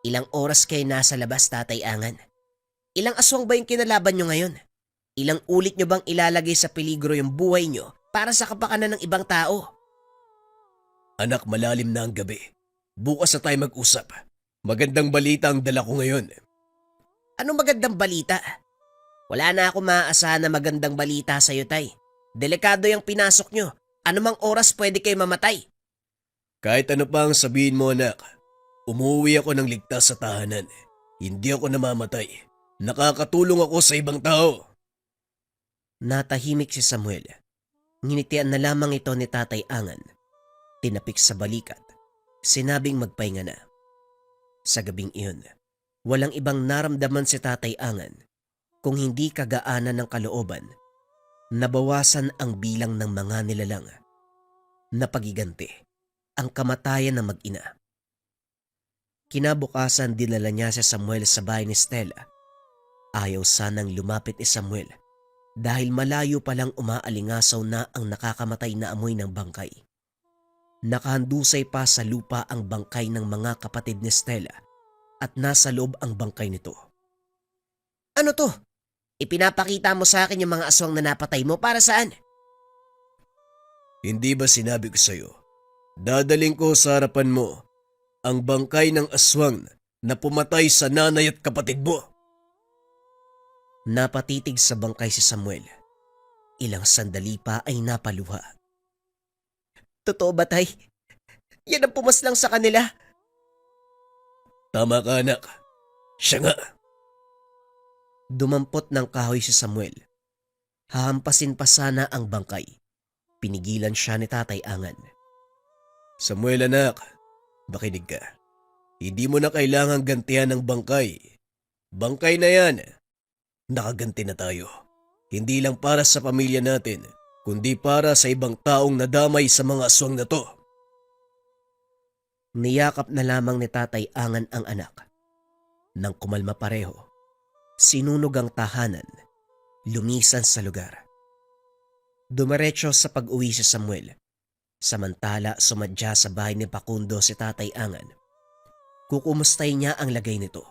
Ilang oras kayo nasa labas, Tatay Angan? Ilang aswang ba yung kinalaban nyo ngayon? Ilang ulit nyo bang ilalagay sa peligro yung buhay nyo para sa kapakanan ng ibang tao? Anak, malalim na ang gabi. Bukas na tayo mag-usap. Magandang balita ang dala ko ngayon. Anong magandang balita? Wala na ako maaasahan na magandang balita sa'yo, Tay. Delikado yung pinasok nyo. Anumang oras pwede kayo mamatay. Kahit ano pa ang sabihin mo, anak, umuwi ako ng ligtas sa tahanan. Hindi ako namamatay. Nakakatulong ako sa ibang tao. Natahimik si Samuel. Nginitian na lamang ito ni Tatay Angan. Tinapik sa balikat. Sinabing magpahinga na. Sa gabing iyon, walang ibang naramdaman si Tatay Angan kung hindi kagaanan ng kalooban. Nabawasan ang bilang ng mga nilalang. Napagiganti ang kamatayan ng mag-ina. Kinabukasan dinala niya si Samuel sa bahay ni Stella. Ayaw sanang lumapit ni Samuel dahil malayo palang umaalingasaw na ang nakakamatay na amoy ng bangkay. Nakahandusay pa sa lupa ang bangkay ng mga kapatid ni Stella at nasa loob ang bangkay nito. Ano to? Ipinapakita mo sa akin yung mga aswang na napatay mo para saan? Hindi ba sinabi ko sa'yo, dadaling ko sa harapan mo ang bangkay ng aswang na pumatay sa nanay at kapatid mo? Napatitig sa bangkay si Samuel. Ilang sandali pa ay napaluha. Totoo ba, Tay? Yan ang pumaslang sa kanila. Tama ka, anak. Siya nga. Dumampot ng kahoy si Samuel. Hahampasin pa sana ang bangkay. Pinigilan siya ni Tatay Angan. Samuel, anak, makinig ka. Hindi mo na kailangang gantihan ng bangkay. Bangkay na yan. Nakaganti na tayo. Hindi lang para sa pamilya natin, kundi para sa ibang taong nadamay sa mga aswang na to. Niyakap na lamang ni Tatay Angan ang anak. Nang kumalma pareho, sinunog ang tahanan, lumisan sa lugar. Dumiretso sa pag-uwi si Samuel, samantala sumadya sa bahay ni Facundo si Tatay Angan. Kukumustay niya ang lagay nito,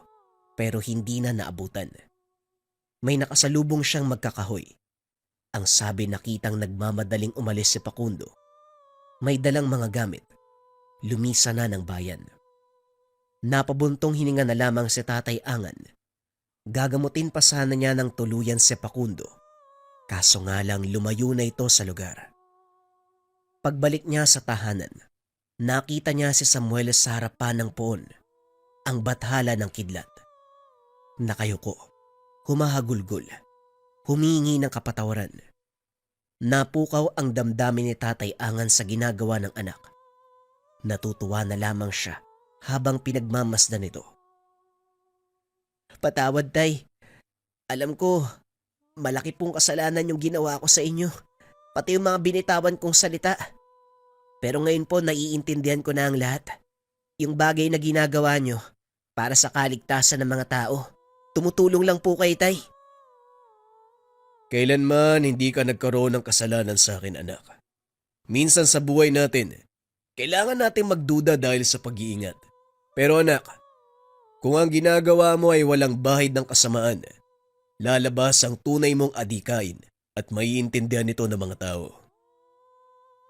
pero hindi na naabutan. May nakasalubong siyang magkakahoy. Ang sabi nakitang nagmamadaling umalis si Facundo. May dalang mga gamit. Lumisa na ng bayan. Napabuntong hininga na lamang si Tatay Angan. Gagamutin pa sana niya ng tuluyan si Facundo. Kaso nga lang lumayo na ito sa lugar. Pagbalik niya sa tahanan, nakita niya si Samuel sa harapan ng poon, ang bathala ng kidlat. Nakayuko, humahagulgol, humingi ng kapatawaran. Napukaw ang damdamin ni Tatay Angan sa ginagawa ng anak. Natutuwa na lamang siya habang pinagmamasdan nito. Patawad, Tay. Alam ko, malaki pong kasalanan yung ginawa ko sa inyo. Pati yung mga binitawan kong salita. Pero ngayon po naiintindihan ko na ang lahat. Yung bagay na ginagawa nyo para sa kaligtasan ng mga tao. Tumutulong lang po kayo, Tay. Kailanman hindi ka nagkaroon ng kasalanan sa akin, anak. Minsan sa buhay natin, kailangan nating magduda dahil sa pag-iingat. Pero anak, kung ang ginagawa mo ay walang bahid ng kasamaan, lalabas ang tunay mong adikain at maiintindihan nito ng mga tao.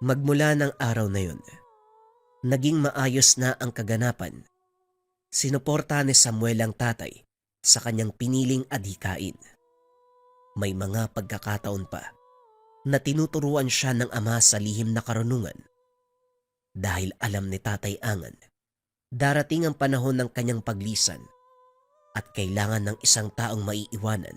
Magmula ng araw na yun, naging maayos na ang kaganapan. Sinuporta ni Samuel ang tatay sa kanyang piniling adhikain. May mga pagkakataon pa na tinuturuan siya ng ama sa lihim na karunungan. Dahil alam ni Tatay Angan, darating ang panahon ng kanyang paglisan at kailangan ng isang taong maiiwanan